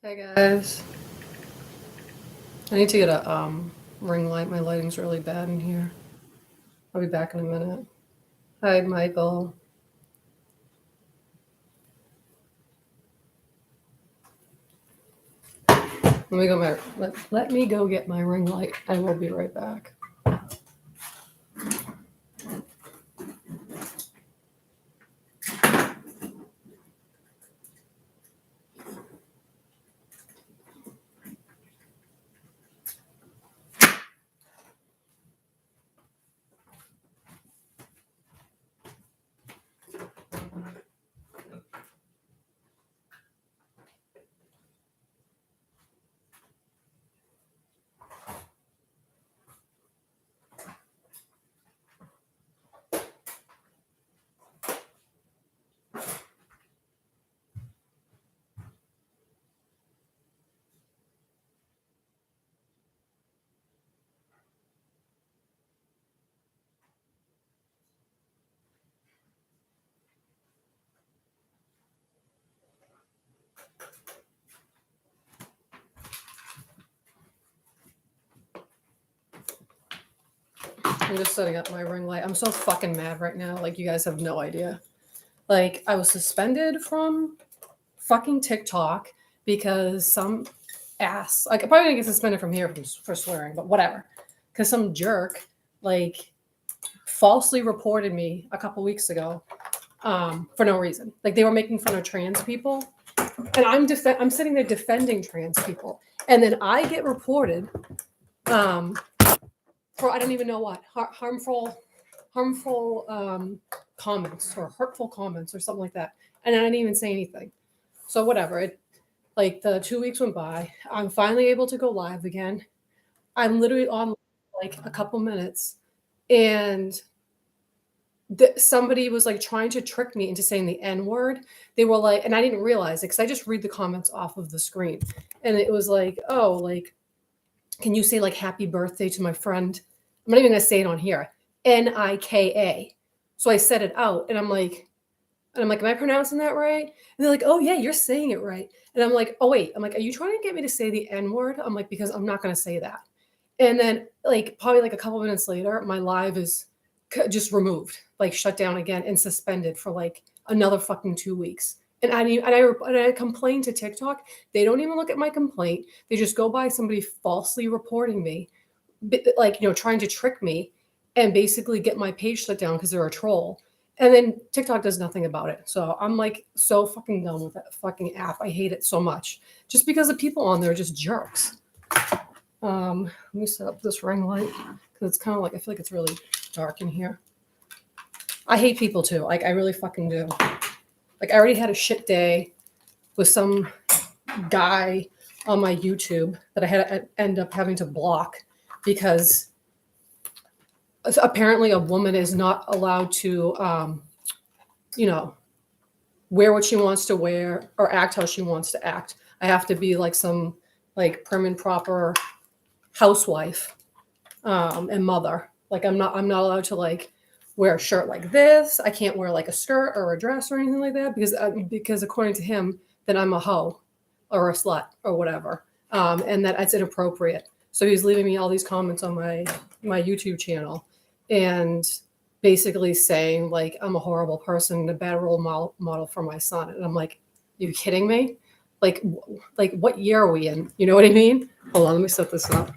Hey guys, I need to get a ring light. My lighting's really bad in here. I'll be back in a minute. Hi, Michael. Let me go get my ring light. I will be right back. I'm just setting up my ring light. I'm so fucking mad right now. Like, you guys have no idea. Like, I was suspended from fucking TikTok because some ass, like, I'm probably gonna get suspended from here for swearing, but whatever. Because some jerk, like, falsely reported me a couple weeks ago for no reason. Like, they were making fun of trans people, and I'm sitting there defending trans people, and then I get reported um, for I don't even know what harmful comments or hurtful comments or something like that, and I didn't even say anything. So whatever. It like the 2 weeks went by. I'm finally able to go live again. I'm literally on like a couple minutes, and somebody was like trying to trick me into saying the N word. They were like, and I didn't realize it because I just read the comments off of the screen. And it was like, oh, like, can you say like happy birthday to my friend? I'm not even going to say it on here. Nika. So I said it out and I'm like, am I pronouncing that right? And they're like, oh, yeah, you're saying it right. And I'm like, oh, wait. I'm like, are you trying to get me to say the N word? I'm like, because I'm not going to say that. And then, like, probably like a couple minutes later, my live is just removed, like shut down again and suspended for like another fucking 2 weeks. And I complained to TikTok. They don't even look at my complaint. They just go by somebody falsely reporting me, like, trying to trick me and basically get my page shut down because they're a troll. And then TikTok does nothing about it. So I'm like so fucking done with that fucking app. I hate it so much just because the people on there are just jerks. Let me set up this ring light because it's kind of like I feel like it's really dark in here. I hate people too. Like, I really fucking do. Like, I already had a shit day with some guy on my YouTube that I had to end up having to block because apparently a woman is not allowed to, wear what she wants to wear or act how she wants to act. I have to be like some like prim and proper housewife and mother. Like, I'm not allowed to like wear a shirt like this. I can't wear like a skirt or a dress or anything like that because according to him, then I'm a hoe or a slut or whatever, and that it's inappropriate. So he's leaving me all these comments on my YouTube channel, and basically saying like I'm a horrible person and a bad role model for my son. And I'm like, you kidding me? Like what year are we in? You know what I mean? Hold on, let me set this up.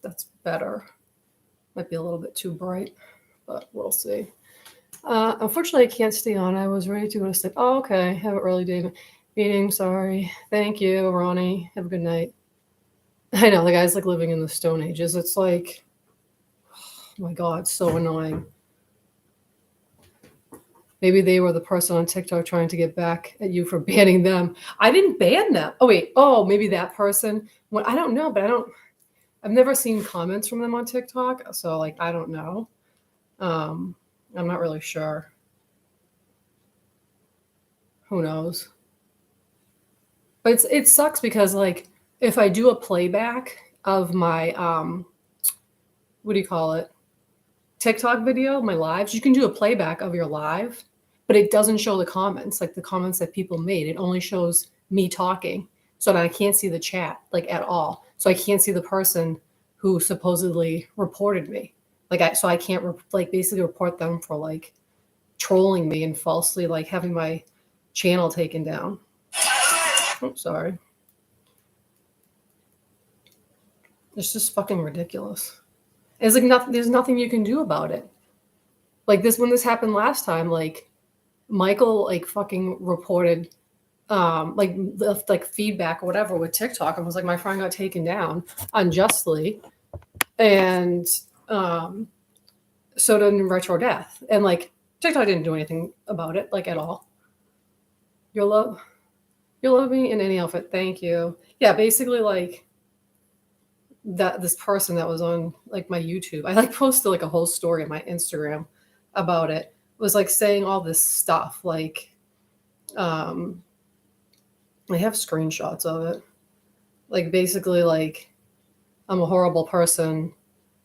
That's better. Might be a little bit too bright, but we'll see. Unfortunately, I can't stay on. I was ready to go to sleep. Oh, okay. Have an early day meeting. Sorry. Thank you, Ronnie. Have a good night. I know the guy's like living in the Stone Ages. It's like, oh my God, so annoying. Maybe they were the person on TikTok trying to get back at you for banning them. I didn't ban them. Oh wait. Oh, maybe that person. Well, I don't know, but I don't. I've never seen comments from them on TikTok, so like I don't know. Um, I'm not really sure. Who knows? But it sucks because like if I do a playback of my what do you call it? TikTok video, my lives, you can do a playback of your live, but it doesn't show the comments, like the comments that people made. It only shows me talking. So that I can't see the chat like at all. So I can't see the person who supposedly reported me. So I can't like basically report them for like trolling me and falsely like having my channel taken down. Oh, sorry. It's just fucking ridiculous. It's like nothing. There's nothing you can do about it. Like this when this happened last time. Like Michael like fucking reported like left like feedback or whatever with TikTok and was like my friend got taken down unjustly, and so did Retro Death, and like TikTok didn't do anything about it like at all. You'll love me in any outfit. Thank you. Yeah, basically like that this person that was on like my YouTube. I like posted like a whole story on my Instagram about it. Was like saying all this stuff like um I have screenshots of it. Like basically like I'm a horrible person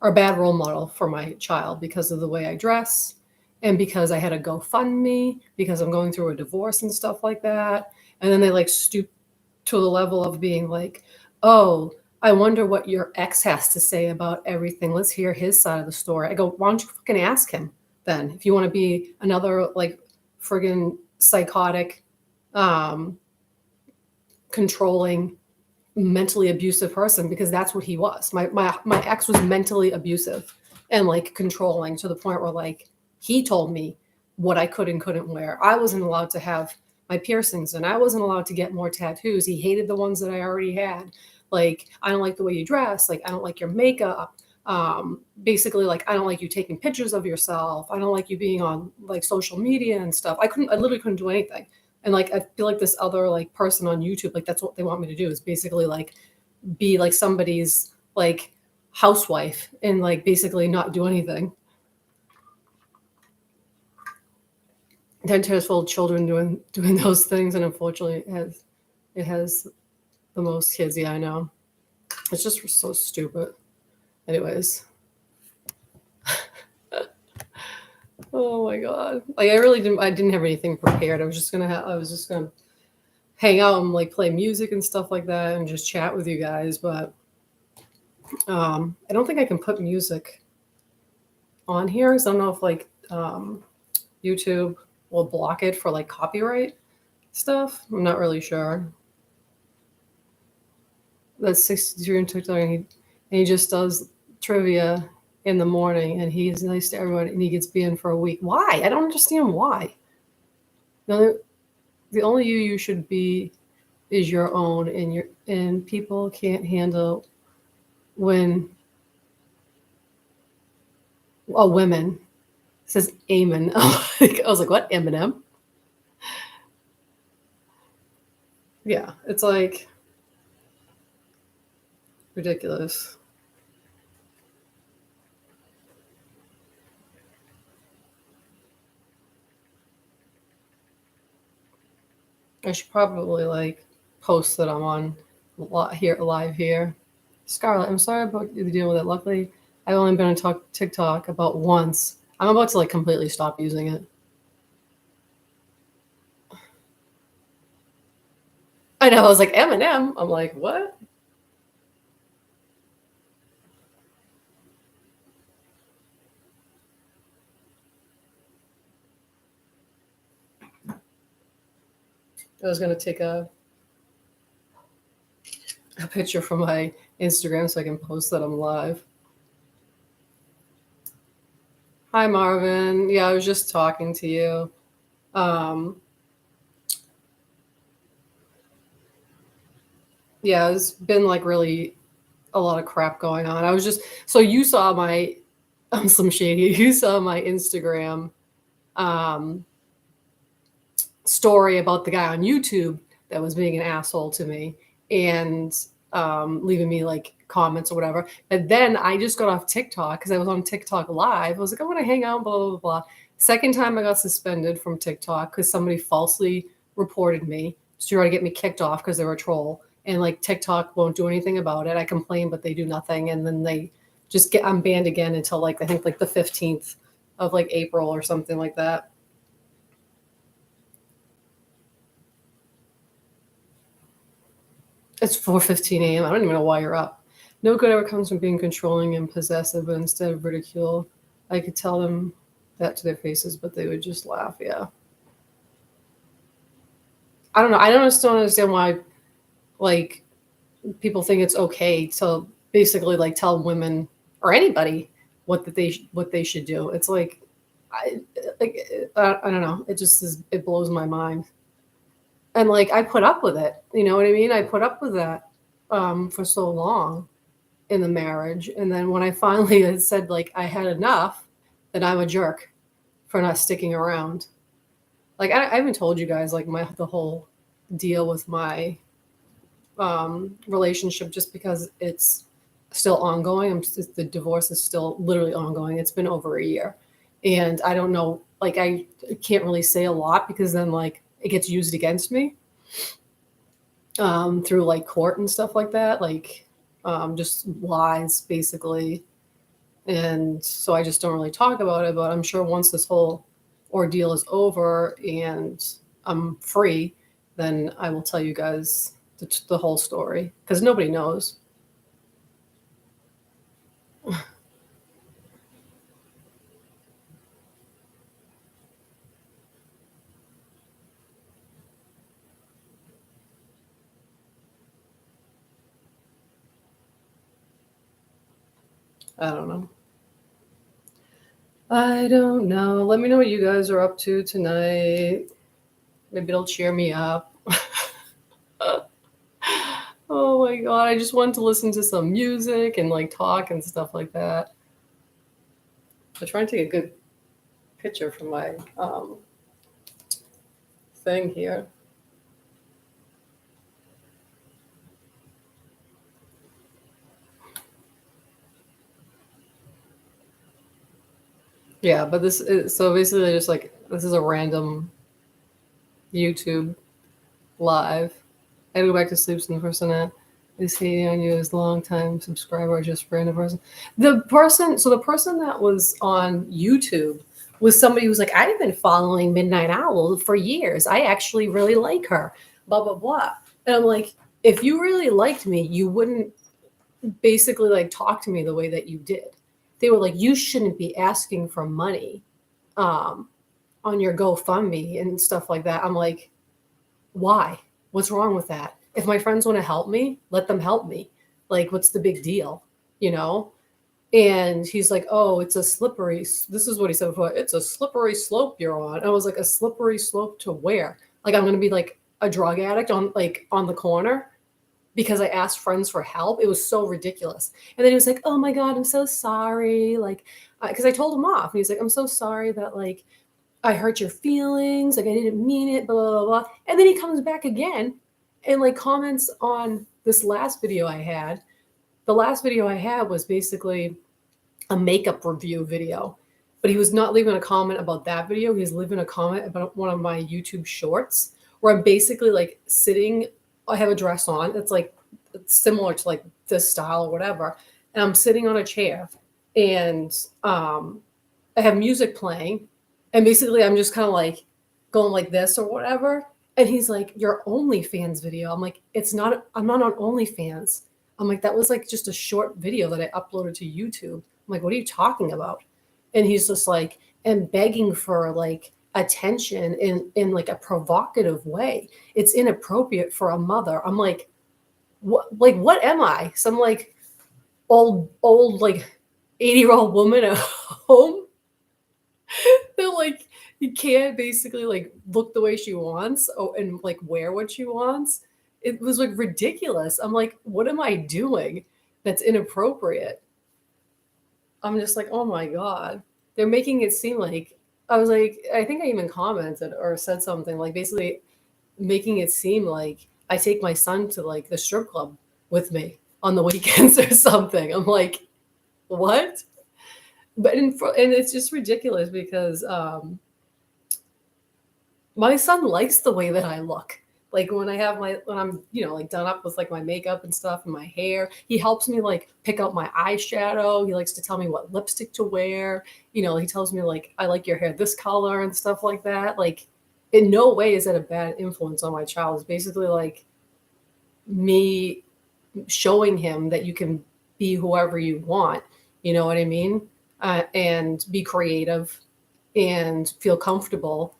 or a bad role model for my child because of the way I dress and because I had a GoFundMe because I'm going through a divorce and stuff like that. And then they like stoop to the level of being like, "Oh, I wonder what your ex has to say about everything. Let's hear his side of the story." I go, "Why don't you fucking ask him then? If you want to be another like friggin' psychotic, um, controlling, mentally abusive person, because that's what he was. My ex was mentally abusive and like controlling to the point where like he told me what I could and couldn't wear. I wasn't allowed to have my piercings and I wasn't allowed to get more tattoos. He hated the ones that I already had. Like, I don't like the way you dress. Like, I don't like your makeup. Basically, like, I don't like you taking pictures of yourself. I don't like you being on like social media and stuff. I literally couldn't do anything. And like, I feel like this other like person on YouTube, like that's what they want me to do is basically like be like somebody's like housewife and like basically not do anything. 10 years full of children doing those things, and unfortunately it has the most kids. Yeah, I know. It's just so stupid. Anyways. Oh my god. Like I didn't have anything prepared. I was just gonna hang out and like play music and stuff like that and just chat with you guys, but I don't think I can put music on here. So I don't know if like YouTube will block it for like copyright stuff. I'm not really sure. That's 63 on TikTok, and he just does trivia in the morning, and he's nice to everyone, and he gets banned for a week. Why? I don't understand why. No, the only you should be is your own, and people can't handle when women. It says Amen. I was like, what? Eminem? Yeah, it's like ridiculous. I should probably like post that I'm on here live here. Scarlett, I'm sorry about you dealing with it. Luckily, I've only been on TikTok about once. I'm about to like completely stop using it. I know. I was like Eminem. I'm like, what? I was gonna take a picture from my Instagram so I can post that I'm live. Hi, Marvin. Yeah, I was just talking to you. Um, yeah, it's been like really a lot of crap going on. I was just so you saw my some shady. You saw my Instagram um, story about the guy on YouTube that was being an asshole to me and leaving me like comments or whatever. And then I just got off TikTok because I was on TikTok live. I was like, I want to hang out, blah, blah, blah. Second time I got suspended from TikTok because somebody falsely reported me to try to get me kicked off because they were a troll. And like TikTok won't do anything about it. I complain, but they do nothing. And then they just get, I'm banned again until like, I think like the 15th of like April or something like that. It's 4:15 a.m. I don't even know why you're up. No good ever comes from being controlling and possessive, but instead of ridicule, I could tell them that to their faces, but they would just laugh. Yeah. I don't know. I don't still understand why, like, people think it's okay to basically like tell women or anybody what they should do. It's like, I I don't know. It just is. It blows my mind. And like I put up with it. You know what I mean? I put up with that for so long in the marriage, and then when I finally had said like I had enough, then I'm a jerk for not sticking around. Like I even told you guys like my the whole deal with my relationship just because it's still ongoing. The divorce is still literally ongoing. It's been over a year, and I don't know. Like I can't really say a lot because then like it gets used against me through like court and stuff like that. Like just lies basically, and so I just don't really talk about it. But I'm sure once this whole ordeal is over and I'm free, then I will tell you guys the whole story because nobody knows. I don't know. I don't know. Let me know what you guys are up to tonight. Maybe it'll cheer me up. Oh my god, I just wanted to listen to some music and like talk and stuff like that. I'm trying to take a good picture from my thing here. Yeah, but this is so basically just like this is a random YouTube live. I had to go back to sleep so the person that is hating on you is long time subscriber or just random person. The person that was on YouTube was somebody who was like, I've been following Midnight Owl for years. I actually really like her. Blah blah blah. And I'm like, if you really liked me, you wouldn't basically like talk to me the way that you did. They were like, you shouldn't be asking for money um, on your GoFundMe and stuff like that. I'm like, why? What's wrong with that? If my friends want to help me, let them help me. Like, what's the big deal? You know? And he's like, oh, it's a slippery, this is what he said before, it's a slippery slope you're on. I was like, a slippery slope to where? Like, I'm going to be like a drug addict on the corner because I asked friends for help. It was so ridiculous. And then he was like, oh my God, I'm so sorry. Like, because I told him off. And he's like, I'm so sorry that like I hurt your feelings. Like I didn't mean it, blah, blah, blah. And then he comes back again and like comments on this last video I had. The last video I had was basically a makeup review video, but he was not leaving a comment about that video. He was leaving a comment about one of my YouTube shorts where I'm basically like sitting, I have a dress on. It's like it's similar to like this style or whatever. And I'm sitting on a chair and I have music playing. And basically I'm just kind of like going like this or whatever. And he's like, your OnlyFans video. I'm like, it's not, I'm not on OnlyFans. I'm like, that was like just a short video that I uploaded to YouTube. I'm like, what are you talking about? And he's just like, and begging for like attention in like a provocative way. It's inappropriate for a mother. I'm what am I? Some like old like 80-year-old woman at home that like you can't basically like look the way she wants and like wear what she wants. It was like ridiculous. I'm like, what am I doing that's inappropriate? I'm just like, oh my God. They're making it seem like I was like, I think I even commented or said something like basically making it seem like I take my son to like the strip club with me. on the weekends or something. I'm like, what? And it's just ridiculous because my son likes the way that I look. Like when I'm, like done up with like my makeup and stuff and my hair, he helps me like pick out my eyeshadow. He likes to tell me what lipstick to wear. He tells me like, I like your hair this color and stuff like that. Like, in no way is that a bad influence on my child. It's basically like me showing him that you can be whoever you want. You know what I mean? And be creative and feel comfortable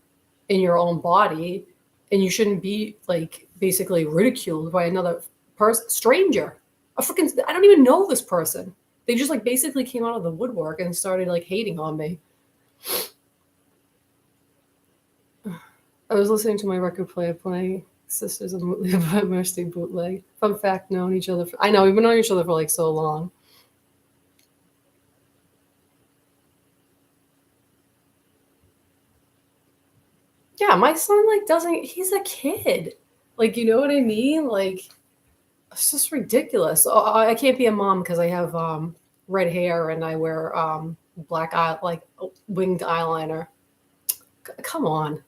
in your own body, and you shouldn't be like basically ridiculed by another person, stranger. I don't even know this person. They just like basically came out of the woodwork and started like hating on me. I was listening to my record player playing Sisters of Mercy bootleg. Fun fact, known each other. I know we've been knowing each other for like so long. Yeah, my son like doesn't. He's a kid. Like, you know what I mean? Like, it's just ridiculous. I can't be a mom because I have red hair and I wear black eye, like winged eyeliner. Come on.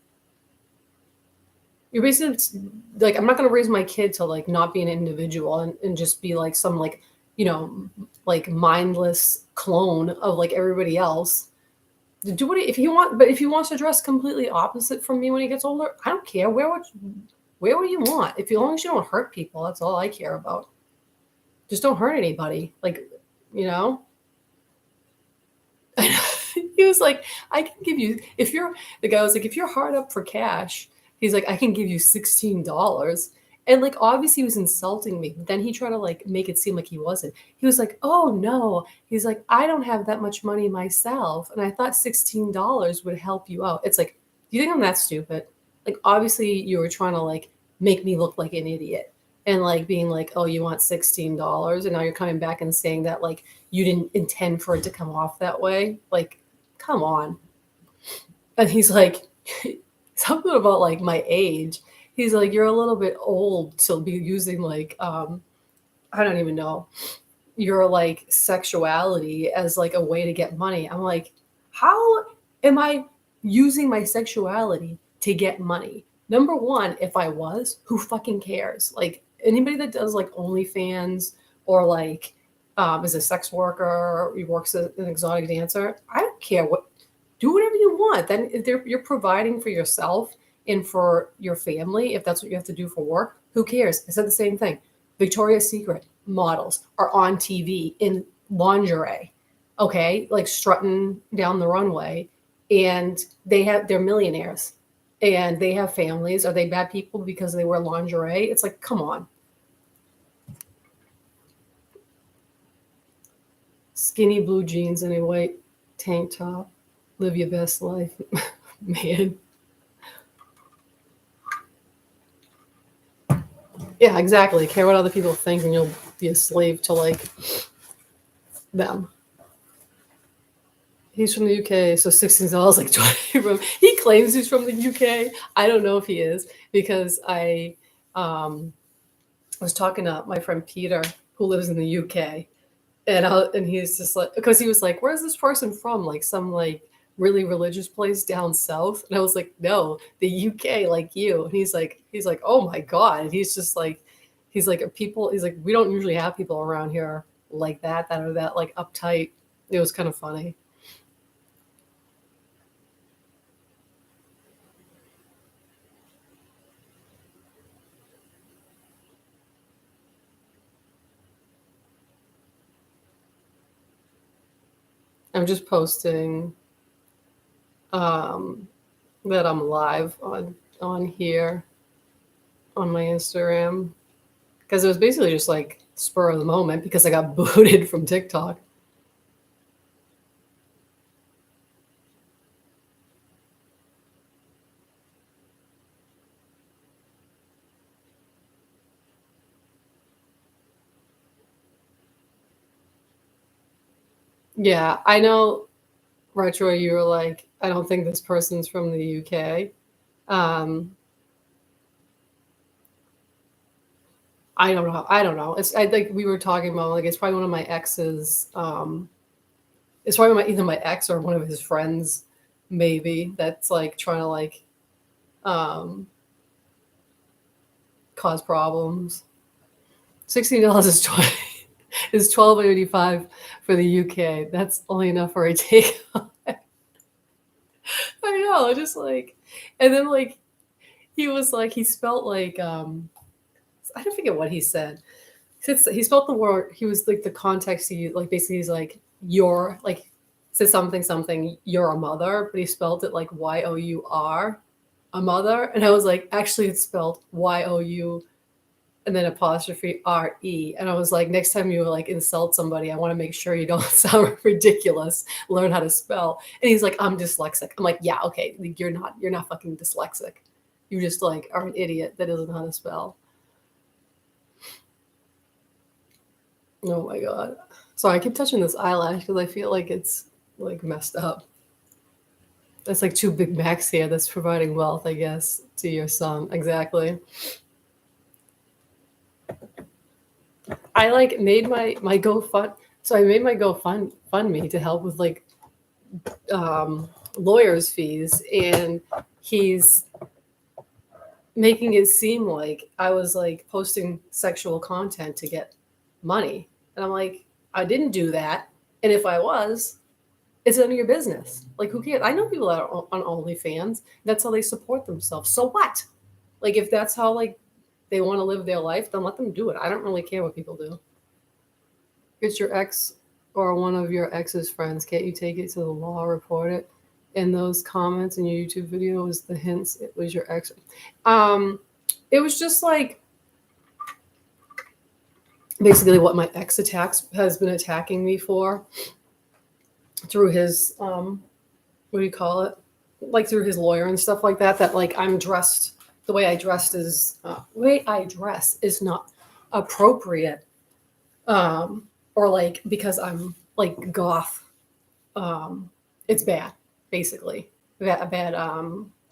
You're basically like, I'm not going to raise my kid to like not be an individual and just be like some like, you know, like mindless clone of like everybody else. Do what if you want, but if he wants to dress completely opposite from me when he gets older, I don't care. Wear what you want. If, as long as you don't hurt people, that's all I care about. Just don't hurt anybody. Like, you know? He was like, I can give you, if you're, the guy was like, if you're hard up for cash, he's like, I can give you $16. And like, obviously he was insulting me. But then he tried to like make it seem like he wasn't. He was like, oh no. He's like, I don't have that much money myself. And I thought $16 would help you out. It's like, do you think I'm that stupid? Like, obviously you were trying to like make me look like an idiot. And like being like, oh, you want $16, and now you're coming back and saying that like you didn't intend for it to come off that way. Like, come on. And he's like, something about like my age. He's like, you're a little bit old to be using like I don't even know, your like sexuality as like a way to get money. I'm like, how am I using my sexuality to get money? Number one, if I was, who fucking cares? Like, anybody that does like OnlyFans or like is a sex worker or he works as an exotic dancer, I don't care. What, do whatever you want. Then if you're providing for yourself and for your family, if that's what you have to do for work, who cares? I said the same thing. Victoria's Secret models are on TV in lingerie, okay, like strutting down the runway, and they're millionaires and they have families. Are they bad people because they wear lingerie? It's like, come on. Skinny blue jeans and a white tank top. Live your best life, man. Yeah, exactly. Care what other people think, and you'll be a slave to like them. He's from the UK, so $16 like 20 from. He claims he's from the UK. I don't know if he is because I was talking to my friend Peter who lives in the UK, and he's just like, because he was like, "Where's this person from? Like some like really religious place down south?" And I was like, "No, the UK, like you." And he's like, "Oh my god!" And he's just like, he's like, people. He's like, we don't usually have people around here like that are that like uptight. It was kind of funny. I'm just posting um, that I'm live on here on my Instagram because it was basically just like spur of the moment because I got booted from TikTok. Yeah, I know, Retro. You were like, I don't think this person's from the UK. Um, I don't know. I don't know. It's I think we were talking about like it's probably one of my exes. It's probably either my ex or one of his friends, maybe that's like trying to like um, cause problems. $16 is 20 is 12.85 for the UK. That's only enough for a take. I know, just like, and then like he was like he spelt like I don't forget what he said. He spelled the word. He was like the context. He like basically he's like you're like said something something. You're a mother, but he spelled it like YOUR, a mother. And I was like, actually, it's spelled YOU and then apostrophe RE. And I was like, next time you like insult somebody, I want to make sure you don't sound ridiculous. Learn how to spell. And he's like, I'm dyslexic. I'm like, yeah, okay, like, you're not fucking dyslexic. You just like are an idiot that doesn't know how to spell. Oh my god. Sorry, I keep touching this eyelash because I feel like it's like messed up. That's like two Big Macs here that's providing wealth, I guess, to your son. Exactly. I like made my GoFund. So I made my GoFundMe to help with like lawyers' fees, and he's making it seem like I was like posting sexual content to get money, and I'm like, I didn't do that, and if I was, it's none of your business. Like, who cares? I know people that are on OnlyFans. That's how they support themselves. So what? Like, if that's how like they want to live their life, then let them do it. I don't really care what people do. It's your ex or one of your ex's friends. Can't you take it to the law, report it? In those comments in your YouTube video was the hints it was your ex. Um, it was just like basically what my ex attacks has been attacking me for through his what do you call it? Like through his lawyer and stuff like that. That like I'm dressed the way I dressed is way I dress is not appropriate, or like because I'm like goth. It's bad, basically. A bad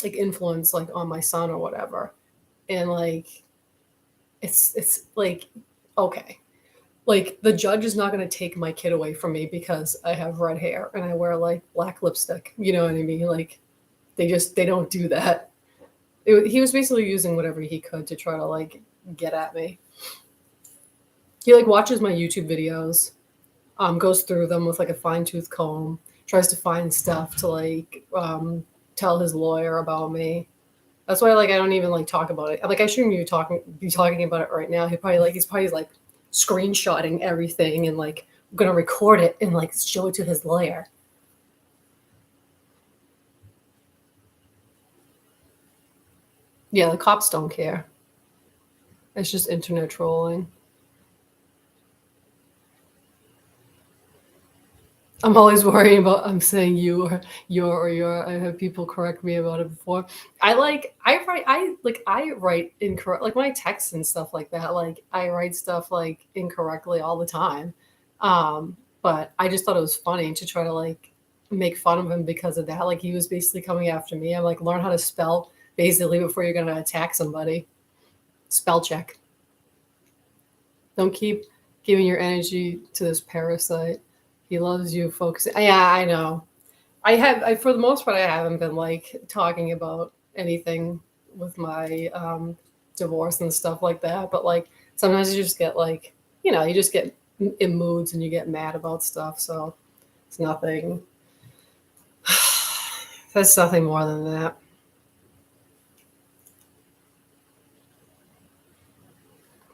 like influence like on my son or whatever, and like it's like okay, like the judge is not going to take my kid away from me because I have red hair and I wear like black lipstick. You know what I mean? Like they don't do that. He was basically using whatever he could to try to like get at me. He like watches my YouTube videos, goes through them with like a fine tooth comb, tries to find stuff to like tell his lawyer about me. That's why like I don't even like talk about it. Like I shouldn't be talking about it right now. He's probably like screenshotting everything and like gonna record it and like show it to his lawyer. Yeah, the cops don't care. It's just internet trolling. I'm always worrying about I'm saying you or your. I have people correct me about it before. I write incorrect like my texts and stuff like that. Like I write stuff like incorrectly all the time. But I just thought it was funny to try to like make fun of him because of that. Like he was basically coming after me. I'm like, learn how to spell basically before you're gonna attack somebody. Spell check. Don't keep giving your energy to this parasite. He loves you, folks. Yeah, I know. For the most part, I haven't been like talking about anything with my divorce and stuff like that. But like sometimes you just get like, you just get in moods and you get mad about stuff. So it's nothing. That's nothing more than that.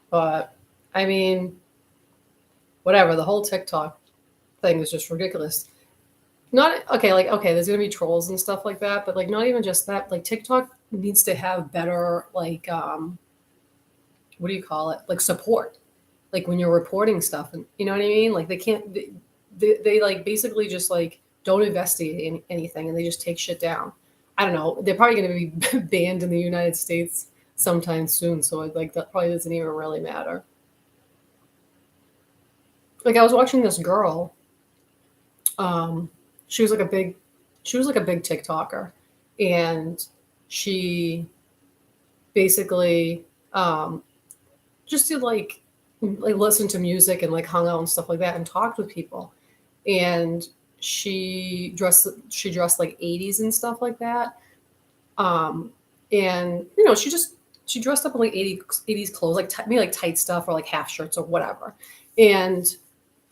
But I mean, whatever. The whole TikTok thing is just ridiculous. Not okay, like okay, there's gonna be trolls and stuff like that, but like not even just that. Like TikTok needs to have better like what do you call it? Like support. Like when you're reporting stuff, and you know what I mean? Like they can't they like basically just like don't investigate anything and they just take shit down. I don't know. They're probably gonna be banned in the United States sometime soon, so like that probably doesn't even really matter. Like I was watching this girl. Um, she was like a big, she was like a big TikToker, and she basically just to like listen to music and like hung out and stuff like that and talked with people. And she dressed like 80s and stuff like that. Um, and she dressed up in like 80s clothes, like maybe like tight stuff or like half shirts or whatever. And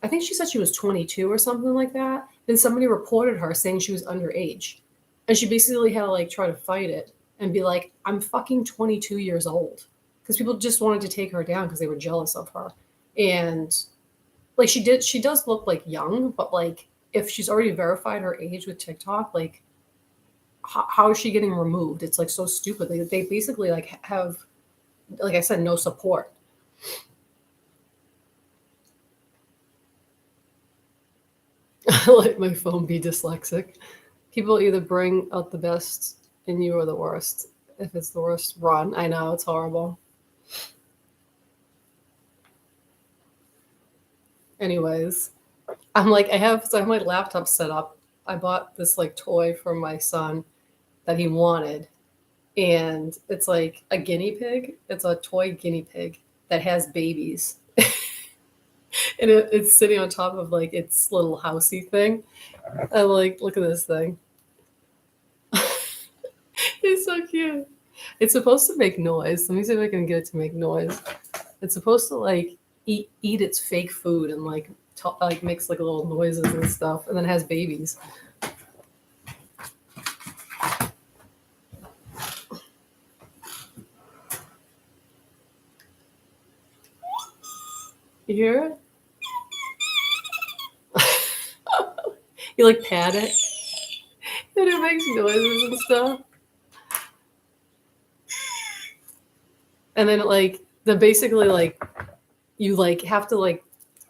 I think she said she was 22 or something like that. Then somebody reported her saying she was underage. And she basically had to like try to fight it and be like, I'm fucking 22 years old. Because people just wanted to take her down because they were jealous of her. And like she does look like young, but like if she's already verified her age with TikTok, like how is she getting removed? It's like so stupid. They basically like have, like I said, no support. Let my phone be dyslexic. People either bring out the best in you or the worst. If it's the worst, run. I know it's horrible. Anyways, I have my laptop set up. I bought this like toy for my son that he wanted, and it's like a guinea pig. It's a toy guinea pig that has babies, and it's sitting on top of like its little housey thing. I'm like, look at this thing. It's so cute. It's supposed to make noise. Let me see if I can get it to make noise. It's supposed to like eat its fake food and like like makes like little noises and stuff, and then has babies. You hear it? You like pat it, and it makes noises and stuff. And then like the basically like you like have to like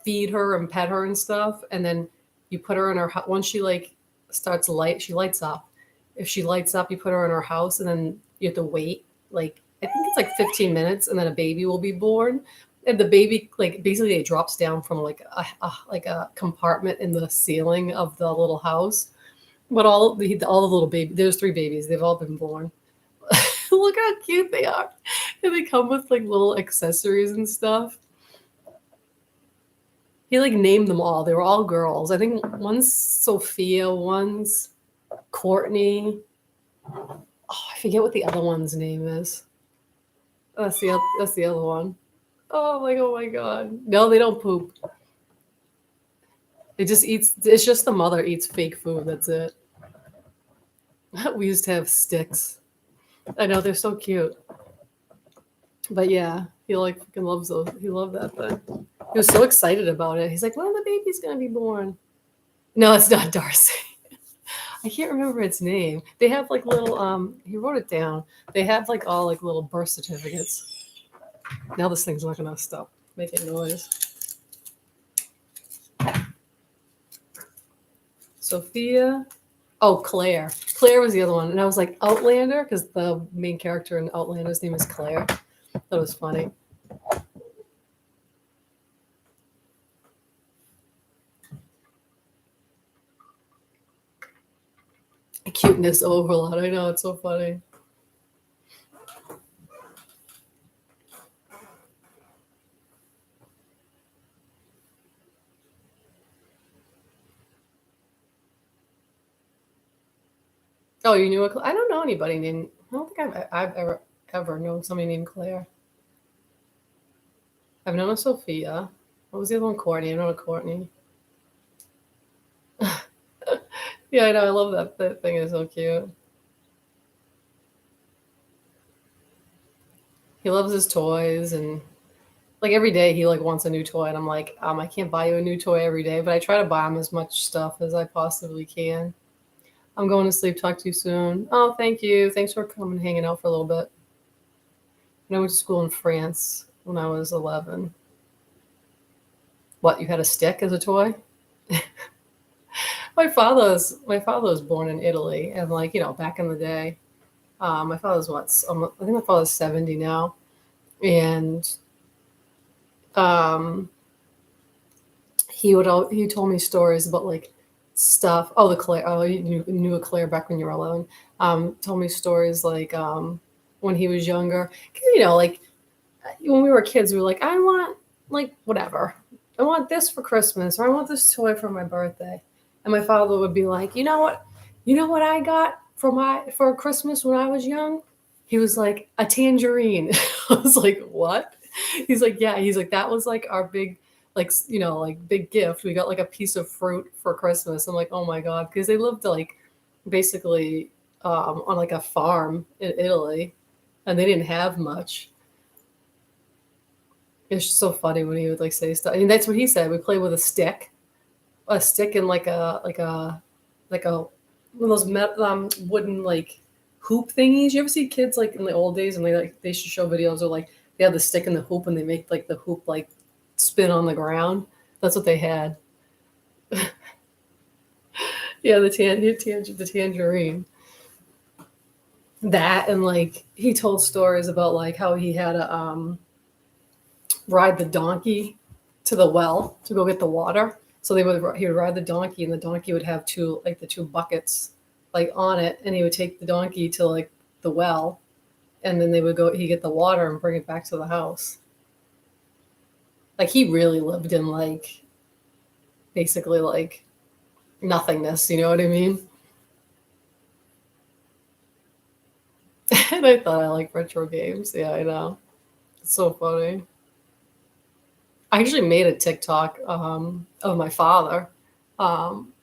feed her and pet her and stuff, and then you put her in her once she like starts she lights up. If she lights up, you put her in her house, and then you have to wait like I think it's like 15 minutes, and then a baby will be born. And the baby like basically it drops down from like a compartment in the ceiling of the little house. But all the little baby, there's three babies. They've all been born. Look how cute they are, and they come with like little accessories and stuff. He like named them all. They were all girls. I think one's Sophia, one's Courtney. Oh, I forget what the other one's name is. That's the other one. Oh my god. No, they don't poop. It just eats. It's just the mother eats fake food. That's it. We used to have sticks. I know they're so cute. But yeah, he like fucking loves those. He loved that thing. He was so excited about it. He's like, "When the baby's gonna be born?" No, it's not Darcy. I can't remember its name. They have like little. He wrote it down. They have like all like little birth certificates. Now this thing's not gonna stop making noise. Sophia. Oh, Claire. Claire was the other one, and I was like Outlander because the main character in Outlander's name is Claire. That was funny. Cuteness overload. I know it's so funny. Oh, you knew I don't know anybody named. I don't think I've ever known somebody named Claire. I've known a Sophia. What was the other one? Courtney. I've known a Courtney. Yeah, I know. I love that. That thing is so cute. He loves his toys, and like every day he like wants a new toy, and I'm like, I can't buy you a new toy every day, but I try to buy him as much stuff as I possibly can. I'm going to sleep. Talk to you soon. Oh, thank you. Thanks for coming and hanging out for a little bit. And I went to school in France when I was 11. What, you had a stick as a toy? My father was born in Italy, and like back in the day, my father's I think my father's 70 now, and um, he told me stories about like stuff. Oh, the Claire. Oh, you knew a Claire back when you were 11. Told me stories like when he was younger. 'Cause, like when we were kids, we were like, I want like whatever. I want this for Christmas, or I want this toy for my birthday. And my father would be like, you know what? You know what I got for Christmas when I was young? He was like, a tangerine. I was like, what? He's like, yeah. He's like, that was like our big, like, like big gift. We got like a piece of fruit for Christmas. I'm like, oh my God. Because they lived like basically on like a farm in Italy, and they didn't have much. It's so funny when he would like say stuff. I mean, that's what he said. We play with a stick and like a one of those wooden like hoop thingies. You ever see kids like in the old days and they should show videos of like they have the stick and the hoop and they make like the hoop like spin on the ground. That's what they had. Yeah, the tangerine. That and like he told stories about like how he had to ride the donkey to the well to go get the water. So he would ride the donkey, and the donkey would have the two buckets like on it, and he would take the donkey to like the well, and then he'd get the water and bring it back to the house. Like he really lived in like basically like nothingness, you know what I mean? And I thought I like retro games. Yeah, I know. It's so funny. I actually made a TikTok of my father um,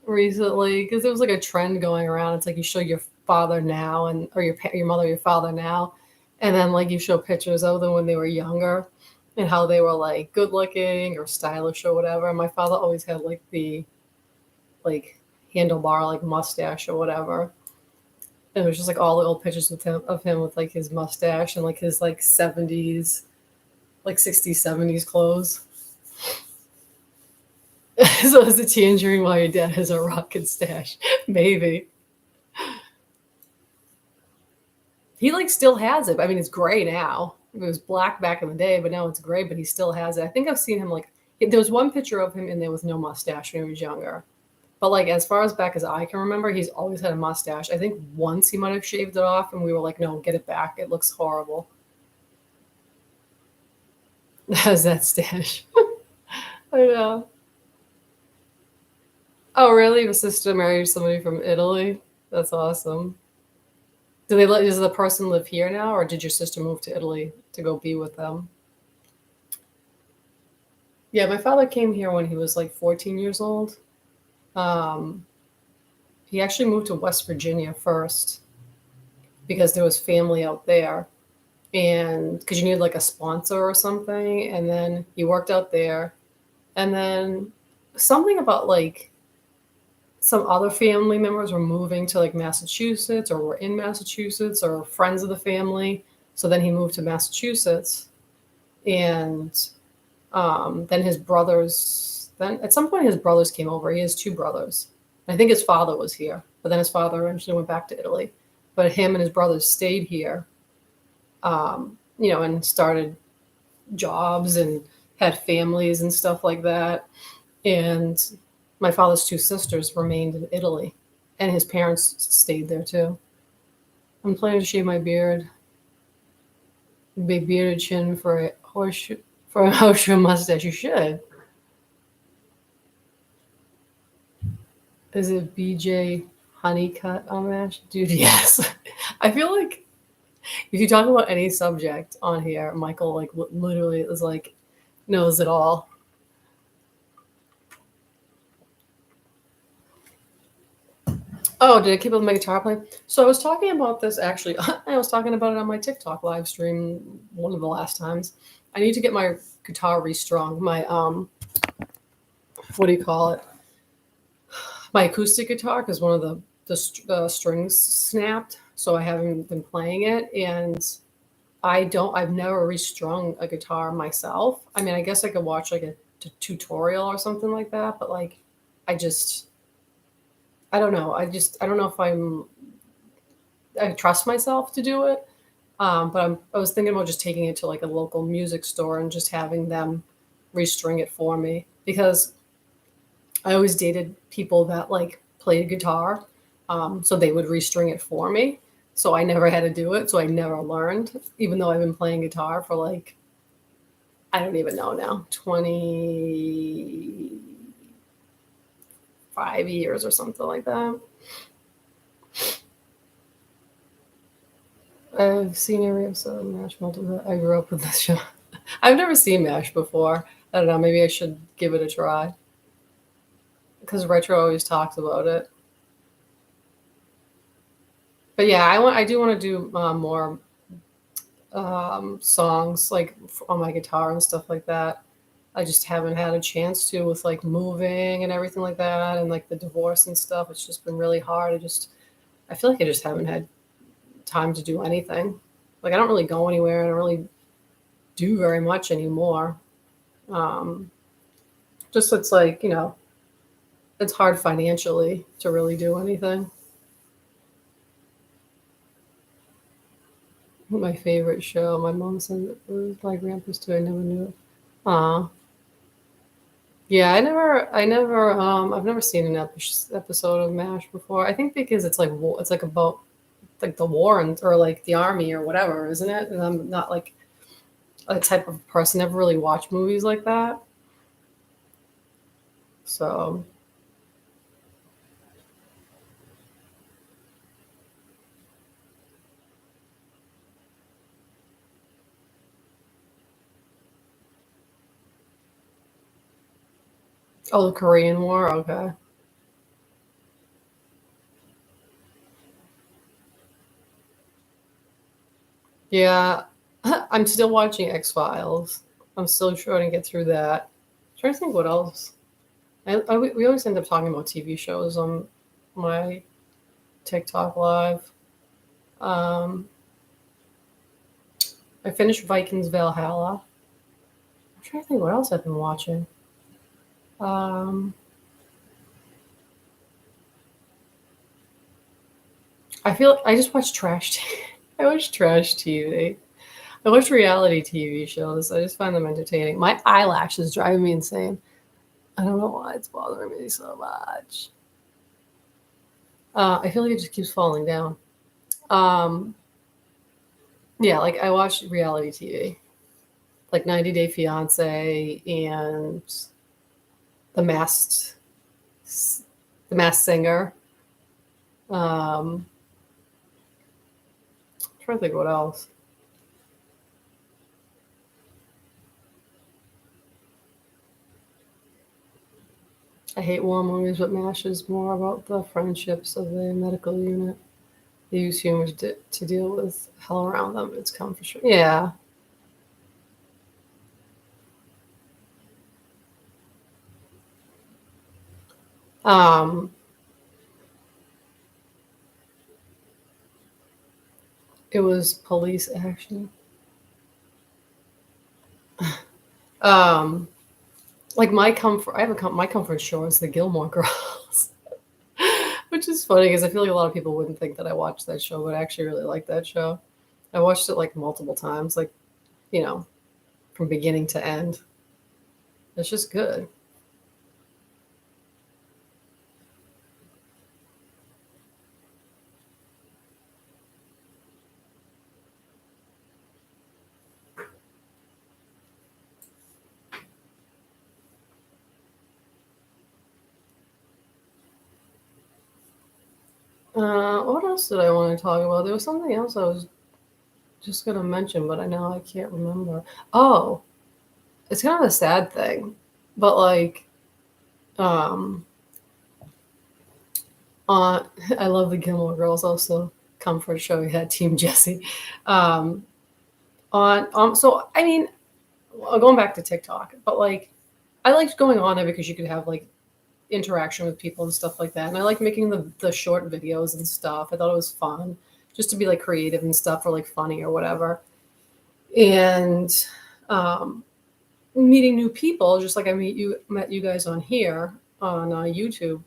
recently because it was like a trend going around. It's like you show your father now and or your mother, your father now, and then like you show pictures of them when they were younger and how they were like good looking or stylish or whatever. And my father always had like the like handlebar like mustache or whatever. And it was just like all the old pictures of him with like his mustache and like his like 70s, like 60s, 70s clothes. So is the tangerine while your dad has a rocket stash? Maybe. He like still has it. I mean, it's gray now. It was black back in the day, but now it's gray, but he still has it. I think I've seen him like there was one picture of him in there with no mustache when he was younger. But like as far as back as I can remember, he's always had a mustache. I think once he might have shaved it off and we were like, no, get it back. It looks horrible. How's that stash? I know. Oh, really? Your sister married somebody from Italy? That's awesome. Does the person live here now, or did your sister move to Italy to go be with them? Yeah, my father came here when he was like 14 years old. Um, he actually moved to West Virginia first because there was family out there, and because you needed like a sponsor or something, and then he worked out there, and then something about like some other family members were moving to like Massachusetts or were in Massachusetts or friends of the family. So then he moved to Massachusetts. And then his brothers, then at some point his brothers came over. He has two brothers. I think his father was here, but then his father eventually went back to Italy. But him and his brothers stayed here, and started jobs and had families and stuff like that. And my father's two sisters remained in Italy, and his parents stayed there too. I'm planning to shave my beard, big bearded chin for a horseshoe mustache. You should. Is it BJ Honeycut on that? Dude, yes. I feel like if you talk about any subject on here, Michael like literally is like knows it all. Oh, did I keep up with my guitar playing? So I was talking about this actually. I was talking about it on my TikTok live stream one of the last times. I need to get my guitar restrung. My what do you call it? My acoustic guitar because one of the strings snapped, so I haven't been playing it. And I've never restrung a guitar myself. I mean, I guess I could watch like a tutorial or something like that, but like I just I don't know. I don't know if I trust myself to do it. But I was thinking about just taking it to like a local music store and just having them restring it for me because I always dated people that like played guitar, so they would restring it for me. So I never had to do it. So I never learned, even though I've been playing guitar for like, I don't even know now, 25 years or something like that. I've seen every episode of MASH multiple. I grew up with this show. I've never seen MASH before. I don't know. Maybe I should give it a try because Retro always talks about it. But yeah, I do want to do more songs like on my guitar and stuff like that. I just haven't had a chance to with like moving and everything like that, and like the divorce and stuff. It's just been really hard. I feel like I just haven't had time to do anything. Like I don't really go anywhere. I don't really do very much anymore. Um, just it's like, it's hard financially to really do anything. My favorite show, my mom said it was my grandpa's too. I never knew it. Yeah, I've never seen an episode of MASH before. I think because it's like it's like about like the war and or like the army or whatever, isn't it? And I'm not like a type of person. Never really watch movies like that. So, oh, the Korean War. Okay. Yeah, I'm still watching X Files. I'm still trying to get through that. Trying to think what else. We always end up talking about TV shows on my TikTok live. Um, I finished Vikings Valhalla. I'm trying to think what else I've been watching. Um, I feel I just watch trash. I watch trash TV. I watch reality TV shows. I just find them entertaining. My eyelashes drive me insane. I don't know why it's bothering me so much. I feel like it just keeps falling down. Um, yeah, like I watch reality TV, like 90 Day Fiance and The Masked, The Masked Singer. I'm trying to think what else. I hate war movies, but MASH is more about the friendships of the medical unit. They use humor to deal with hell around them. It's come for sure. Yeah. Um, it was police action. Um, like my comfort, I have my comfort show is the Gilmore Girls, which is funny because I feel like a lot of people wouldn't think that I watched that show, but I actually really like that show. I watched it like multiple times, like you know, from beginning to end. It's just good. What else did I want to talk about? There was something else I was just gonna mention, but I know I can't remember. Oh, it's kind of a sad thing, but like, um, on I love the Gilmore Girls. Also, comfort show. We had Team Jesse. Um, so I mean, going back to TikTok, but like, I liked going on there because you could have like interaction with people and stuff like that. And I like making the short videos and stuff. I thought it was fun just to be like creative and stuff or like funny or whatever. And um, meeting new people, just like met you guys on here on YouTube.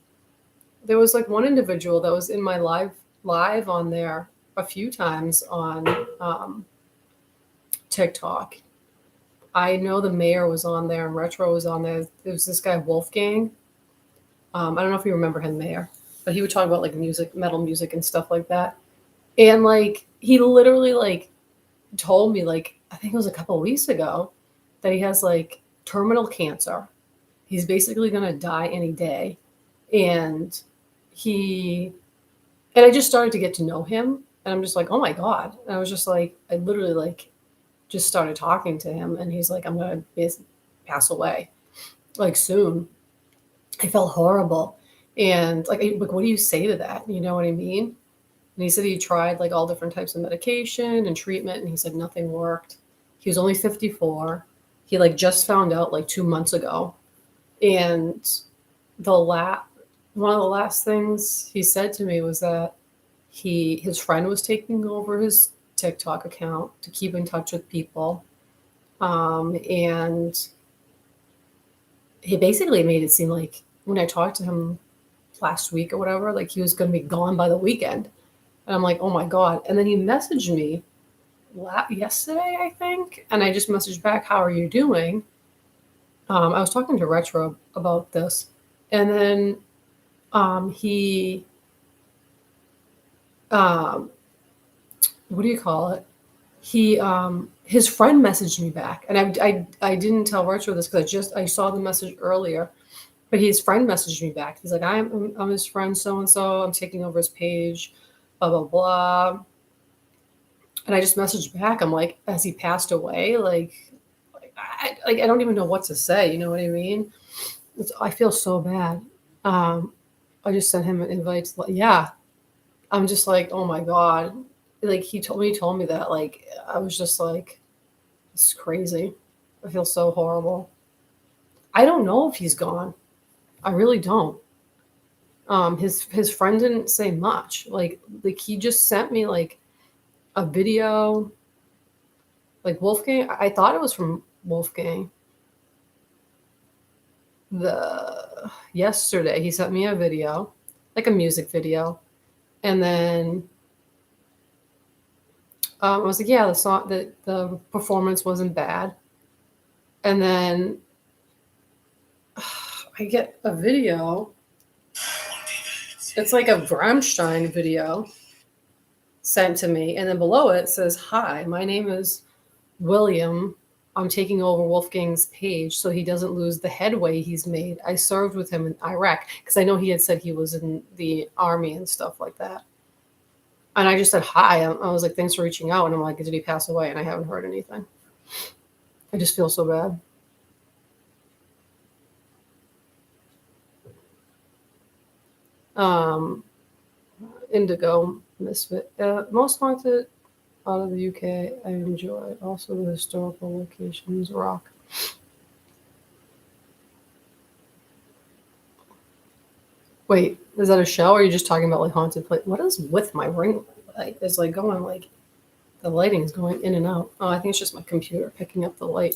There was like one individual that was in my live on there a few times on TikTok. I know the mayor was on there and Retro was on there. There was this guy Wolfgang. I don't know if you remember him, Mayor, but he would talk about like music, metal music, and stuff like that. And like he literally like told me like I think it was a couple of weeks ago that he has like terminal cancer. He's basically going to die any day. And he and I just started to get to know him and I'm just like, "Oh my god." And I was just like I literally like just started talking to him and he's like, "I'm going to pass away like soon." I felt horrible. And like what do you say to that? You know what I mean? And he said he tried like all different types of medication and treatment, and he said nothing worked. He was only 54. He like just found out like 2 months ago. And the one of the last things he said to me was that his friend was taking over his TikTok account to keep in touch with people. And he basically made it seem like when I talked to him last week or whatever, like he was going to be gone by the weekend. And I'm like, oh my God. And then he messaged me yesterday, I think. And I just messaged back, how are you doing? I was talking to Retro about this. And then he, um, what do you call it? His friend messaged me back. And I didn't tell Retro this because I saw the message earlier. But his friend messaged me back. He's like, I'm his friend so and so. I'm taking over his page, blah blah blah. And I just messaged back. I'm like, has he passed away? I don't even know what to say. You know what I mean? I feel so bad. Um, I just sent him an invite. Yeah, I'm just like, oh my god. Like he told me that. Like I was just like, it's crazy. I feel so horrible. I don't know if he's gone. I really don't. His friend didn't say much. Like he just sent me like a video. Like Wolfgang, I thought it was from Wolfgang. The Yesterday he sent me a video, like a music video, and then I was like, yeah, the performance wasn't bad, and then I get a video. It's like a Rammstein video sent to me, and then below it says, "Hi, my name is William. I'm taking over Wolfgang's page so he doesn't lose the headway he's made. I served with him in Iraq," because I know he had said he was in the army and stuff like that. And I just said hi. I was like, thanks for reaching out. And I'm like, did he pass away? And I haven't heard anything. I just feel so bad. Um, Indigo Misfit. Most haunted out of the UK. I enjoy. Also, the historical locations rock. Wait, is that a show? Or are you just talking about like haunted place? What is with my ring light? It's like going like the lighting is going in and out. Oh, I think it's just my computer picking up the light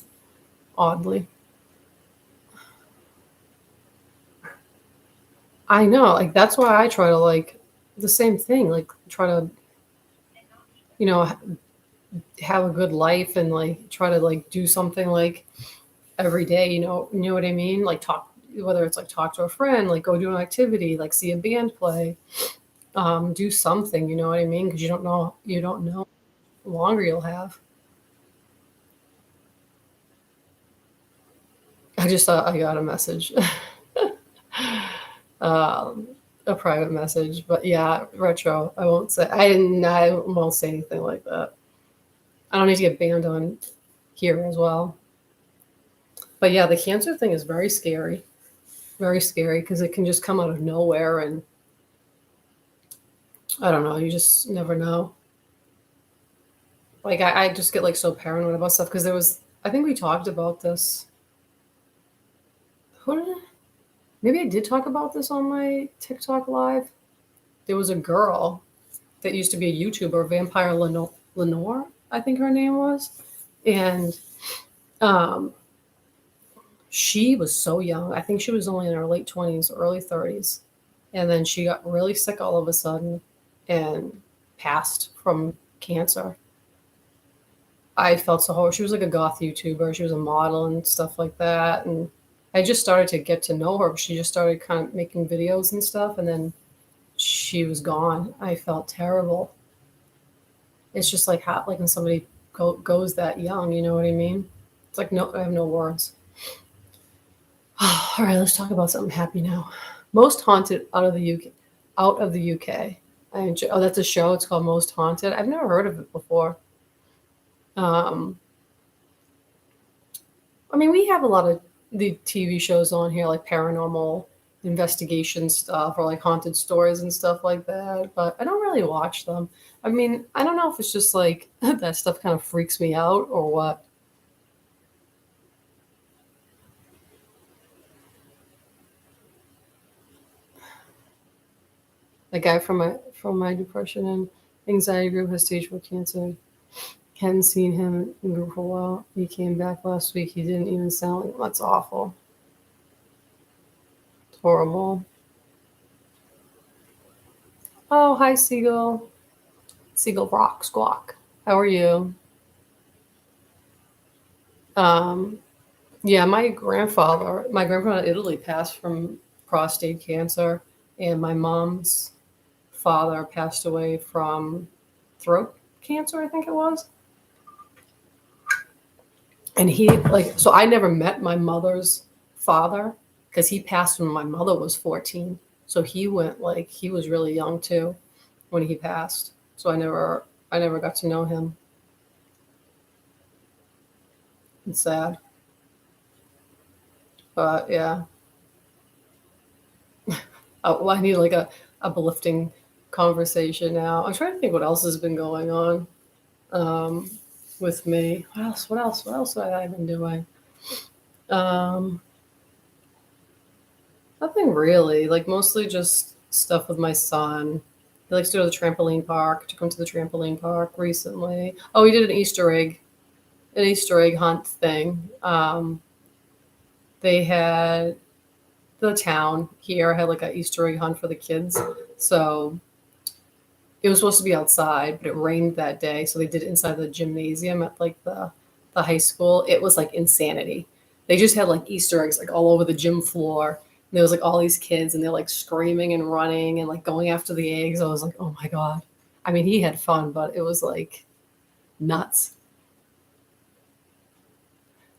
oddly. I know, like that's why I try to like the same thing, like try to you know have a good life and like try to like do something like every day. You know what I mean? Like talk, whether it's like talk to a friend, like go do an activity, like see a band play, do something. You know what I mean? Because you don't know how longer you'll have. I just thought I got a message. um, a private message. But yeah, retro. I won't say. I won't say anything like that. I don't need to get banned on here as well. But yeah, the cancer thing is very scary because it can just come out of nowhere, and I don't know. You just never know. Like I just get like so paranoid about stuff because I think we talked about this. Who did I, maybe I did talk about this on my TikTok live. There was a girl that used to be a YouTuber, Vampire Lenore, I think her name was. And um, she was so young. I think she was only in her late 20s, early 30s. And then she got really sick all of a sudden and passed from cancer. I felt so horrible. She was like a goth YouTuber. She was a model and stuff like that. And I just started to get to know her. She just started kind of making videos and stuff. And then she was gone. I felt terrible. It's just like how, like when somebody goes that young, you know what I mean? It's like, no, I have no words. All right, let's talk about something happy now. Most haunted out of the UK. Out of the UK. Oh, that's a show. It's called Most Haunted. I've never heard of it before. Um, I mean, we have a lot of the TV shows on here, like paranormal investigation stuff or like haunted stories and stuff like that, but I don't really watch them. I mean, I don't know if it's just like that stuff kind of freaks me out or what. The guy from my depression and anxiety group has stage 4 cancer. Hadn't seen him in group for a while. He came back last week. He didn't even sound like that's awful. It's horrible. Oh, hi, Seagull. Seagull Rock Squawk. How are you? Um, yeah, my grandfather in Italy passed from prostate cancer, and my mom's father passed away from throat cancer, I think it was. And he like so I never met my mother's father because he passed when my mother was 14. So he was really young too when he passed. So I never got to know him. It's sad. But yeah. Oh, well, I need like a uplifting conversation now. I'm trying to think what else has been going on um, with me. What else? What else? What else have I been doing? Um, Nothing really. Like mostly just stuff with my son. He likes to go to the trampoline park. Took him to the trampoline park recently. Oh, he did an Easter egg hunt thing. They had the town here had like an Easter egg hunt for the kids. So it was supposed to be outside, but it rained that day, so they did it inside the gymnasium at like the high school. It was like insanity. They just had like Easter eggs like all over the gym floor. And there was like all these kids and they're like screaming and running and like going after the eggs. I was like, oh my God. I mean, he had fun, but it was like nuts.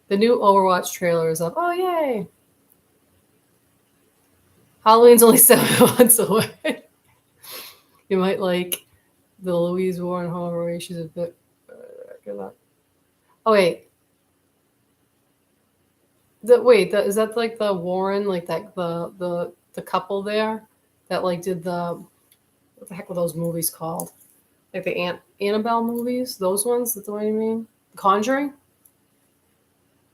The new Overwatch trailer is up. Oh, yay. Halloween's only 7 months away. You might like the Louise Warren horror. She's a bit. Oh, wait. Is that like the Warren, like that the couple there that like did the what the heck were those movies called? Like the Annabelle movies, those ones. That's what I mean. The Conjuring.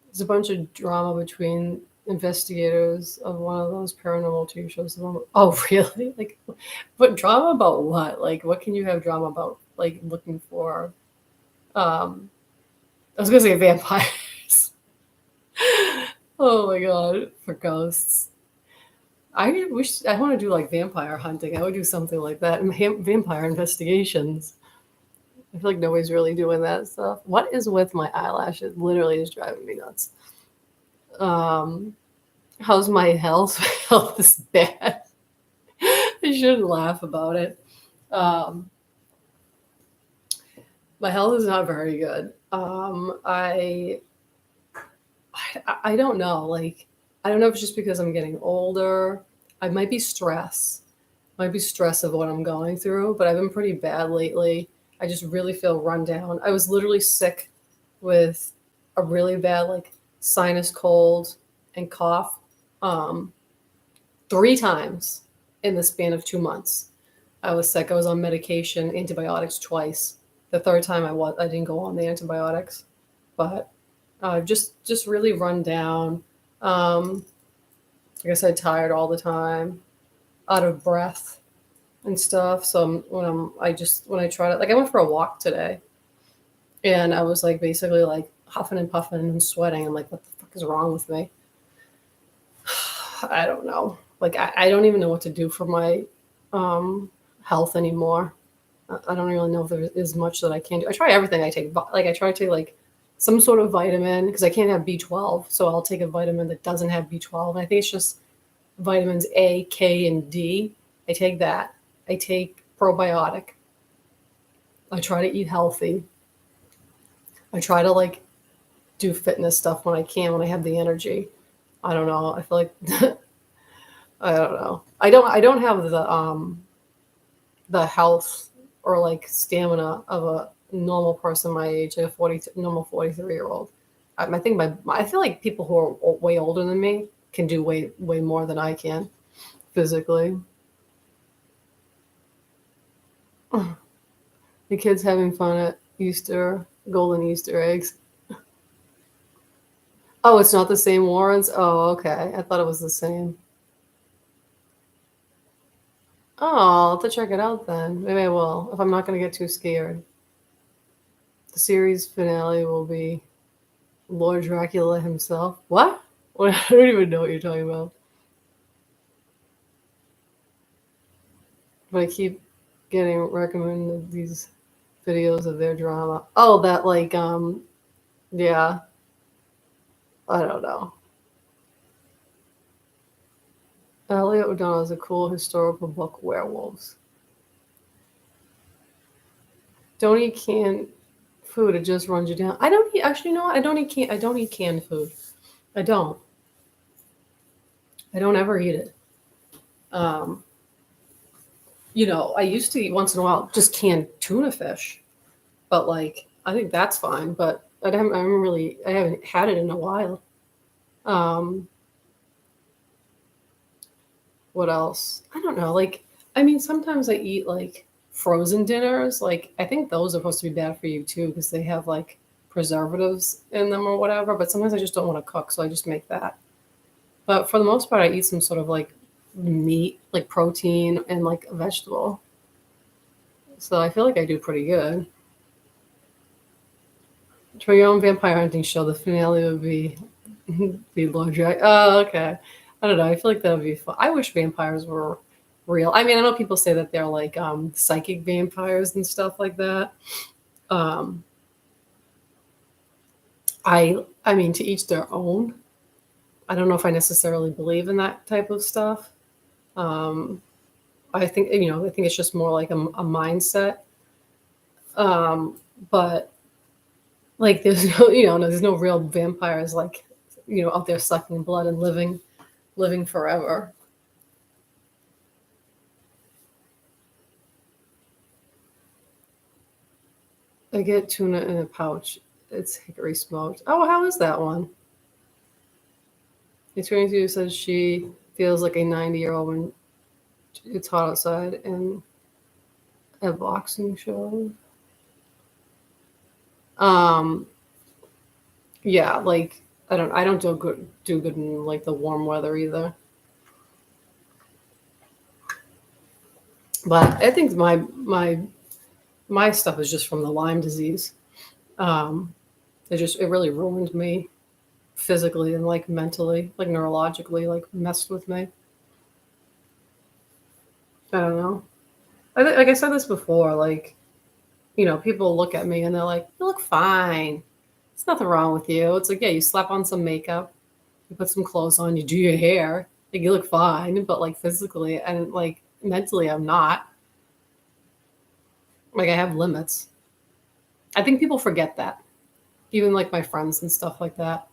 There's a bunch of drama between investigators of one of those paranormal TV shows. Oh, really? Like, what drama about what? Like, what can you have drama about? Like looking for. Um, I was gonna say vampires. Oh my God, for ghosts. I wish I want to do like vampire hunting. I would do something like that. And vampire investigations. I feel like nobody's really doing that stuff. What is with my eyelashes? Literally is driving me nuts. Um, how's my health? My health is bad. I shouldn't laugh about it. Um, my health is not very good. I don't know. Like, I don't know if it's just because I'm getting older. I might be stress of what I'm going through, but I've been pretty bad lately. I just really feel run down. I was literally sick with a really bad like sinus cold and cough um, 3 times in the span of 2 months. I was sick. I was on medication, antibiotics twice. The third time I didn't go on the antibiotics, but just really run down. Um, like I said, tired all the time, out of breath and stuff. So when I tried it, like I went for a walk today, and I was like basically like huffing and puffing and sweating. I'm like, what the fuck is wrong with me? I don't know. Like I don't even know what to do for my health anymore. I don't really know if there is much that I can do. I try everything. I take like I try to take like some sort of vitamin because I can't have B12, so I'll take a vitamin that doesn't have B12. And I think it's just vitamins A, K, and D. I take that. I take probiotic. I try to eat healthy. I try to like do fitness stuff when I can, when I have the energy. I don't know. I feel like I don't know. I don't have the health or like stamina of a normal person my age, like a 43-year-old. I think I feel like people who are way older than me can do way more than I can physically. The kids having fun at Easter, golden Easter eggs. Oh, it's not the same Warrens? Oh, okay. I thought it was the same. Oh, I'll have to check it out then. Maybe I will, if I'm not going to get too scared. The series finale will be Lord Dracula himself. What? I don't even know what you're talking about. But I keep getting recommended these videos of their drama. Oh, that like yeah. I don't know. Elliot O'Donnell is a cool historical book, Werewolves. Don't eat canned food; it just runs you down. I don't eat. Actually, you know what? I don't eat canned food. I don't. I don't ever eat it. Um, I used to eat once in a while just canned tuna fish, but like I think that's fine. But I haven't had it in a while. Um, what else? I don't know. Like, I mean, sometimes I eat like frozen dinners. Like, I think those are supposed to be bad for you too because they have like preservatives in them or whatever. But sometimes I just don't want to cook, so I just make that. But for the most part, I eat some sort of like meat, like protein, and like a vegetable. So I feel like I do pretty good. For your own vampire hunting show, the finale would be Lord Drag. Oh, okay. I don't know. I feel like that would be fun. I wish vampires were real. I mean, I know people say that they're like psychic vampires and stuff like that. Um, I mean, to each their own. I don't know if I necessarily believe in that type of stuff. Um, I think I think it's just more like a mindset. But like, there's no there's no real vampires like out there sucking blood and living forever. I get tuna in a pouch. It's hickory smoked. Oh, how is that one? The 22 says she feels like a 90-year-old when it's hot outside and a boxing show. Um, yeah, like I don't do good in like the warm weather either. But I think my stuff is just from the Lyme disease. Um, it really ruined me physically and like mentally, like neurologically, like messed with me. I don't know. Like I said this before, like people look at me and they're like, "You look fine. There's nothing wrong with you." It's like, yeah, you slap on some makeup, you put some clothes on, you do your hair, like you look fine, but like physically and like mentally, I'm not. Like I have limits. I think people forget that, even like my friends and stuff like that.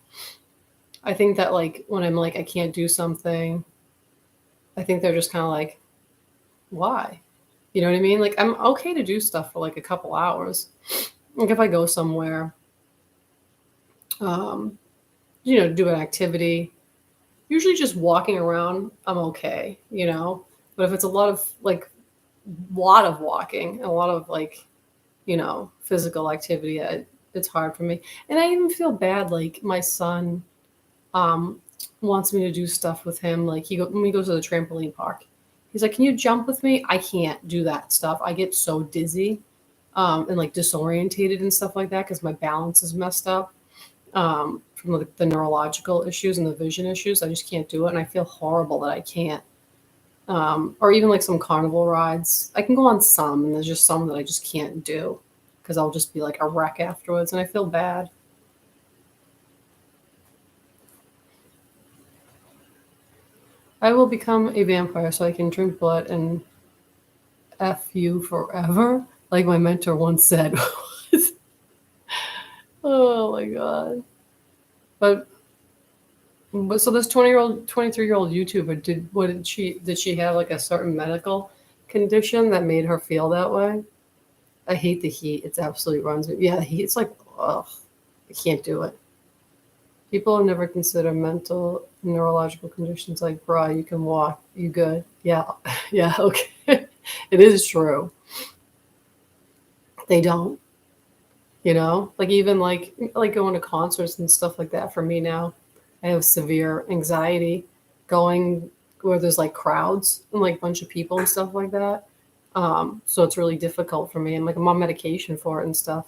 I think that like when I'm like I can't do something, I think they're just kind of like, why? You know what I mean? Like I'm okay to do stuff for like a couple hours. Like if I go somewhere, um, do an activity. Usually just walking around, I'm okay. But if it's a lot of walking and a lot of like, physical activity, it's hard for me. And I even feel bad. Like my son um, wants me to do stuff with him. Like when we go to the trampoline park, he's like, "Can you jump with me?" I can't do that stuff. I get so dizzy and like disorientated and stuff like that because my balance is messed up from like the neurological issues and the vision issues. I just can't do it, and I feel horrible that I can't. Or even like some carnival rides, I can go on some, and there's just some that I just can't do because I'll just be like a wreck afterwards, and I feel bad. I will become a vampire so I can drink blood and F you forever. Like my mentor once said. Oh my god. But so this 20-year-old, 23-year-old YouTuber, did she have like a certain medical condition that made her feel that way? I hate the heat. It's absolutely runs me. Yeah, the heat. It's like, ugh, I can't do it. People have never considered mental neurological conditions like, bruh, you can walk, you good. Yeah, yeah, okay. It is true. They don't, like even like going to concerts and stuff like that for me now. I have severe anxiety going where there's like crowds and like a bunch of people and stuff like that. So it's really difficult for me. I'm on medication for it and stuff,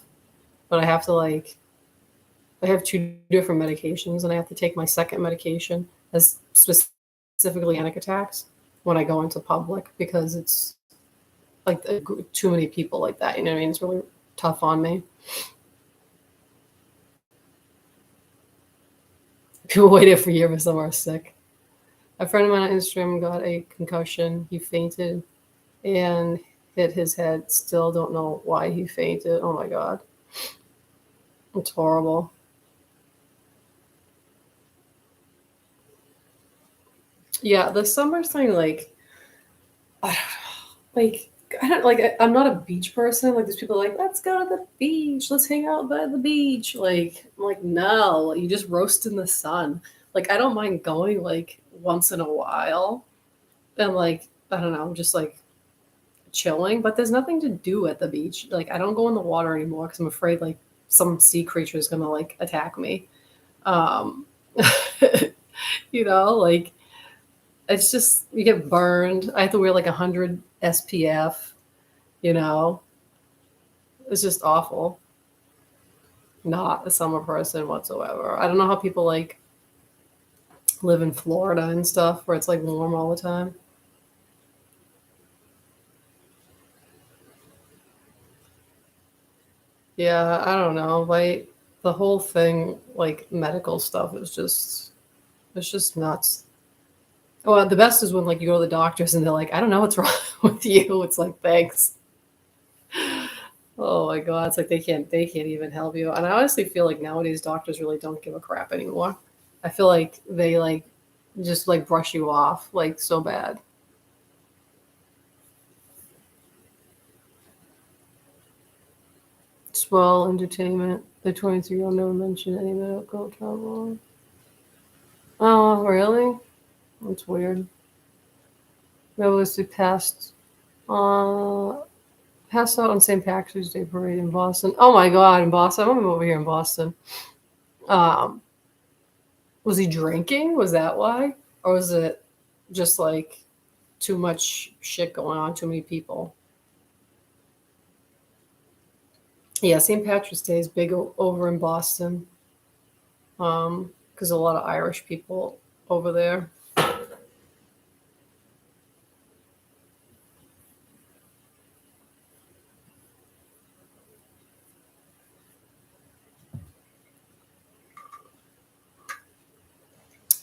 but I have two different medications, and I have to take my second medication as specifically panic attacks when I go into public because it's like too many people like that. You know what I mean? It's really tough on me. People waited for years for someone sick. A friend of mine on Instagram got a concussion. He fainted and hit his head. Still don't know why he fainted. Oh my God. It's horrible. Yeah, the summer thing, I don't know. I don't I'm not a beach person. Like, there's people like, let's go to the beach, let's hang out by the beach. I'm like, no, you just roast in the sun. Like, I don't mind going like once in a while and I don't know, just like chilling, but there's nothing to do at the beach. Like, I don't go in the water anymore because I'm afraid like some sea creature is gonna like attack me. Um, like it's just you get burned. I have to wear like 100 SPF. You know, it's just awful. Not a summer person whatsoever. I don't know how people like live in Florida and stuff where it's like warm all the time. Yeah, I don't know. Like the whole thing, like medical stuff, is just it's just nuts. Well, the best is when like you go to the doctors and they're like, I don't know what's wrong with you. It's like, thanks. Oh my God, it's like they can't even help you. And I honestly feel like nowadays doctors really don't give a crap anymore. I feel like they like just like brush you off like so bad. Swell entertainment. The 23-year-old never mentioned any medical trouble. Oh, really? That's weird. Realistically uh passed out on St. Patrick's Day parade in Boston. Oh my God, in Boston. I'm over here in Boston. Um, was he drinking? Was that why? Or was it just like too much shit going on, too many people? Yeah, St. Patrick's Day is big over in Boston. Because a lot of Irish people over there.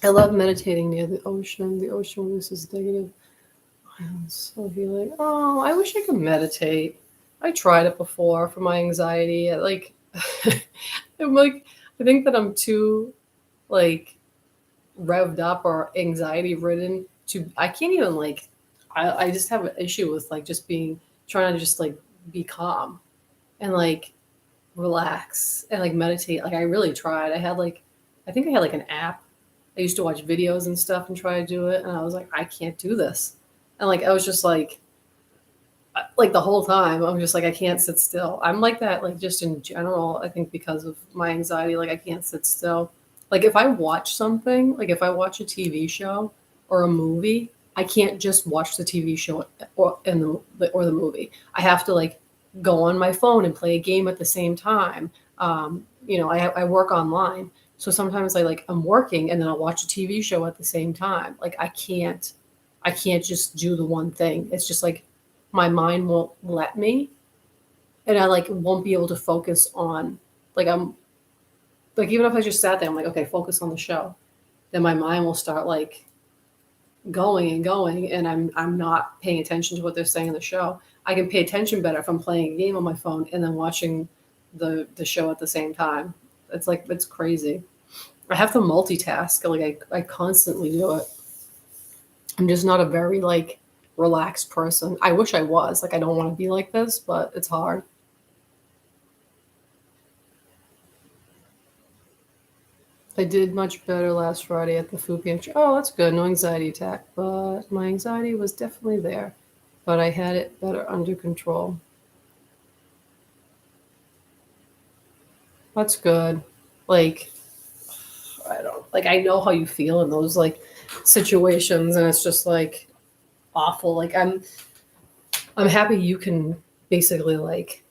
I love meditating near the ocean. The ocean releases negative ions, so healing. Oh, I wish I could meditate. I tried it before for my anxiety. I'm like, I think that I'm too like revved up or anxiety ridden to. I can't even like. I just have an issue with like just being trying to just like be calm and like relax and like meditate. Like I really tried. I think I had like an app. I used to watch videos and stuff and try to do it, and I was like, I can't do this. And like I was just like the whole time I'm just like I can't sit still. I'm like that like just in general. I think because of my anxiety, like I can't sit still. Like if I watch something, like if I watch a TV show or a movie, I can't just watch the TV show or the movie. I have to like go on my phone and play a game at the same time. I work online, so sometimes I'm working and then I'll watch a TV show at the same time. Like I can't just do the one thing. It's just like my mind won't let me, and I like won't be able to focus on I'm like even if I just sat there, I'm like, okay, focus on the show. Then my mind will start like going and going, and I'm not paying attention to what they're saying in the show. I can pay attention better if I'm playing a game on my phone and then watching the show at the same time. It's like it's crazy. I have to multitask. Like I constantly do it. I'm just not a very like relaxed person. I wish I was. Like I don't want to be like this, but it's hard. I did much better last Friday at the food pantry. Oh, that's good. No anxiety attack, but my anxiety was definitely there. But I had it better under control. That's good. Like I don't like I know how you feel in those like situations and it's just like awful. Like I'm happy you can basically like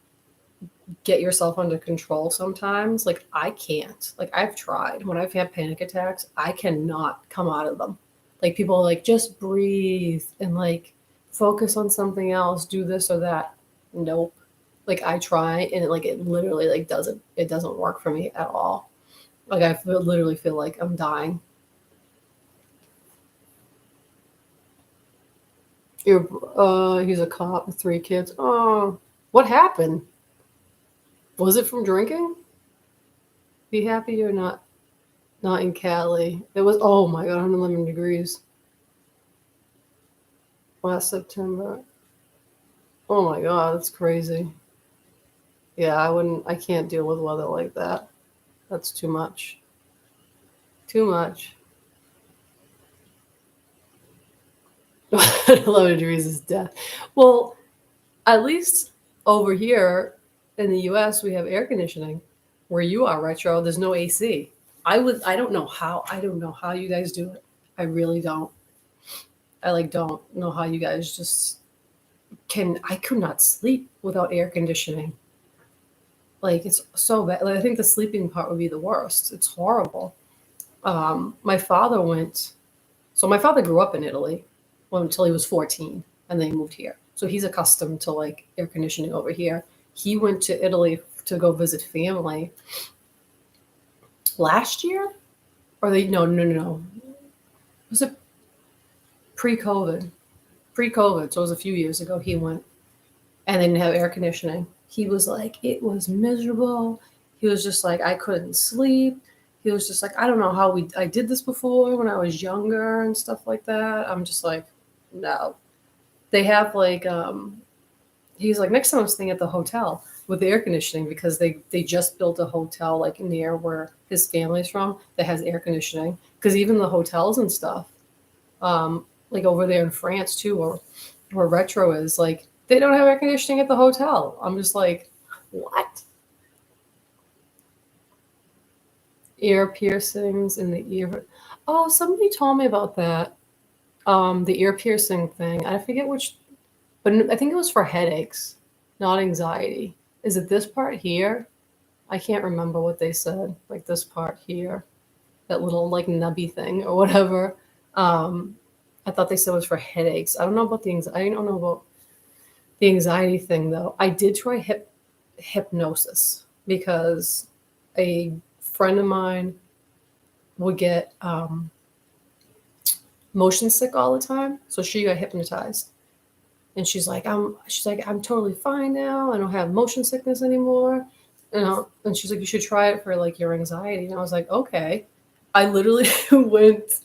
get yourself under control sometimes. Like I can't. Like I've tried. When I've had panic attacks, I cannot come out of them. Like people are like just breathe and like focus on something else, do this or that. Nope. Like I try and it literally like doesn't work for me at all. Like literally feel like I'm dying. You're he's a cop with 3 kids. Oh, what happened? Was it from drinking? Be happy you're not in Cali. It was, oh my God, 111 degrees last September. Oh my God, that's crazy. Yeah, I can't deal with weather like that. That's too much. Too much. 11 degrees is death. Well, at least over here in the US, we have air conditioning. Where you are, Retro, there's no AC. I don't know how you guys do it. I really don't. I like don't know how you guys just I could not sleep without air conditioning. Like it's so bad. Like, I think the sleeping part would be the worst. It's horrible. My father went. So my father grew up in Italy, well, until he was 14, and then he moved here. So he's accustomed to like air conditioning over here. He went to Italy to go visit family last year, or they no. Was it pre-COVID? Pre-COVID, so it was a few years ago. He went, and they didn't have air conditioning. He was like, it was miserable. He was just like, I couldn't sleep. He was just like, I don't know how I did this before when I was younger and stuff like that. I'm just like, no. They have like, he's like, next time I'm staying at the hotel with the air conditioning because they just built a hotel like near where his family's from that has air conditioning. Because even the hotels and stuff, like over there in France too, or where Retro is, like they don't have air conditioning at the hotel. I'm just like, what? Ear piercings in the ear. Oh, somebody told me about that. The ear piercing thing. I forget which, but I think it was for headaches, not anxiety. Is it this part here? I can't remember what they said. Like this part here, that little like nubby thing or whatever. Um, I thought they said it was for headaches. I don't know about the anxiety. I don't know about the anxiety thing though. I did try hypnosis because a friend of mine would get motion sick all the time, so she got hypnotized. And she's like, I'm totally fine now. I don't have motion sickness anymore. And she's like, you should try it for like your anxiety. And I was like, okay. I literally went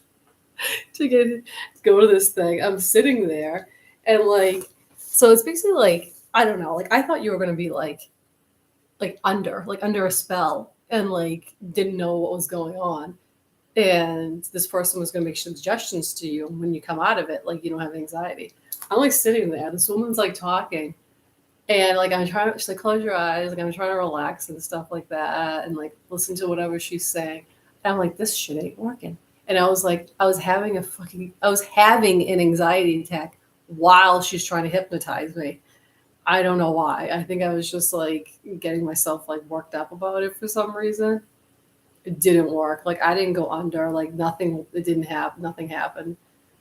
to go to this thing. I'm sitting there and like, so it's basically like, I don't know, like I thought you were gonna be like under a spell and like didn't know what was going on. And this person was gonna make suggestions to you when you come out of it, like you don't have anxiety. I'm like sitting there, this woman's like talking, and like I'm trying to, she's like, close your eyes, like I'm trying to relax and stuff like that, and like listen to whatever she's saying. And I'm like, this shit ain't working. And I was like, I was having an anxiety attack while she's trying to hypnotize me. I don't know why. I think I was just like getting myself like worked up about it for some reason. It didn't work. Like I didn't go under. Like nothing. It didn't happen. Nothing happened.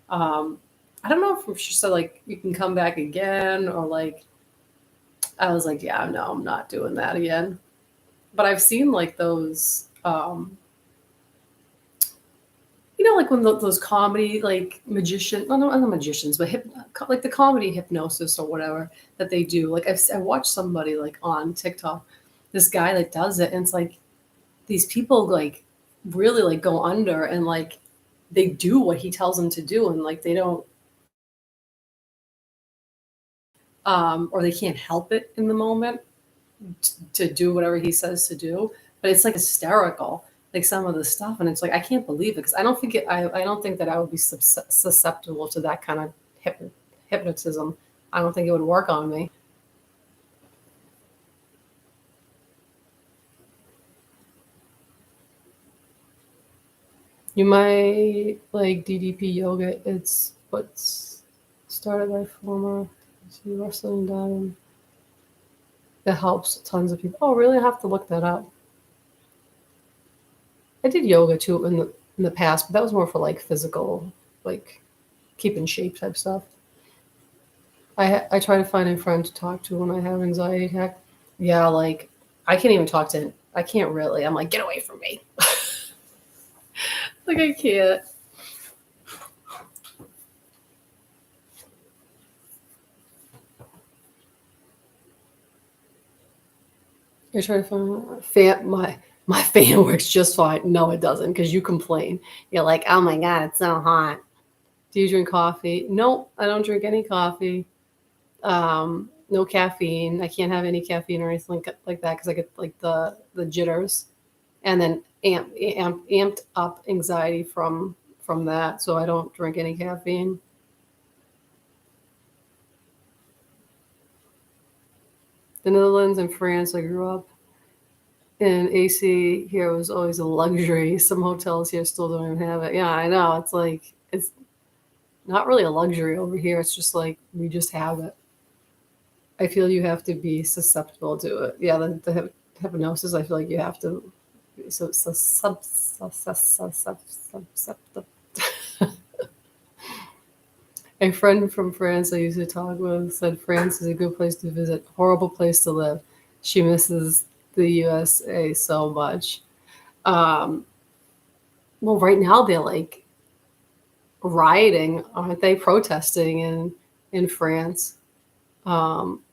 Um, I don't know if she said like you can come back again or like I was like, yeah, no, I'm not doing that again. But I've seen like those like when those comedy like magician, no, no, not magicians, but like the comedy hypnosis or whatever that they do. Like I watched somebody like on TikTok, this guy that does it, and it's like these people like really like go under and like they do what he tells them to do, and like they don't or they can't help it in the moment to do whatever he says to do. But it's like hysterical, like some of the stuff, and it's like I can't believe it because I don't think I don't think that I would be susceptible to that kind of hypnotism. I don't think it would work on me. You might like DDP yoga. It's what's started by former wrestling diamond. That helps tons of people. Oh, really? I have to look that up. I did yoga too in the past, but that was more for like physical, like keep in shape type stuff. I try to find a friend to talk to when I have anxiety attack. Yeah, like I can't even talk to. I can't really. I'm like, get away from me. Like I can't. I try to find my fan works just fine. No, it doesn't because you complain. You're like, oh my god, it's so hot. Do you drink coffee? Nope, I don't drink any coffee. No caffeine. I can't have any caffeine or anything like that because I get like the jitters, and then amped up anxiety from that. So I don't drink any caffeine. The Netherlands and France. I grew up in AC. Here was always a luxury. Some hotels here still don't even have it. Yeah, I know. It's like it's not really a luxury over here. It's just like we just have it. I feel you have to be susceptible to it. Yeah, the hypnosis. I feel like you have to. Susceptible. A friend from France I used to talk with said France is a good place to visit, horrible place to live. She misses the USA so much. Um, well, right now they're like rioting, aren't they? Protesting in France. Um,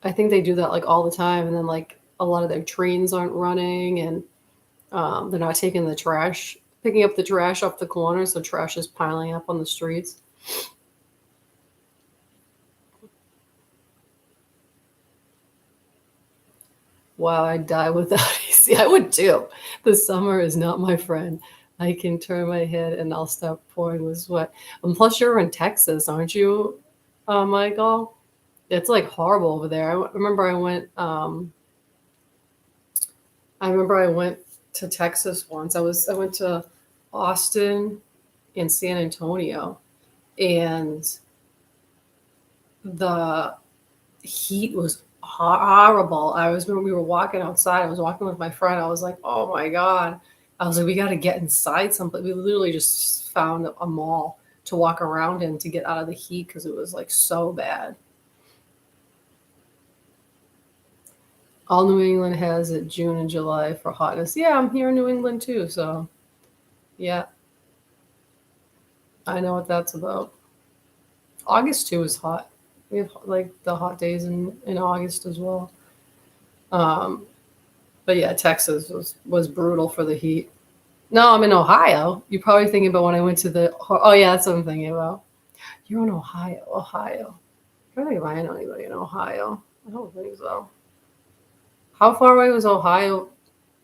I think they do that like all the time, and then like a lot of their trains aren't running, and they're not taking picking up the trash off the corner, so trash is piling up on the streets. Wow, I'd die without AC. I would too. The summer is not my friend. I can turn my head and I'll start pouring with sweat. And plus, you're in Texas, aren't you, Michael? It's like horrible over there. Remember I went. I remember I went to Texas once. I went to Austin and San Antonio, and the heat was horrible. I was when we were walking outside. I was walking with my friend. I was like, "Oh my god!" I was like, "We got to get inside someplace." We literally just found a mall to walk around in to get out of the heat because it was like so bad. All New England has it June and July for hotness. Yeah, I'm here in New England too, so yeah, I know what that's about. August too is hot. We have like the hot days in August as well. Um, but yeah, Texas was brutal for the heat. No, I'm in Ohio. You're probably thinking about when I went to the. Oh yeah, that's what I'm thinking about. You're in Ohio, Ohio. I don't think if I know anybody in Ohio. I don't think so. How far away was Ohio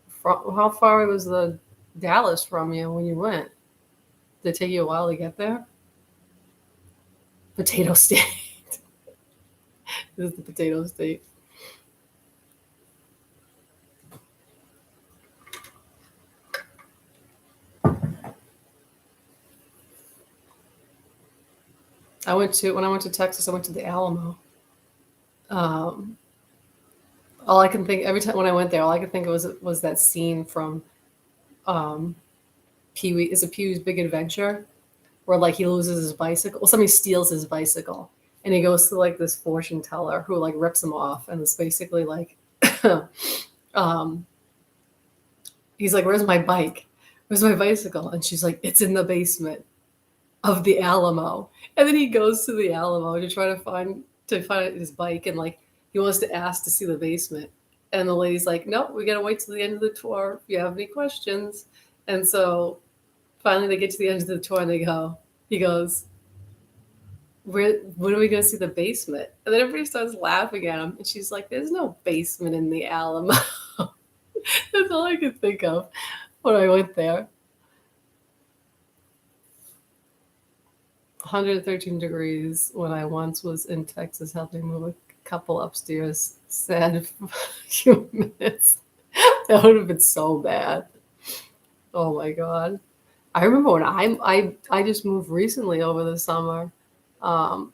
from? How far away was the Dallas from you when you went? Did it take you a while to get there? Potato State. This is the Potato State. When I went to Texas. I went to the Alamo. Um, all I can think every time when I went there, all I could think of was that scene from um, Pee Wee. Is it Pee Wee's Big Adventure? Where like he loses his bicycle. Well, somebody steals his bicycle, and he goes to like this fortune teller who like rips him off, and it's basically like, um, he's like, "Where's my bike? where's my bicycle? And she's like, it's in the basement of the Alamo. And then he goes to the Alamo to find his bike, and like he wants to ask to see the basement. And the lady's like, nope, we gotta wait till the end of the tour if you have any questions. And so finally they get to the end of the tour and he goes, when are we gonna see the basement? And then everybody starts laughing at him, and she's like, there's no basement in the Alamo. That's all I could think of when I went there. 113 degrees when I once was in Texas helping move a couple upstairs. Sad for a few minutes. That would have been so bad. Oh my God. I remember when I just moved recently over the summer. Um,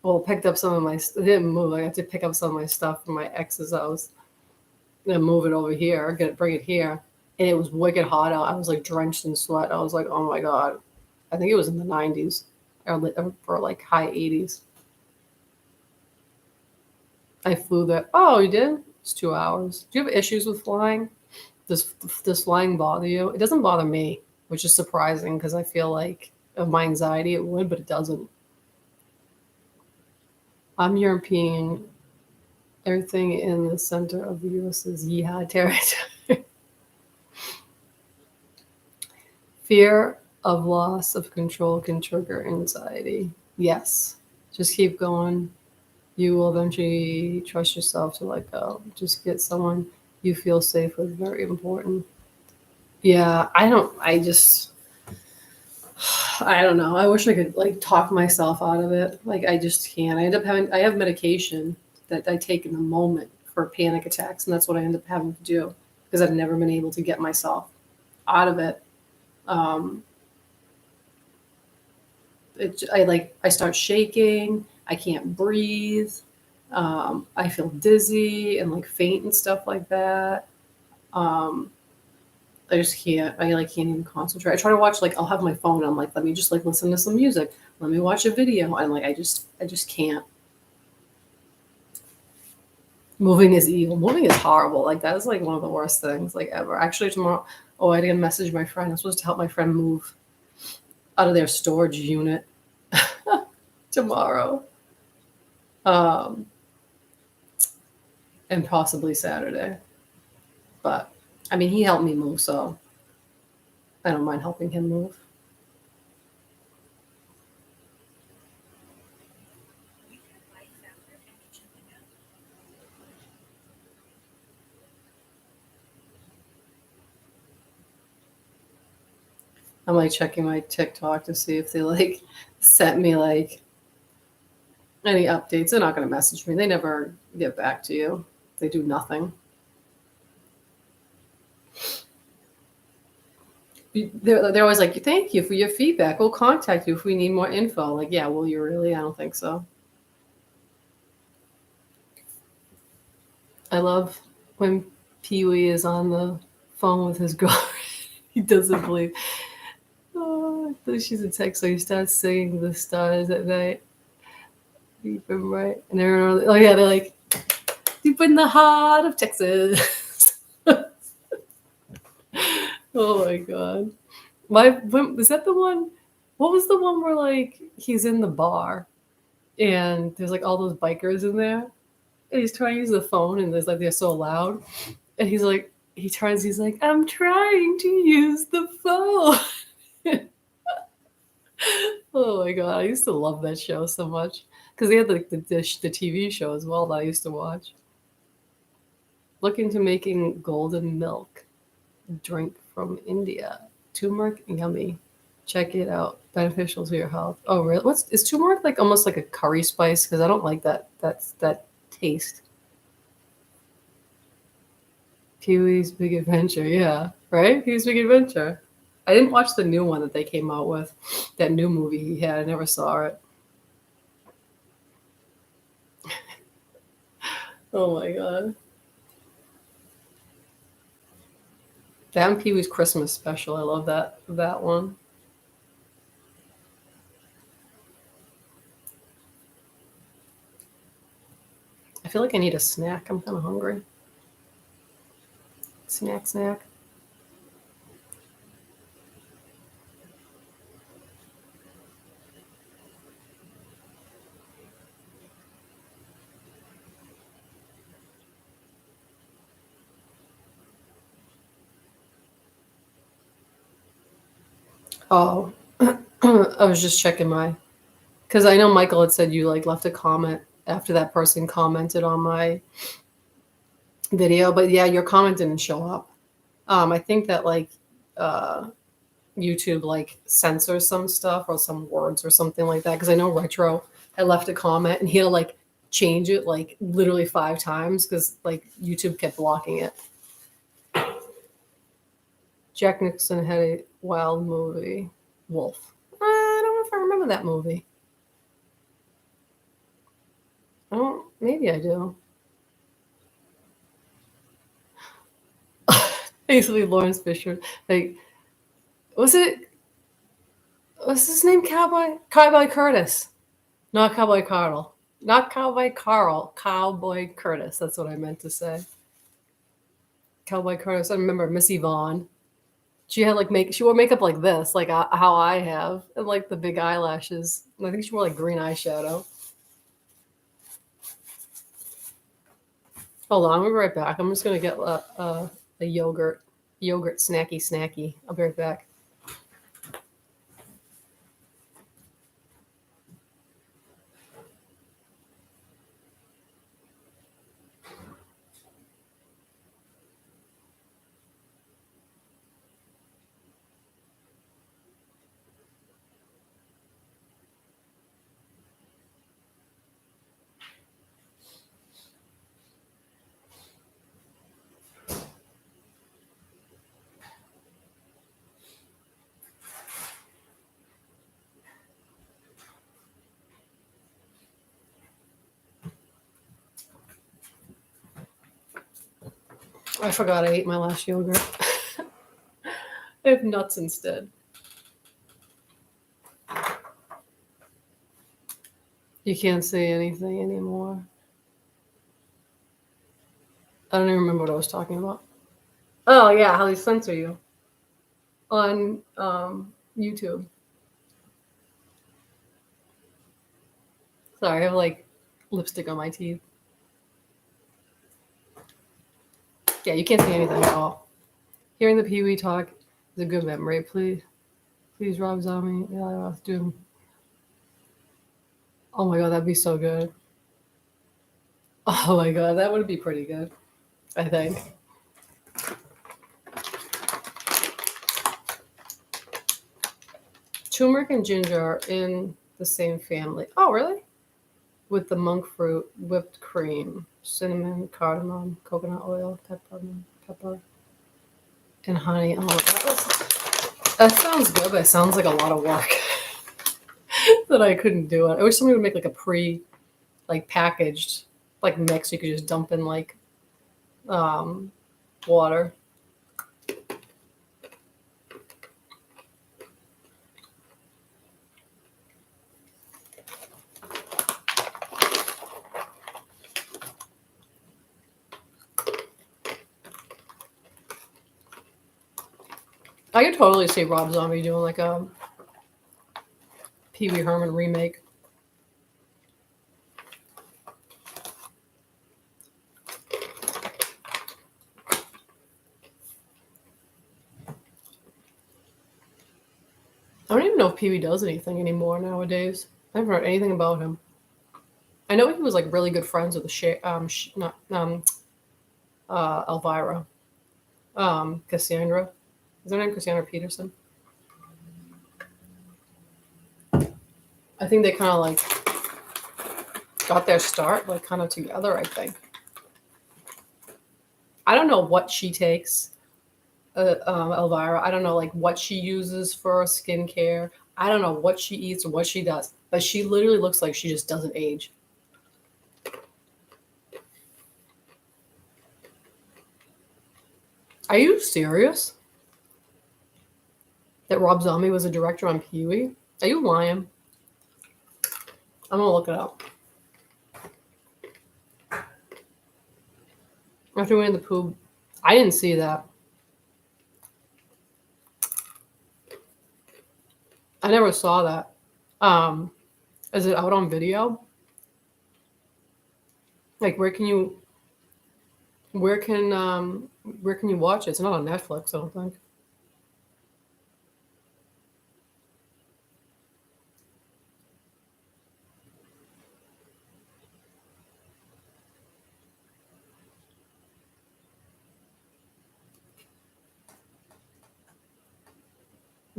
well, picked up some of my, I didn't move. I had to pick up some of my stuff from my ex's house and move it over here, bring it here. And it was wicked hot out. I was like drenched in sweat. I was like, oh my God. I think it was in the 90s or like high 80s. I flew there. Oh, you did? It's 2 hours. Do you have issues with flying? Does flying bother you? It doesn't bother me, which is surprising because I feel like of my anxiety it would, but it doesn't. I'm European. Everything in the center of the U.S. is yeehaw territory. Fear of loss of control can trigger anxiety. Yes. Just keep going. You will eventually trust yourself to let go. Just get someone you feel safe with. Very important. Yeah, I don't know. I wish I could like talk myself out of it. Like I just can't. I have medication that I take in the moment for panic attacks, and that's what I end up having to do because I've never been able to get myself out of it. Um, I start shaking. I can't breathe. I feel dizzy and like faint and stuff like that. Um, I just can't. I like can't even concentrate. I try to watch like I'll have my phone. I'm like, let me just like listen to some music. Let me watch a video. And like I just can't. Moving is evil. Moving is horrible. Like that is like one of the worst things like ever. Actually, tomorrow. Oh, I didn't message my friend. I'm supposed to help my friend move out of their storage unit tomorrow, um, and possibly Saturday. But I mean, he helped me move, so I don't mind helping him move. I'm like checking my TikTok to see if they like sent me like any updates. They're not going to message me. They never get back to you. They do nothing. They're always like, thank you for your feedback. We'll contact you if we need more info. Like, yeah, will you really? I don't think so. I love when Pee Wee is on the phone with his girlfriend. He doesn't believe. Oh, she's a text, so he starts singing the stars at night. Deep and right. And everyone, oh yeah, they're like, deep in the heart of Texas. Oh my God. Is that the one? What was the one where like he's in the bar and there's like all those bikers in there and he's trying to use the phone and there's like they're so loud and he's like he's like I'm trying to use the phone. Oh my God, I used to love that show so much because they had like the TV show as well that I used to watch. Look into making golden milk drink from India. Turmeric, yummy. Check it out. Beneficial to your health. Oh, really? Is turmeric like almost like a curry spice? Because I don't like that taste. Pee-wee's Big Adventure, yeah, right? Pee-wee's Big Adventure. I didn't watch the new one that they came out with. That new movie he had. I never saw it. Oh my God. That and Pee-wee's Christmas special. I love that one. I feel like I need a snack. I'm kind of hungry. Snack, snack. Oh, I was just checking my, because I know Michael had said you like left a comment after that person commented on my video, but yeah, your comment didn't show up. I think that like uh, YouTube like censors some stuff or some words or something like that. Because I know Retro had left a comment and he had to like change it like literally 5 times because like YouTube kept blocking it. Jack Nicholson had a wild movie, Wolf. I don't know if I remember that movie. I don't. Maybe I do. Basically, Lawrence Fisher. Like, was it? Was his name Cowboy? Cowboy Curtis. Not Cowboy Carl. Not Cowboy Carl. Cowboy Curtis. That's what I meant to say. Cowboy Curtis. I remember Miss Yvonne. She had like make. She wore makeup like this, like how I have, and like the big eyelashes. And I think she wore like green eyeshadow. Hold on, I'll be right back. I'm just gonna get a yogurt snacky. I'll be right back. I forgot I ate my last yogurt. I have nuts instead. You can't say anything anymore. I don't even remember what I was talking about. Oh yeah, how they censor you on YouTube. Sorry, I have like lipstick on my teeth. Yeah, you can't say anything at all. Hearing the Pee Wee talk is a good memory. Please, Rob Zombie. Yeah, I'll do. Oh my god, that'd be so good. Oh my god, that would be pretty good. I think. Turmeric and ginger are in the same family. Oh, really? With the monk fruit, whipped cream, cinnamon, cardamom, coconut oil, pepper, and honey. Oh, that sounds good, but it sounds like a lot of work that I couldn't do it. I wish somebody would make like a like packaged, like mix you could just dump in like um, water. I could totally see Rob Zombie doing like a Pee Wee Herman remake. I don't even know if Pee Wee does anything anymore nowadays. I haven't heard anything about him. I know he was like really good friends with the not Elvira, Cassandra. Is her name Cassandra Peterson? I think they kind of like got their start like kind of together. I think. I don't know what she takes, Elvira. I don't know like what she uses for skincare. I don't know what she eats or what she does, but she literally looks like she just doesn't age. Are you serious? That Rob Zombie was a director on Pee Wee? Are you lying? I'm gonna look it up. After Winnie the Pooh, I didn't see that. I never saw that. Um, is it out on video? Like where can where can you watch it? It's not on Netflix, I don't think.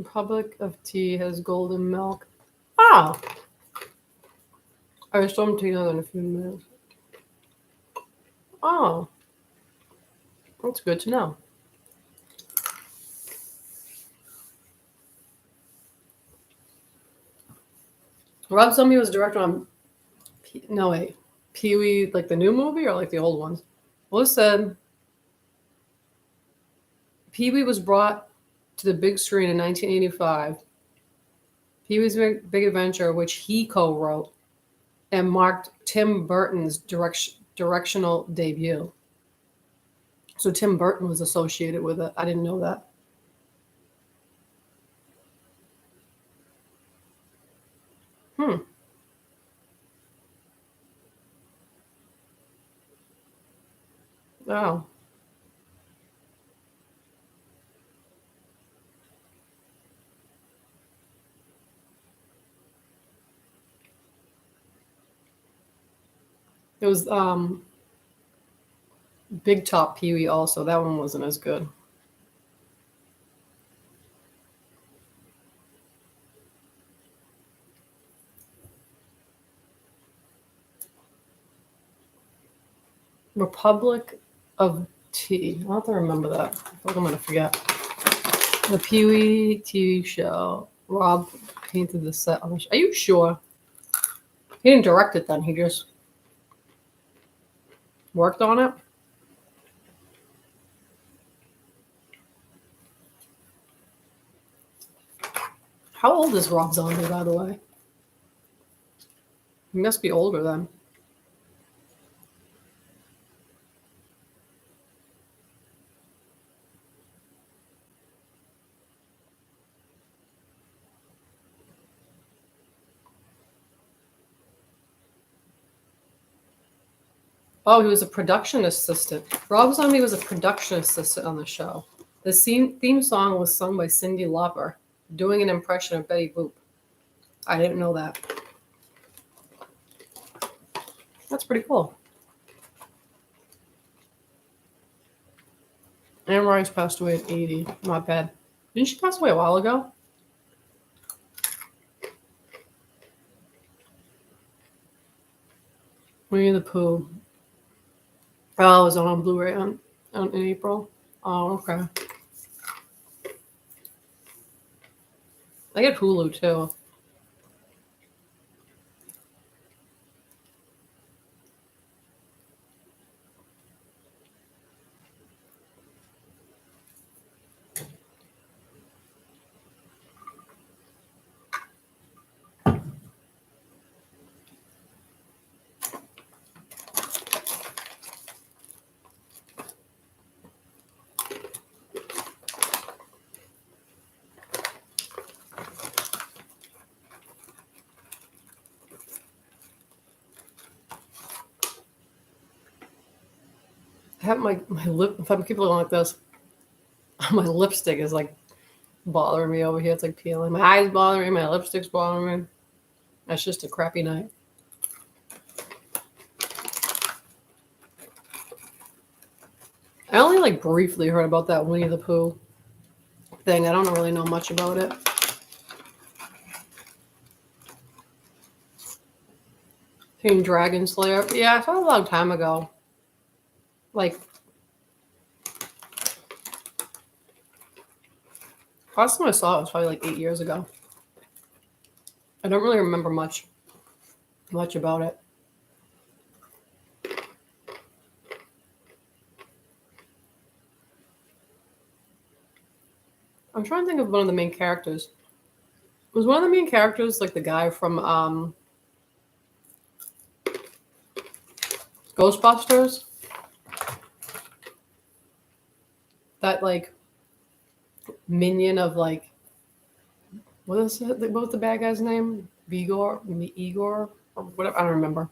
Republic of Tea has golden milk. Oh, I saw them together in a few minutes. Oh, that's good to know. Rob Zombie was director on Pee-wee, like the new movie or like the old ones? Well, it said Pee-wee was brought to the big screen in 1985. Pee-wee's Big Adventure, which he co-wrote, and marked Tim Burton's directional debut. So Tim Burton was associated with it. I didn't know that. Hmm. Oh. It was Big Top Pee-wee also. That one wasn't as good. Republic of Tea. I'll have to remember that. I feel like I'm going to forget. The Pee-wee TV show. Rob painted the set on the show. Are you sure? He didn't direct it then. He just worked on it. How old is Rob Zombie, by the way? He must be older then. Oh, he was a production assistant. Rob Zombie was a production assistant on the show. The theme song was sung by Cyndi Lauper, doing an impression of Betty Boop. I didn't know that. That's pretty cool. Anne Rice passed away at 80. Not bad. Didn't she pass away a while ago? Winnie the Pooh. Oh, it was on Blu-ray in April. Oh, okay. I get Hulu too. I have my lip. If I keep looking like this, my lipstick is like bothering me over here. It's like peeling. My eyes bothering me. My lipstick's bothering me. That's just a crappy night. I only like briefly heard about that Winnie the Pooh thing. I don't really know much about it. King Dragon Slayer. Yeah, I saw it a long time ago. Like, last time I saw it was probably like 8 years ago. I don't really remember much about it. I'm trying to think of one of the main characters. Was one of the main characters like the guy from Ghostbusters? That like minion of like what is it? What was the bad guy's name? Igor, or whatever. I don't remember.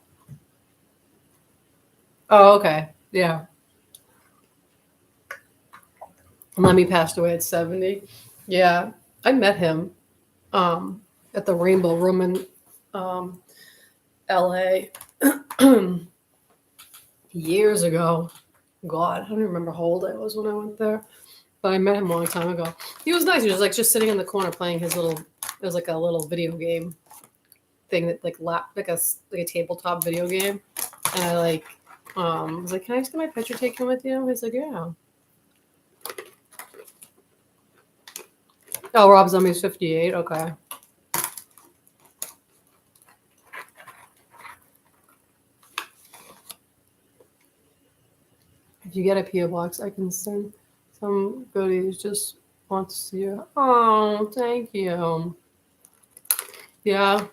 Oh, okay, yeah. Lemmy passed away at 70. Yeah, I met him at the Rainbow Room in L.A. years ago. God, I don't even remember how old I was when I went there. but I met him a long time ago. He was nice. He was like just sitting in the corner playing his little. It was like a little video game thing that like like a tabletop video game, and I like was like, can I just get my picture taken with you? He's like, yeah. Oh, Rob Zombie's 58. Okay. If you get a PO box, I can send some goodies. Just want to see you. Oh, thank you. Yeah,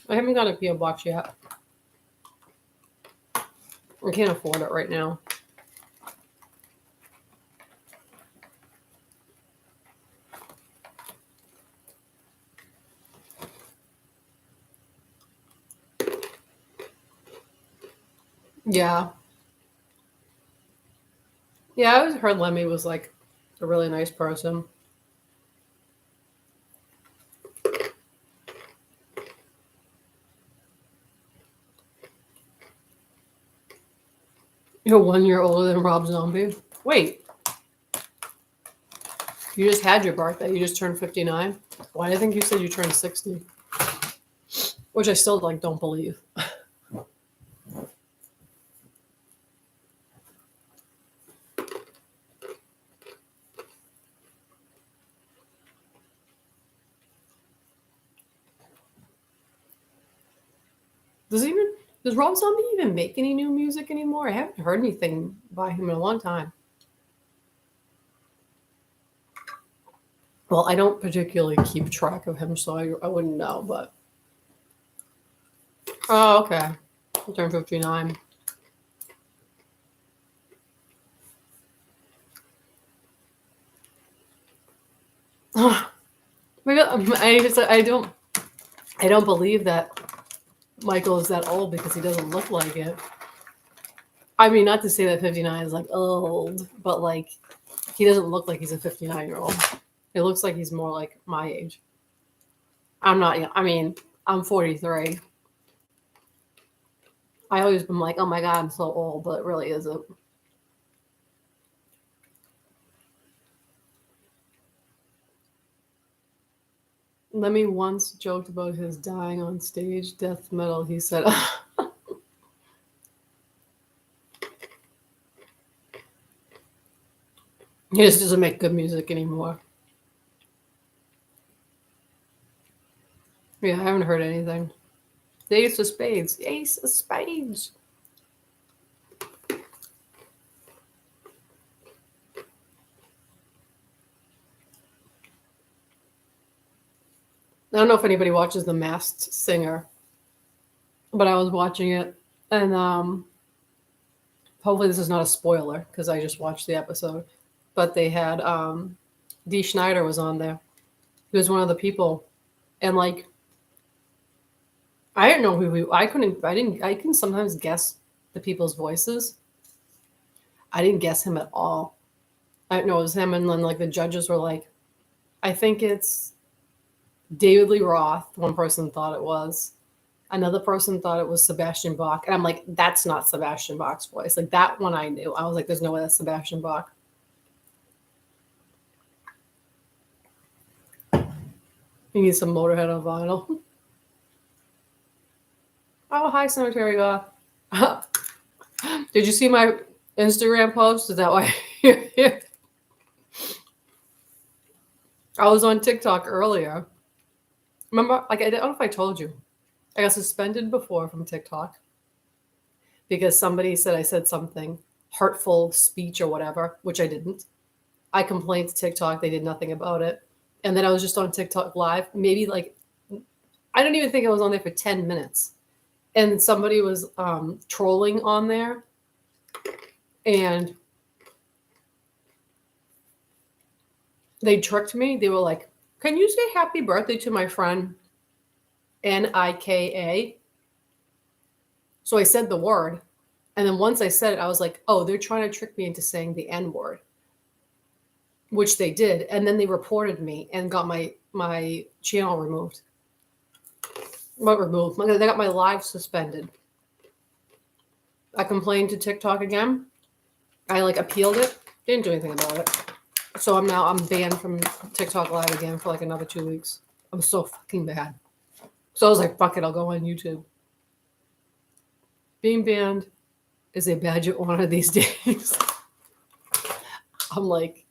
I haven't got a PO box yet. I can't afford it right now. Yeah. Yeah, I always heard Lemmy was like a really nice person. You're 1 year older than Rob Zombie. Wait, you just had your birthday. You just turned 59. Why do I think you said you turned 60? Which I still like don't believe. Does Rob Zombie even make any new music anymore? I haven't heard anything by him in a long time. Well, I don't particularly keep track of him, so I wouldn't know, but oh, okay. I turned 59. I don't believe that Michael is that old because he doesn't look like it. I mean, not to say that 59 is like old, but like he doesn't look like he's a 59-year-old. It looks like he's more like my age. I'm not. I mean, I'm 43. I always been like, oh my god, I'm so old, but it really isn't. Lemmy once joked about his dying on stage death metal. He said, he just doesn't make good music anymore. Yeah, I haven't heard anything. The Ace of Spades. The Ace of Spades. I don't know if anybody watches The Masked Singer, but I was watching it, and hopefully this is not a spoiler because I just watched the episode. But they had Dee Schneider was on there. He was one of the people, and like I didn't know who I can sometimes guess the people's voices. I didn't guess him at all. I didn't know it was him, and then like the judges were like, I think it's David Lee Roth. One person thought it was. Another person thought it was Sebastian Bach. And I'm like, that's not Sebastian Bach's voice. Like that one I knew. I was like, there's no way that's Sebastian Bach. You need some Motorhead on vinyl. Oh, hi, Cemetery Goth. Did you see my Instagram post? Is that why you're here? I was on TikTok earlier. Remember, like, I don't know if I told you. I got suspended before from TikTok because somebody said I said something hurtful speech or whatever, which I didn't. I complained to TikTok. They did nothing about it. And then I was just on TikTok live. Maybe like, I don't even think I was on there for 10 minutes. And somebody was trolling on there. And they tricked me. They were like, can you say happy birthday to my friend Nika? So I said the word. And then once I said it, I was like, oh, they're trying to trick me into saying the N word, which they did. And then they reported me and got my channel removed. What removed? They got my live suspended. I complained to TikTok again. I like appealed it. Didn't do anything about it. So I'm banned from TikTok Live again for like another 2 weeks. I'm so fucking bad. So I was like, fuck it, I'll go on YouTube. Being banned is a badge of honor these days. I'm like,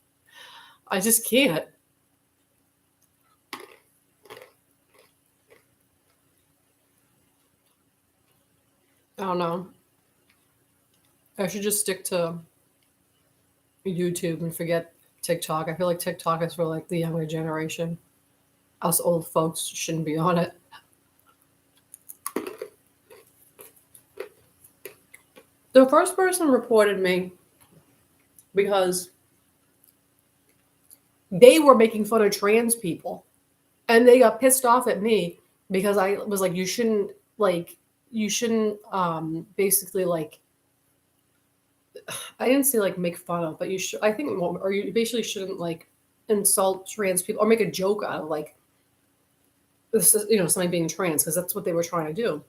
I just can't. I don't know. I should just stick to YouTube and forget TikTok. I feel like TikTok is for like the younger generation. Us old folks shouldn't be on it. The first person reported me because they were making fun of trans people, and they got pissed off at me because I was like, you shouldn't basically like, I didn't say like make fun of, but you should, I think, or you basically shouldn't like insult trans people or make a joke out of like this is, somebody being trans, because that's what they were trying to do.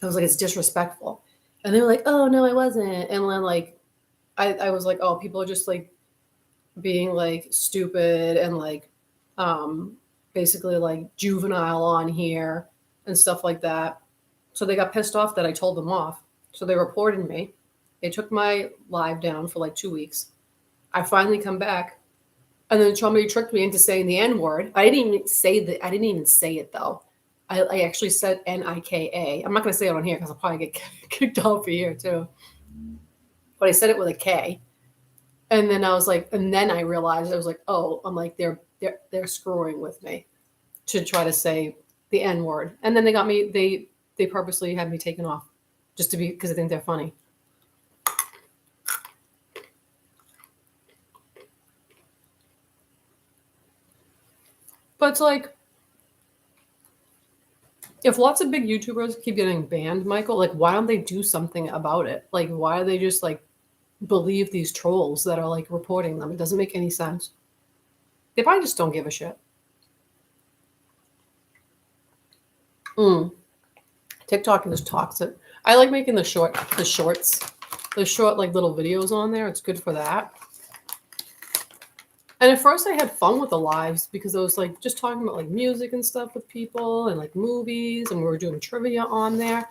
I was like, it's disrespectful. And they were like, oh no, I wasn't. And then like I was like, oh, people are just like being like stupid and like basically like juvenile on here and stuff like that. So they got pissed off that I told them off. So they reported me. They took my live down for like 2 weeks. I finally come back, and then somebody tricked me into saying the N word. I didn't even say that. I didn't even say it though. I actually said Nika. I'm not going to say it on here because I'll probably get kicked off of here too. But I said it with a K. And then I was like, and then I realized, I was like, oh, I'm like, they're screwing with me to try to say the N word. And then they got me. They purposely had me taken off just to be, because I think they're funny. But it's like, if lots of big YouTubers keep getting banned, Michael, like, why don't they do something about it? Like, why do they just like believe these trolls that are like reporting them? It doesn't make any sense. They probably just don't give a shit. TikTok is toxic. I like making the short like little videos on there. It's good for that. And at first I had fun with the lives because I was like just talking about like music and stuff with people and like movies, and we were doing trivia on there.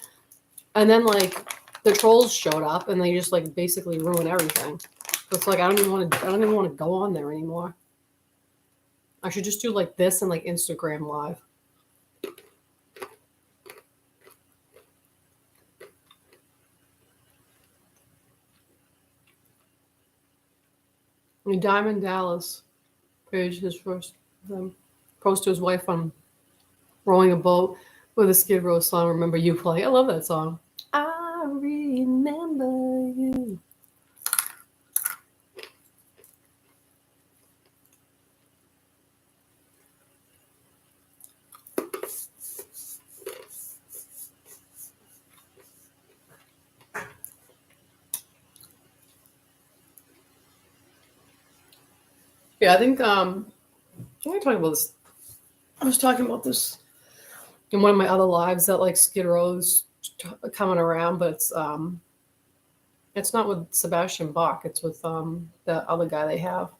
And then like the trolls showed up and they just like basically ruin everything. So it's like I don't even want to go on there anymore. I should just do like this and like Instagram live. I mean, Diamond Dallas page his first post to his wife on rowing a boat with a Skid Row song, Remember You, playing. I love that song. I remember you. Yeah, I think I'm talking about this. I was talking about this in one of my other lives, that like Skid Row's coming around, but it's not with Sebastian Bach. It's with the other guy they have.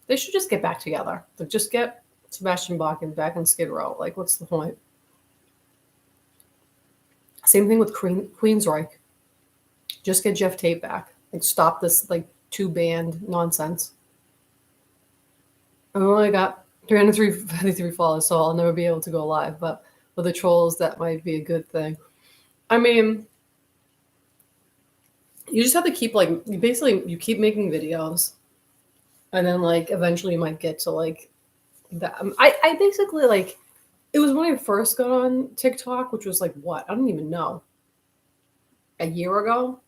They should just get back together. Like, just get Sebastian Bach and back in Skid Row. Like, what's the point? Same thing with Queensryche. Just get Jeff Tate back. Like, stop this like 2-band nonsense. I've only got 353 followers, so I'll never be able to go live. But with the trolls, that might be a good thing. I mean, you just have to keep like, you keep making videos, and then like eventually you might get to like that. I basically like, it was when I first got on TikTok, which was like what, I don't even know, a year ago,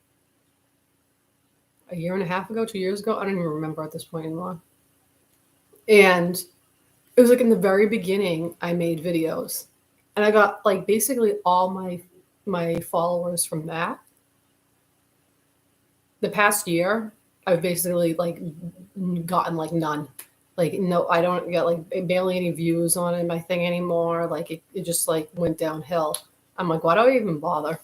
a year and a half ago, 2 years ago. I don't even remember at this point anymore. And it was like in the very beginning, I made videos, and I got like basically all my followers from that. The past year, I've basically like gotten like none. Like, no, I don't get like barely any views on it, my thing anymore. Like it just like went downhill. I'm like, why do I even bother?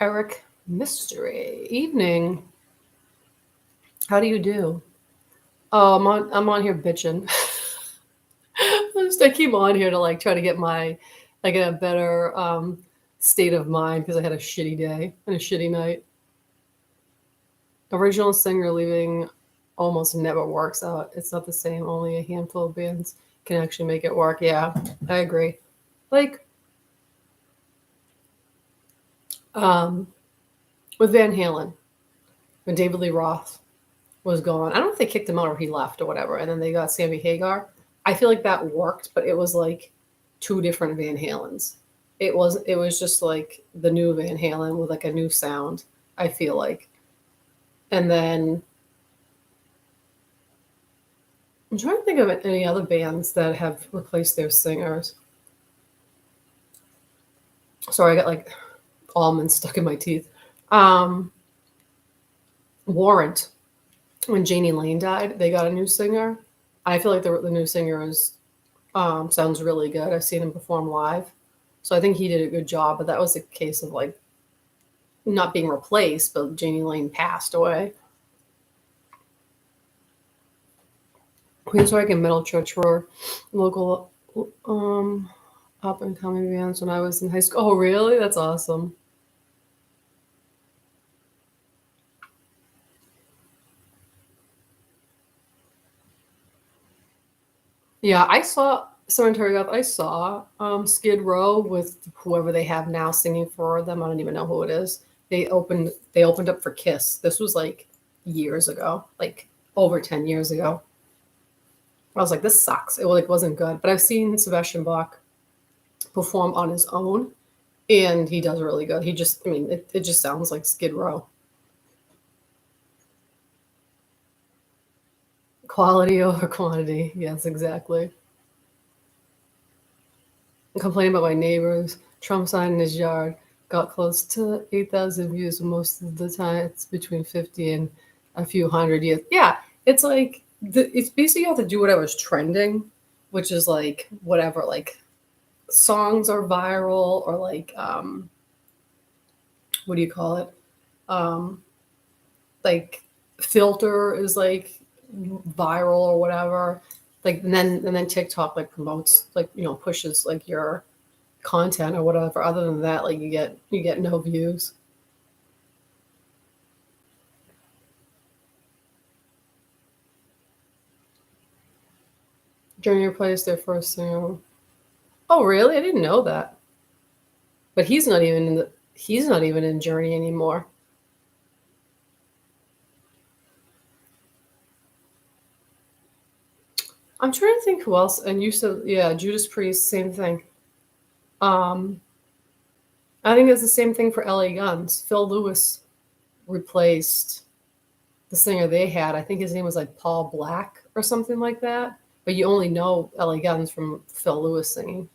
Eric Mystery. Evening. How do you do? Oh, I'm on here bitching. I keep on here to like try to get my like a better state of mind because I had a shitty day and a shitty night. Original singer leaving almost never works out. It's not the same. Only a handful of bands can actually make it work. Yeah, I agree. Like um, with Van Halen, when David Lee Roth was gone, I don't know if they kicked him out or he left or whatever, and then they got Sammy Hagar. I feel like that worked, but it was like two different Van Halens. It was just like the new Van Halen with like a new sound. I feel like, and then I'm trying to think of any other bands that have replaced their singers. Sorry, I got like almonds stuck in my teeth. Um, Warrant, when Janie Lane died, they got a new singer. I feel like the new singer is sounds really good. I've seen him perform live, so I think he did a good job. But that was a case of like not being replaced, but Janie Lane passed away. Queensryche and Metal Church were local up and coming bands when I was in high school. Oh, really? That's awesome. Yeah, I saw Cemetery Goth. I saw Skid Row with whoever they have now singing for them. I don't even know who it is. They opened up for Kiss. This was like years ago, like over 10 years ago. I was like, this sucks. It like wasn't good. But I've seen Sebastian Bach perform on his own, and he does really good. He just, I mean, it just sounds like Skid Row. Quality over quantity. Yes, exactly. Complaining about my neighbors. Trump sign in his yard got close to 8,000 views. Most of the time, it's between 50 and a few hundred years. Yeah, it's like it's basically you have to do whatever's trending, which is like whatever like songs are viral or like what do you call it? Um, like filter is like viral or whatever. Like and then TikTok like promotes like pushes like your content or whatever. Other than that, like you get no views. Journey replaced their first single. Oh, really? I didn't know that. But he's not even in Journey anymore. I'm trying to think who else. And you said, yeah, Judas Priest, same thing. Um, I think it's the same thing for LA Guns. Phil Lewis replaced the singer they had. I think his name was like Paul Black or something like that. But you only know LA Guns from Phil Lewis singing.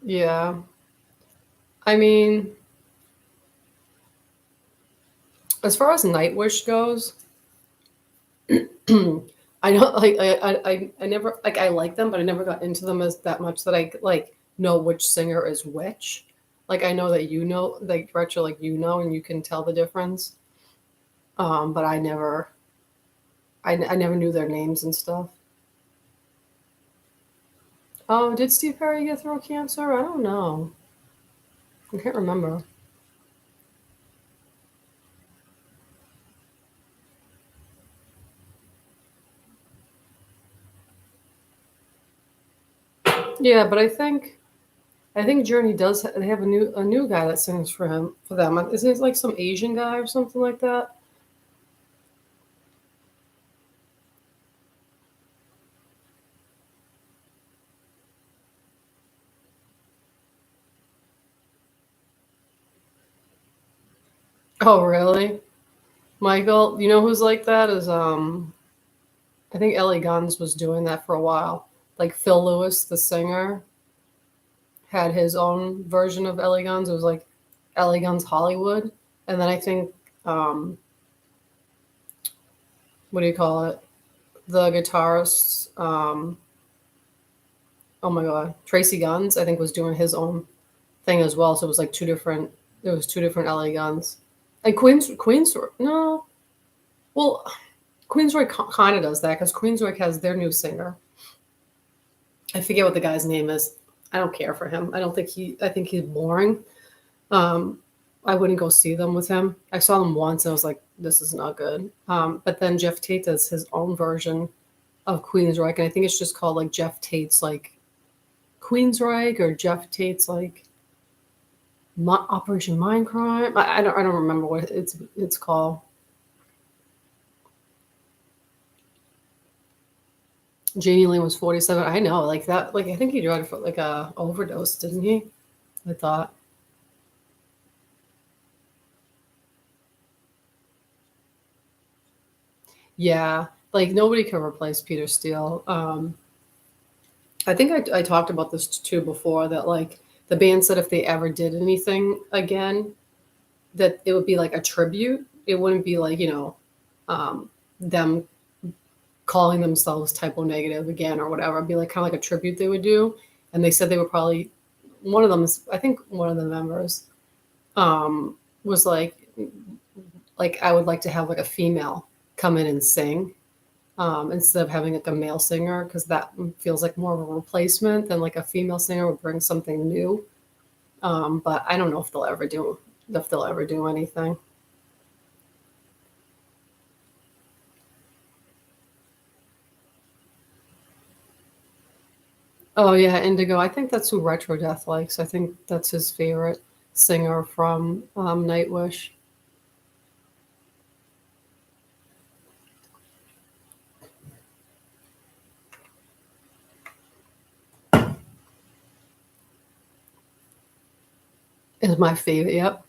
Yeah. I mean, as far as Nightwish goes, I don't like I never like I like them, but I never got into them as that much that I like know which singer is which. Like I know that like retro, like and you can tell the difference. But I never knew their names and stuff. Oh, did Steve Perry get throat cancer? I don't know. I can't remember. Yeah, but I think Journey does. They have a new guy that sings for them. Isn't it like some Asian guy or something like that? Oh, really? Michael, you know who's like that is I think Ellie Guns was doing that for a while. Like Phil Lewis, the singer, had his own version of Ellie Guns. It was like Ellie Guns Hollywood, And then I think, what do you call it? The guitarist, oh my God, Tracy Guns, I think was doing his own thing as well. So it was like two different, there was two different LA Guns. And Queensroy, no, well, Queensroy kind of does that because Queensroy has their new singer. I forget what the guy's name is. I don't care for him. I think he's boring. Um, I wouldn't go see them with him. I saw them once and I was like, this is not good. But then Jeff Tate does his own version of Queensryche, and I think it's just called like Jeff Tate's like Queensryche or Jeff Tate's like Operation Mindcrime. I don't remember what it's called. Janie Lane was 47. I know, like that. Like I think he died for like a overdose, didn't he? I thought. Yeah, like nobody can replace Peter Steele. I think I talked about this too before that like the band said if they ever did anything again, that it would be like a tribute. It wouldn't be like, them calling themselves typo negative again or whatever. It'd be like kind of like a tribute they would do. And they said they would probably, one of them is, I think one of the members was like, I would like to have like a female come in and sing instead of having like a male singer because that feels like more of a replacement than like a female singer would bring something new. But I don't know if they'll ever do anything. Oh yeah, Indigo. I think that's who Retro Death likes. I think that's his favorite singer from Nightwish. Is my favorite. Yep,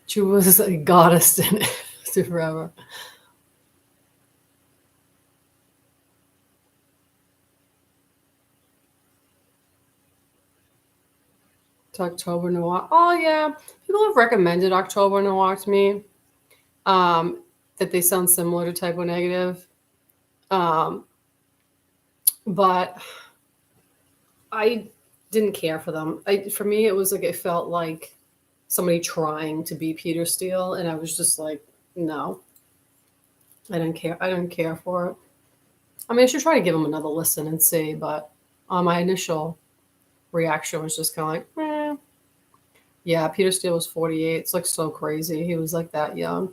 she was a goddess in it forever. To October Noir. Oh yeah, people have recommended October Noir to me. Um, that they sound similar to Typo Negative, um, but I didn't care for them. For me, it was like it felt like somebody trying to be Peter Steele, and I was just like, no, I didn't care. I didn't care for it. I mean, I should try to give him another listen and see, but my initial reaction was just kind of like, yeah. Peter Steele was 48. It's like so crazy. He was like that young.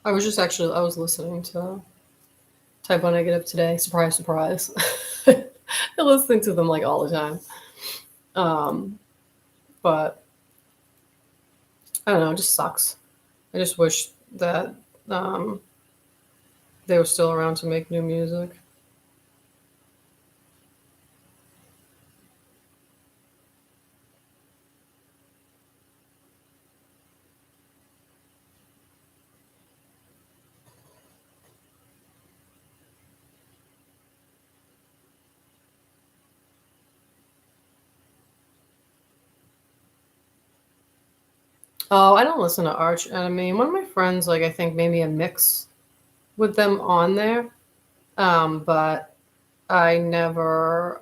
I was listening to Typo Negative today. Surprise, surprise. I listening to them like all the time. Um, but I don't know, it just sucks. I just wish that um, they were still around to make new music. Oh, I don't listen to Arch Enemy. One of my friends, like I think maybe a mix with them on there, but I never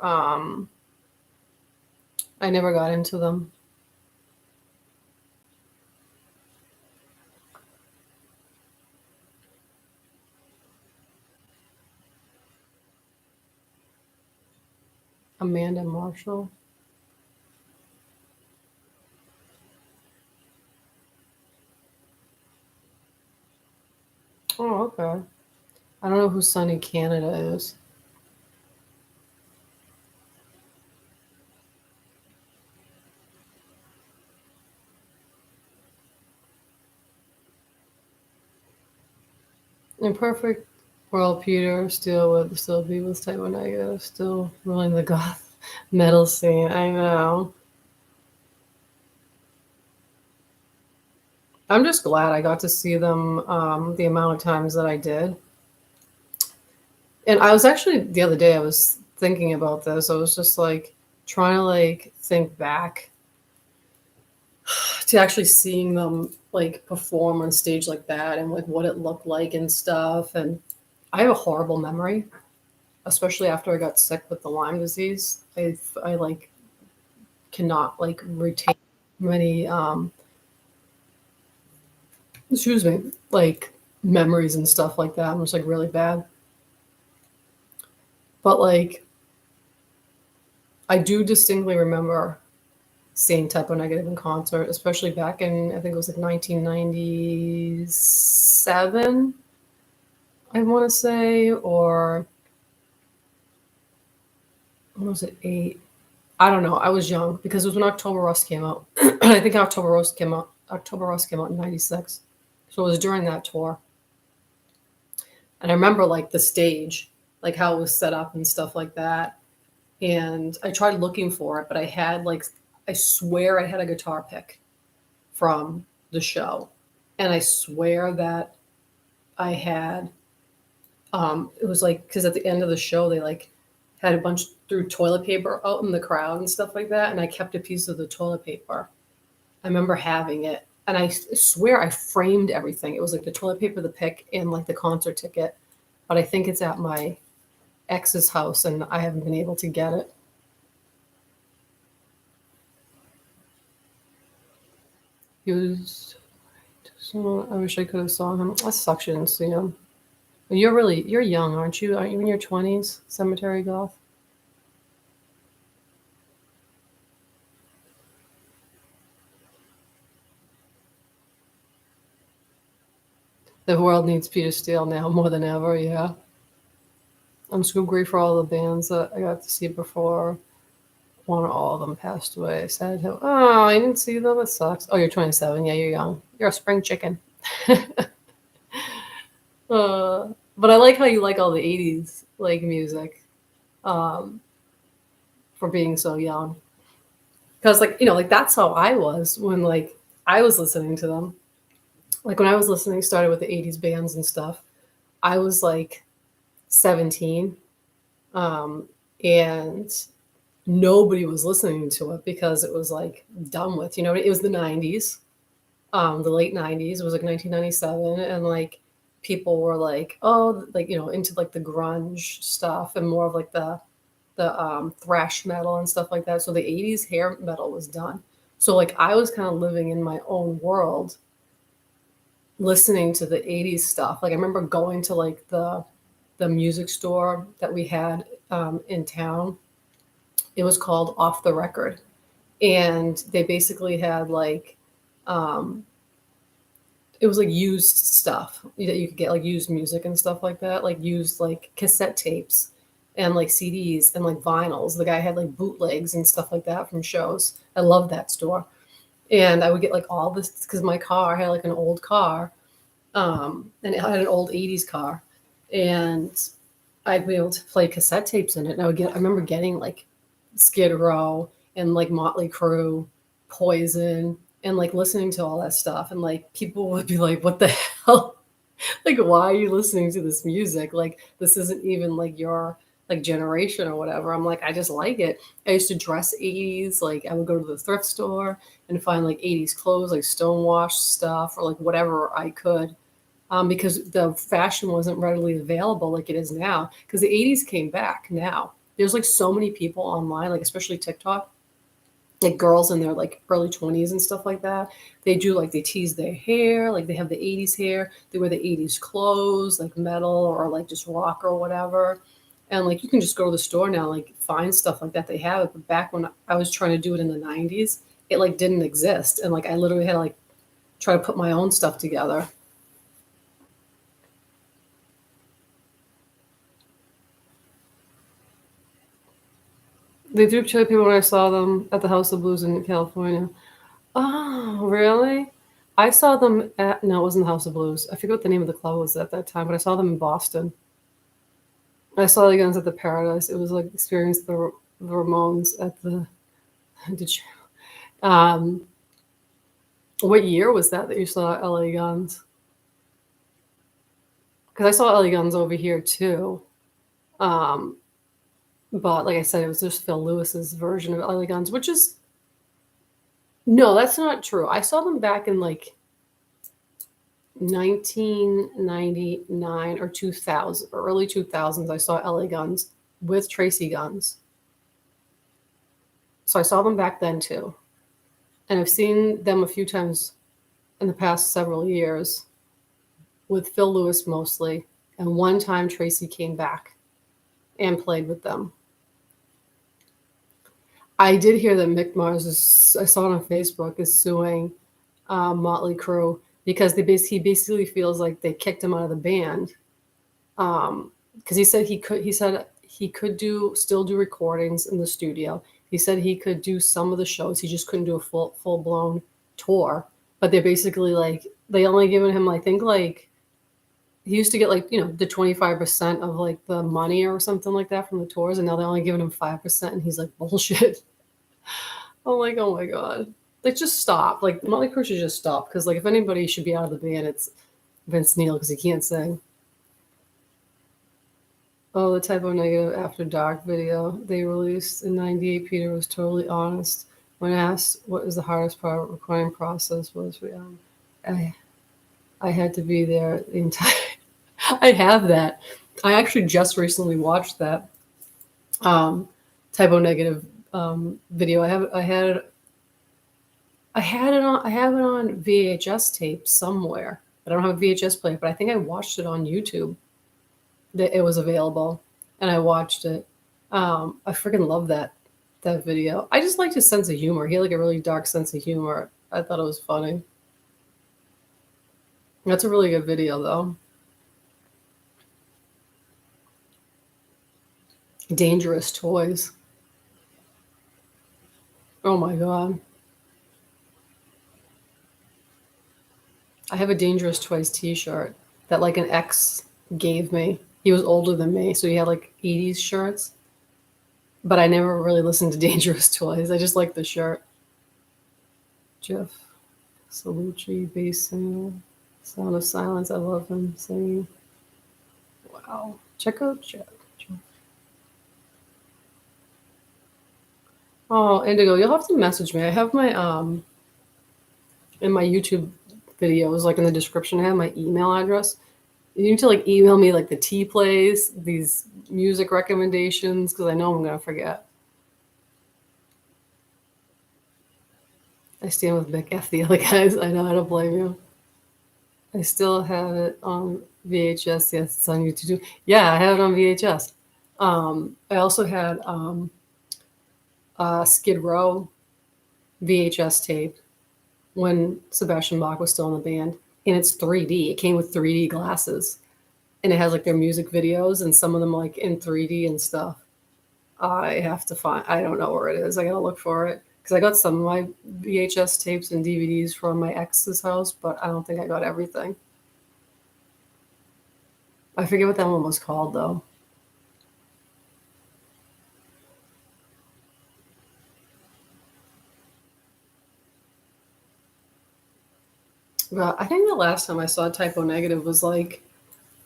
got into them. Amanda Marshall. Oh, okay. I don't know who Sunny Canada is. In perfect world, Peter still would still be with Type Negative, still ruling the goth metal scene. I know. I'm just glad I got to see them the amount of times that I did. And I was actually the other day I was thinking about this. I was just like trying to like think back to actually seeing them like perform on stage like that and like what it looked like and stuff. And I have a horrible memory, especially after I got sick with the Lyme disease. I like cannot like retain many excuse me, like memories and stuff like that. I'm just like really bad. But like I do distinctly remember seeing Typo Negative in concert, especially back in I think it was like 1997, I want to say, or when was it, eight? I don't know. I was young because it was when October Rust came out. I think October Rust came out. October Rust came out in '96, so it was during that tour. And I remember like the stage, like how it was set up and stuff like that. And I tried looking for it, but I had like I swear I had a guitar pick from the show, and I swear that I had it was like because at the end of the show they like had a bunch threw toilet paper out in the crowd and stuff like that, and I kept a piece of the toilet paper. I remember having it, and I swear I framed everything. It was like the toilet paper, the pick, and like the concert ticket. But I think it's at my ex's house, and I haven't been able to get it. He was so. I wish I could have saw him. That sucks. You didn't see him. You're young, aren't you? Aren't you in your 20s? Cemetery Goth. The world needs Peter Steele now more than ever. Yeah, I'm so grateful for all the bands that I got to see before. One or all of them passed away. Sad. Oh, I didn't see them. It sucks. Oh, you're 27. Yeah, you're young. You're a spring chicken. But I like how you like all the 80s like music um, for being so young. Because like like that's how I was when like I was listening to them. Like when I was listening, started with the 80s bands and stuff. I was like 17, um, and nobody was listening to it because it was like done with. It was the 90s, the late 90s. It was like 1997, and like people were like, oh, like into like the grunge stuff and more of like the thrash metal and stuff like that. So the 80s hair metal was done. So like I was kind of living in my own world listening to the 80s stuff. Like I remember going to like the music store that we had in town. It was called Off the Record, and they basically had like um, it was like used stuff that you could get, like used music and stuff like that, like used like cassette tapes and like CDs and like vinyls. The guy had like bootlegs and stuff like that from shows. I loved that store, and I would get like all this because my car had like an old car, and it had an old 80s car, and I'd be able to play cassette tapes in it. And I remember getting like Skid Row and like Motley Crue, Poison, and like listening to all that stuff. And like people would be like, what the hell? Like, why are you listening to this music? Like, this isn't even like your like generation or whatever. I'm like, I just like it. I used to dress 80s. Like, I would go to the thrift store and find like 80s clothes, like stonewashed stuff or like whatever I could, because the fashion wasn't readily available like it is now. Because the 80s came back now. There's like so many people online, like especially TikTok, like girls in their like early 20s and stuff like that. They do like they tease their hair, like they have the 80s hair, they wear the 80s clothes, like metal or like just rock or whatever. And like you can just go to the store now, like find stuff like that. They have it. But back when I was trying to do it in the 90s, it like didn't exist. And like I literally had to like try to put my own stuff together. They threw chili pepper when I saw them at the House of Blues in California. Oh, really? I saw them at no, it wasn't the House of Blues. I forget what the name of the club was at that time, but I saw them in Boston. I saw the Guns at the Paradise. It was like experience the Ramones at the did you, um What year was that you saw LA Guns? Because I saw LA Guns over here too. Um, but like I said, it was just Phil Lewis's version of LA Guns, which is no, that's not true. I saw them back in like 1999 or 2000 or early 2000s. I saw LA Guns with Tracy Guns. So I saw them back then too. And I've seen them a few times in the past several years with Phil Lewis mostly. And one time Tracy came back and played with them. I did hear that Mick Mars is, I saw it on Facebook, is suing Motley Crue because he basically feels like they kicked him out of the band. Because he said he could still do recordings in the studio. He said he could do some of the shows. He just couldn't do a full blown tour. But they're basically like they only given him, I think, like he used to get like the 25% of like the money or something like that from the tours, and now they're only giving him 5%, and he's like bullshit. I'm like, oh my god, like just stop. Like Motley Crue should just stop because like if anybody should be out of the band, it's Vince Neil because he can't sing. Oh, the Typo Negative After Dark video they released in '98. Peter was totally honest when asked what is the hardest part of the recording process was. I I had to be there the entire. I have that. I actually just recently watched that um, Typo Negative video. I have it on VHS tape somewhere. But I don't have a VHS player, but I think I watched it on YouTube. That it was available, and I watched it. I freaking love that video. I just liked his sense of humor. He had like a really dark sense of humor. I thought it was funny. That's a really good video, though. Dangerous Toys. Oh my god. I have a Dangerous Toys T-shirt that like an ex gave me. He was older than me, so he had like '80s shirts. But I never really listened to Dangerous Toys. I just like the shirt. Jeff Salucci, bass singer. Sound of Silence. I love him singing. Wow. Check out Jeff. Oh, Indigo, you'll have to message me. I have my in my YouTube videos, like in the description, I have my email address. You need to like email me like the T plays, these music recommendations, because I know I'm gonna forget. I stand with Mick F the other guys. I know, I don't blame you. I still have it on VHS. Yes, it's on YouTube too. Yeah, I have it on VHS. I also had Skid Row VHS tape when Sebastian Bach was still in the band, and it's 3D. It came with 3D glasses, and it has like their music videos and some of them like in 3D and stuff. I have to find. I don't know where it is. I gotta look for it because I got some of my VHS tapes and DVDs from my ex's house, but I don't think I got everything. I forget what that one was called though. But I think the last time I saw Typo Negative was like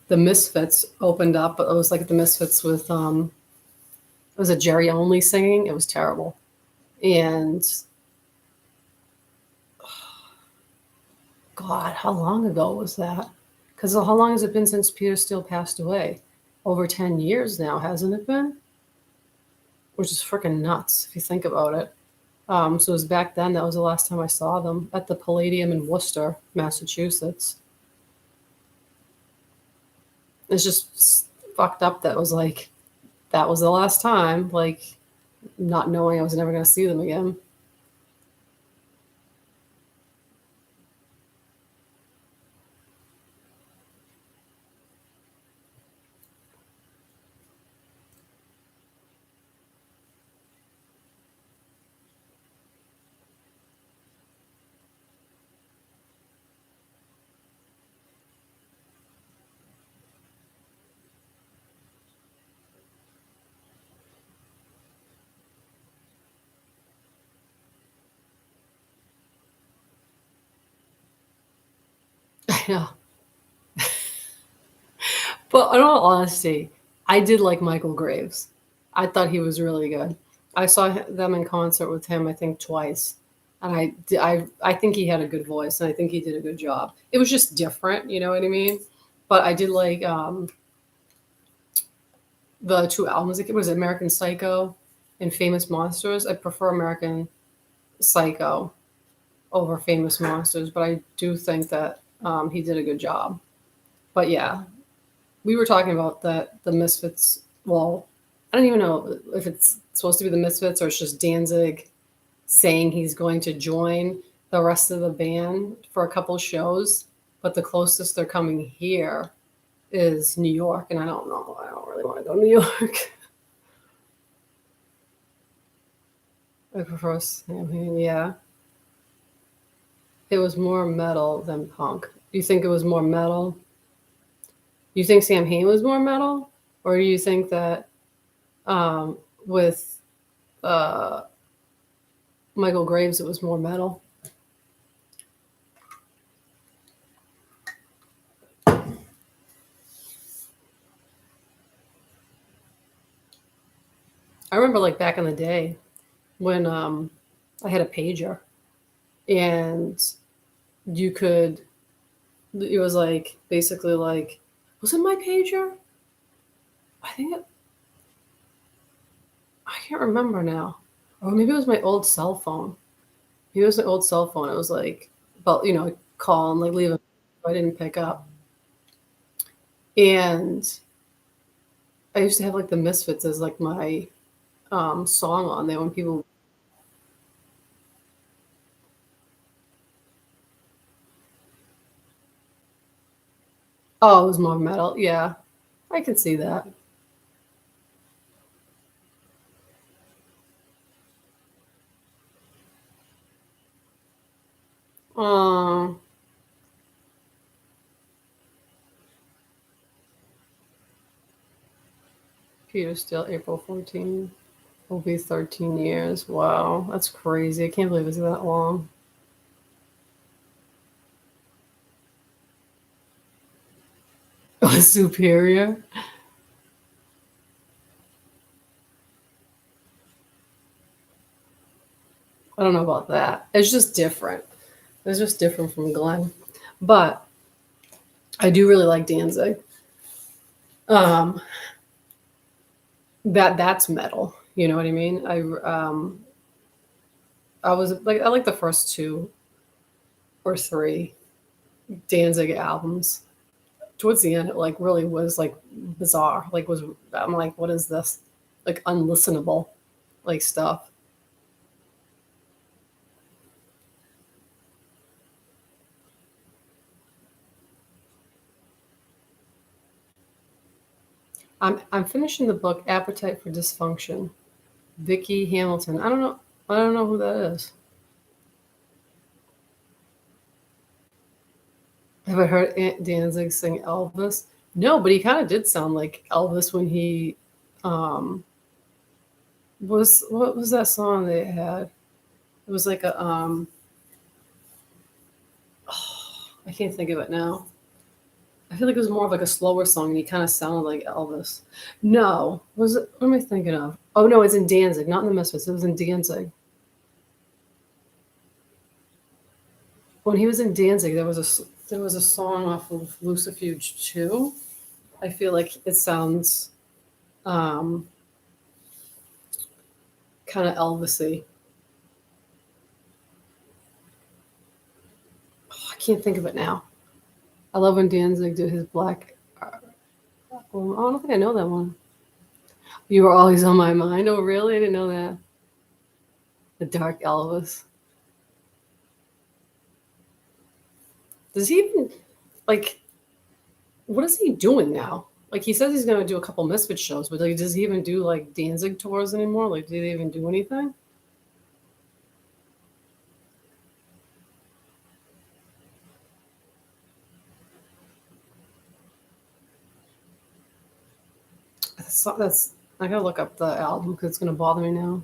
the Misfits opened up, but it was like the Misfits with it was a Jerry Only singing. It was terrible. And God, how long ago was that? Because how long has it been since Peter Steele passed away? Over 10 years now, hasn't it been? Which is freaking nuts if you think about it. So it was back then. That was the last time I saw them at the Palladium in Worcester, Massachusetts. It's just fucked up. That was like that was the last time. Like not knowing I was never going to see them again. I know. But in all honesty, I did like Michael Graves. I thought he was really good. I saw them in concert with him, I think twice, and I think he had a good voice, and I think he did a good job. It was just different, you know what I mean? But I did like the two albums. Like it was American Psycho and Famous Monsters. I prefer American Psycho over Famous Monsters, but I do think that he did a good job. But yeah, we were talking about that the Misfits. Well, I don't even know if it's supposed to be the Misfits or it's just Danzig saying he's going to join the rest of the band for a couple shows. But the closest they're coming here is New York, and I don't know. I don't really want to go to New York. I prefer Samhain. Yeah, it was more metal than punk. You think it was more metal? You think Sam Hain was more metal, or do you think that with uh, Michael Graves it was more metal? I remember like back in the day when I had a pager and you could. It was like basically like, was it my pager? I think it. I can't remember now, or maybe it was my old cell phone. Maybe it was my old cell phone. It was like, but call and like leave a. I didn't pick up, and I used to have like the Misfits as like my song on there when people. Oh, it was more metal. Yeah, I can see that. Um, Peter Steele, April 14 will be 13 years. Wow, that's crazy. I can't believe it's that long. Oh, Superior. I don't know about that. It's just different. It's just different from Glenn. But I do really like Danzig. Um, that's metal. You know what I mean? I was like I like the first two or three Danzig albums. Towards the end, it like really was like bizarre. Like was I'm like, what is this? Like unlistenable, like stuff. I'm finishing the book Appetite for Dysfunction. Vicky Hamilton. I don't know. I don't know who that is. Have I heard Aunt Danzig sing Elvis? No, but he kind of did sound like Elvis when he um, was. What was that song they had? It was like a. I can't think of it now. I feel like it was more of like a slower song, and he kind of sounded like Elvis. No, was it? What am I thinking of? Oh no, it's in Danzig, not in the Misfits. It was in Danzig. When he was in Danzig, there was a song off of Lucifuge 2. I feel like it sounds um, kind of Elvisy. Oh, I can't think of it now. I love when Danzig did his black. Well, I don't think I know that one. You were always on my mind. Oh, really? I didn't know that. The Dark Elvis. Does he even like? What is he doing now? Like he says he's going to do a couple Misfit shows, but like, does he even do like Danzig tours anymore? Like, do they even do anything? That's I gotta look up the album because it's going to bother me now.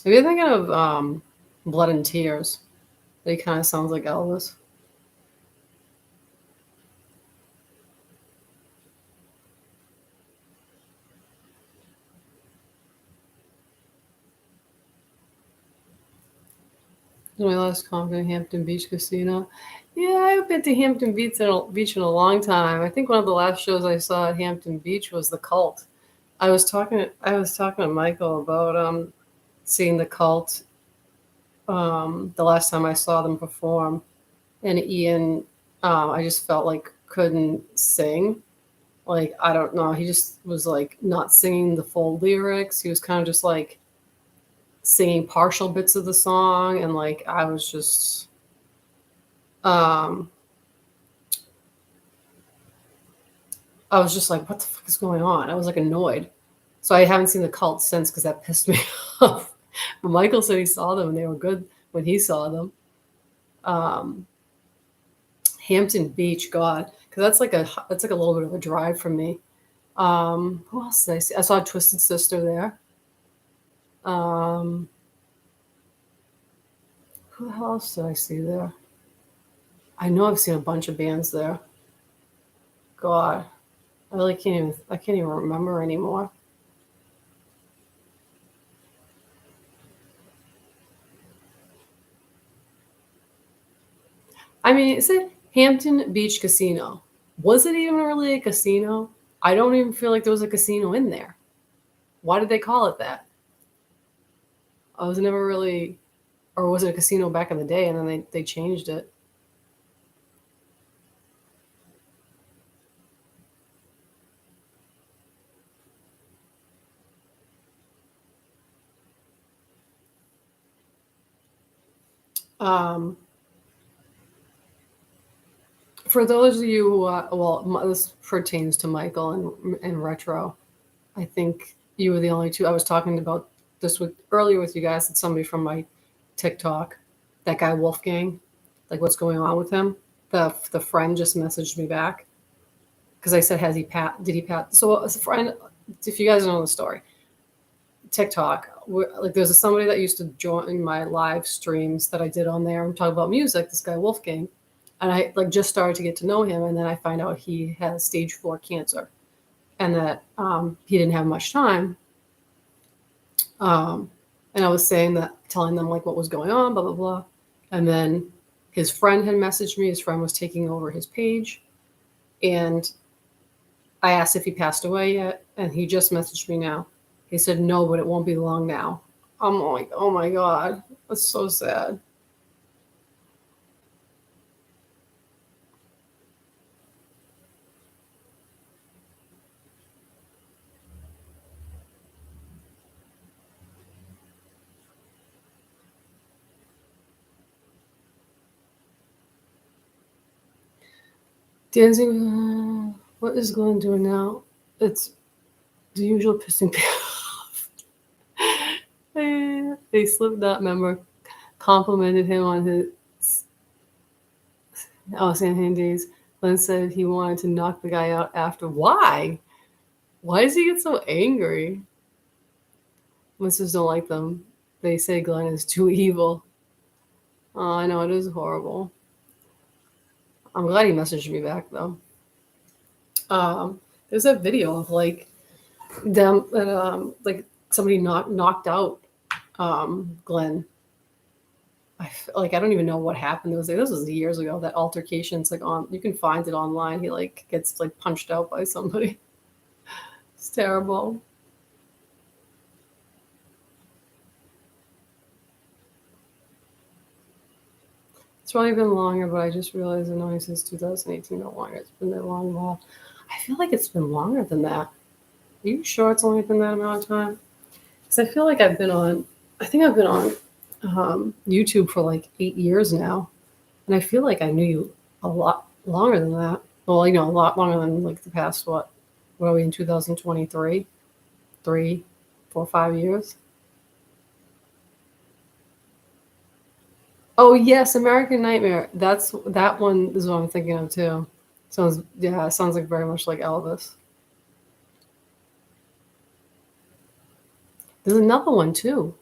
Maybe I'm thinking of Blood and Tears. He kind of sounds like Elvis. My last concert, Hampton Beach Casino. Yeah, I haven't been to Hampton Beach in a long time. I think one of the last shows I saw at Hampton Beach was the Cult. I was talking to Michael about seeing the Cult the last time I saw them perform, and Ian, I just felt like couldn't sing. Like I don't know, he just was like not singing the full lyrics. He was kind of just like singing partial bits of the song, and like um, I was just like, what the fuck is going on? I was like annoyed. So I haven't seen the Cult since because that pissed me off. But Michael said he saw them and they were good when he saw them. Um, Hampton Beach, God, because that's like a little bit of a drive from me. Who else did I see? I saw Twisted Sister there. Um, who else did I see there? I know I've seen a bunch of bands there. God, I can't even remember anymore. I mean, it said Hampton Beach Casino. Was it even really a casino? I don't even feel like there was a casino in there. Why did they call it that? I was never really, or was it a casino back in the day and then they changed it? Um, for those of you who, this pertains to Michael and retro. I think you were the only two. I was talking about this with earlier with you guys. It's somebody from my TikTok, that guy Wolfgang. Like, what's going on with him? The friend just messaged me back because I said, "Has he pat? Did he pat?" So as a friend, if you guys know the story, TikTok, like there's somebody that used to join my live streams that I did on there and talk about music. This guy Wolfgang, and I like just started to get to know him, and then I find out he has stage 4 cancer, and that he didn't have much time. Um, and I was saying that, telling them like what was going on, blah blah blah, and then his friend had messaged me. His friend was taking over his page, and I asked if he passed away yet, and he just messaged me now. He said no, but it won't be long now. I'm like, oh my god, that's so sad. Dancing, what is Glenn doing now? It's the usual pissing me off. A Slipknot member complimented him on his San Days. Glenn said he wanted to knock the guy out after. Why? Why does he get so angry? Listeners don't like them. They say Glenn is too evil. Oh, I know it is horrible. I'm glad he messaged me back though. There's a video of like them like somebody knocked out Glenn. Like I don't even know what happened. It was like, this was years ago. That altercation. It's like on, you can find it online. He like gets like punched out by somebody. It's terrible. It's probably been longer, but I just realized I know since 2018 no longer. It's been that long while. I feel like it's been longer than that. Are you sure it's only been that amount of time? Because I feel like I think I've been on YouTube for like 8 years now. And I feel like I knew you a lot longer than that. Well, a lot longer than like the past, what are we in 2023? 3, 4, 5 years? Oh, yes, American Nightmare. That one is what I'm thinking of too. Yeah, it sounds like very much like Elvis. There's another one too.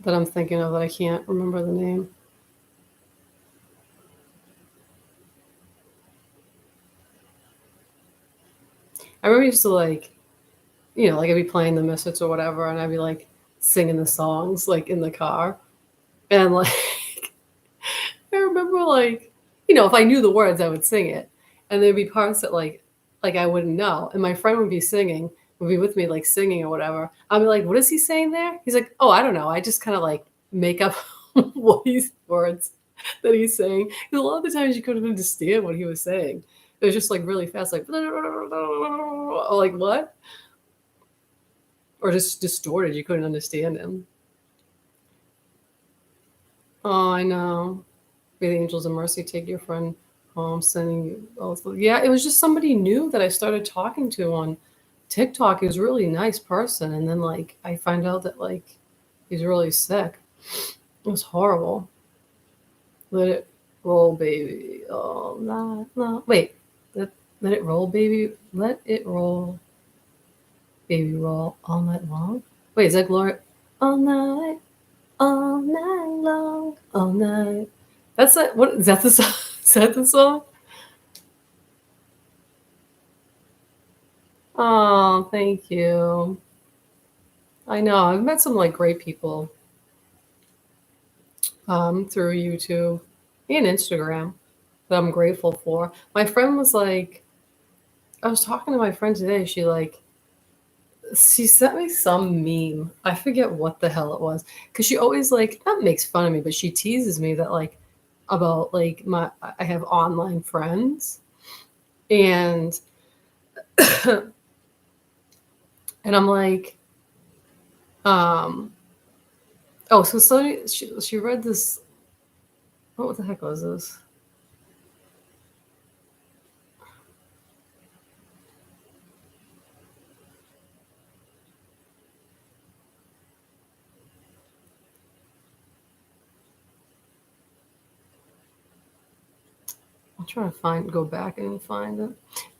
that I'm thinking of that I can't remember the name. I remember I used to like, like I'd be playing the Misfits or whatever, and I'd be like singing the songs like in the car, and like I remember like, if I knew the words, I would sing it, and there'd be parts that like I wouldn't know, and my friend would be singing, would be with me like singing or whatever. I'd be like, "What is he saying there?" He's like, "Oh, I don't know. I just kind of like make up what he's words that he's saying." Because a lot of the times you couldn't understand what he was saying. It was just like really fast, like like what, or just distorted. You couldn't understand him. Oh, I know. May the angels of mercy take your friend home, sending you also. Yeah, it was just somebody new that I started talking to on TikTok. He was a really nice person, and then like I find out that like he's really sick. It was horrible. Let it roll, baby. Oh, no, no. Wait, let it roll, baby. Let it roll, baby, roll all night long. Wait, is that Gloria? All night long, all night. That's it. What is that? The song? Is that the song? Oh, thank you. I know. I've met some like great people through YouTube and Instagram that I'm grateful for. My friend was like, I was talking to my friend today. She sent me some meme. I forget what the hell it was because she always like not makes fun of me, but she teases me that like about like I have online friends and and I'm like um oh so she read this. What the heck was this? I'm trying to go back and find it.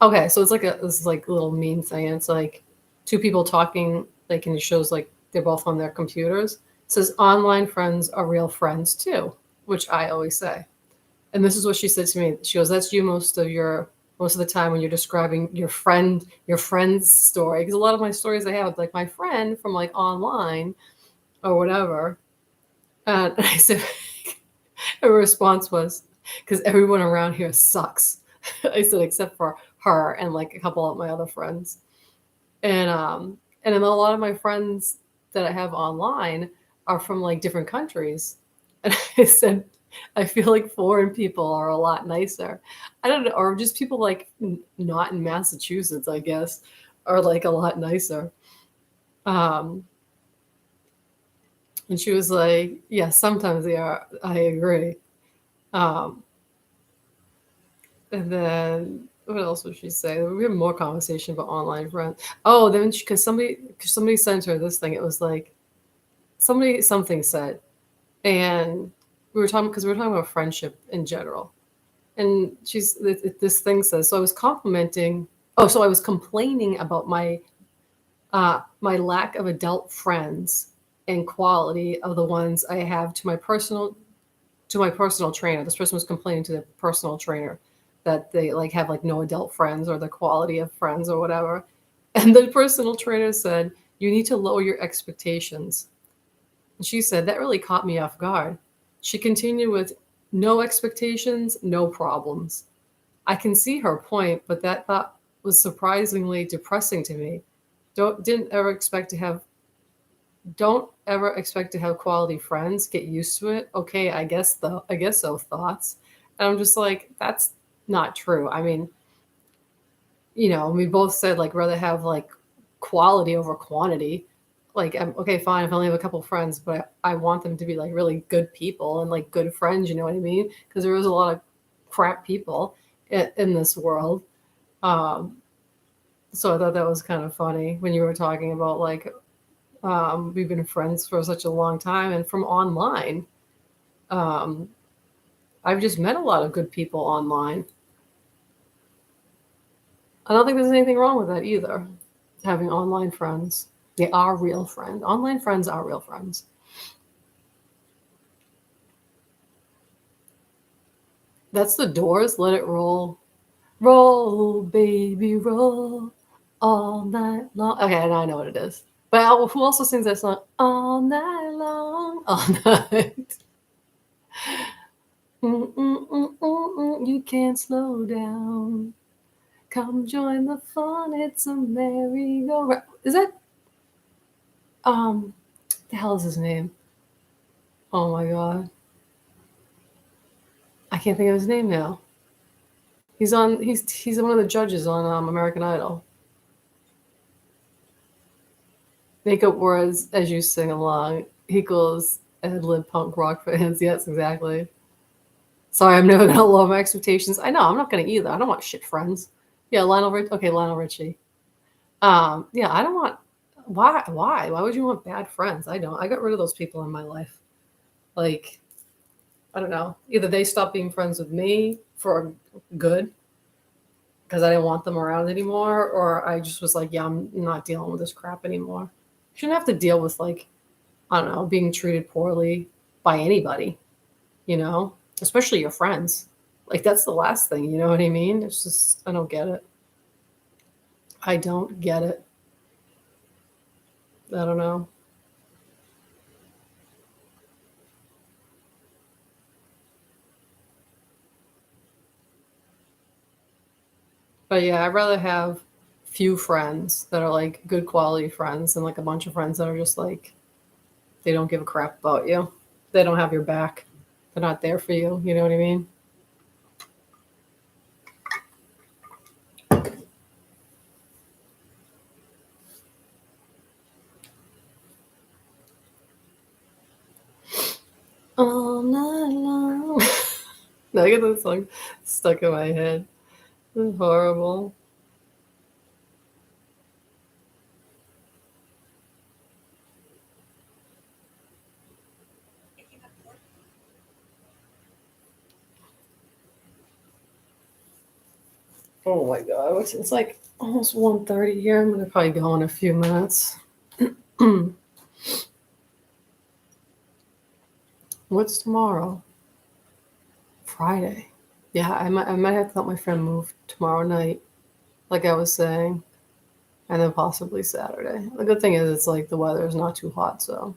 Okay, so it's like this like little meme thing. And it's like two people talking, like, and it shows like they're both on their computers. It says online friends are real friends too, which I always say. And this is what she said to me. She goes, "That's you most of the time when you're describing your friend's story." Because a lot of my stories I have like my friend from like online or whatever. And I said, her response was, "Because everyone around here sucks." I said, "Except for her and like a couple of my other friends." And then a lot of my friends that I have online are from like different countries. And I said, "I feel like foreign people are a lot nicer." I don't know, or just people like not in Massachusetts, I guess, are like a lot nicer. Um, and she was like, "Yeah, sometimes they are. I agree." Um, And then what else would she say? We had more conversation about online friends. Oh, then because somebody sent her this thing. It was like something said, and we were talking about friendship in general. And this thing says, so I was complimenting. Oh, so I was complaining about my lack of adult friends and quality of the ones I have to my personal trainer. This person was complaining to the personal trainer that they like have like no adult friends or the quality of friends or whatever. And the personal trainer said, "You need to lower your expectations." And she said, "That really caught me off guard." She continued with, "No expectations, no problems." I can see her point, but that thought was surprisingly depressing to me. Don't didn't ever expect to have don't ever expect to have quality friends. Get used to it. Okay, I guess so thoughts. And I'm just like, that's not true. I mean, we both said like rather have like quality over quantity. Like, I'm okay, fine if I only have a couple friends, but I want them to be like really good people and like good friends, you know what I mean? Because there is a lot of crap people in this world. Um, so I thought that was kind of funny when you were talking about like we've been friends for such a long time, and from online, um, I've just met a lot of good people online. I don't think there's anything wrong with that either. Having online friends, they are real friends. Online friends are real friends. That's the Doors. Let it roll. Roll, baby, roll all night long. Okay, now I know what it is. But who also sings that song? All night long. All night. You can't slow down. Come join the fun. It's a merry-go-round. Is that the hell is his name? Oh my god. I can't think of his name now. He's one of the judges on American Idol. Make up words as you sing along equals ad lib punk rock fans. Yes, exactly. Sorry, I'm never gonna lower my expectations. I know I'm not gonna either. I don't want shit friends. Yeah, Lionel Rich. Okay, Lionel Richie. Yeah, I don't want. Why? Why? Why would you want bad friends? I don't. I got rid of those people in my life. Like, I don't know. Either they stopped being friends with me for good because I didn't want them around anymore, or I just was like, yeah, I'm not dealing with this crap anymore. You shouldn't have to deal with like, I don't know, being treated poorly by anybody, especially your friends. Like that's the last thing, you know what I mean? It's just I don't get it. I don't get it. I don't know. But yeah, I'd rather have few friends that are like good quality friends than like a bunch of friends that are just like they don't give a crap about you. They don't have your back. They're not there for you. You know what I mean? All night long. Now I get that song stuck in my head. It's horrible. Oh my god, it's like almost 1:30 here. I'm gonna probably go in a few minutes. What's tomorrow? Friday. Yeah, I might have to help my friend move tomorrow night, like I was saying, and then possibly Saturday. The good thing is it's like the weather is not too hot, so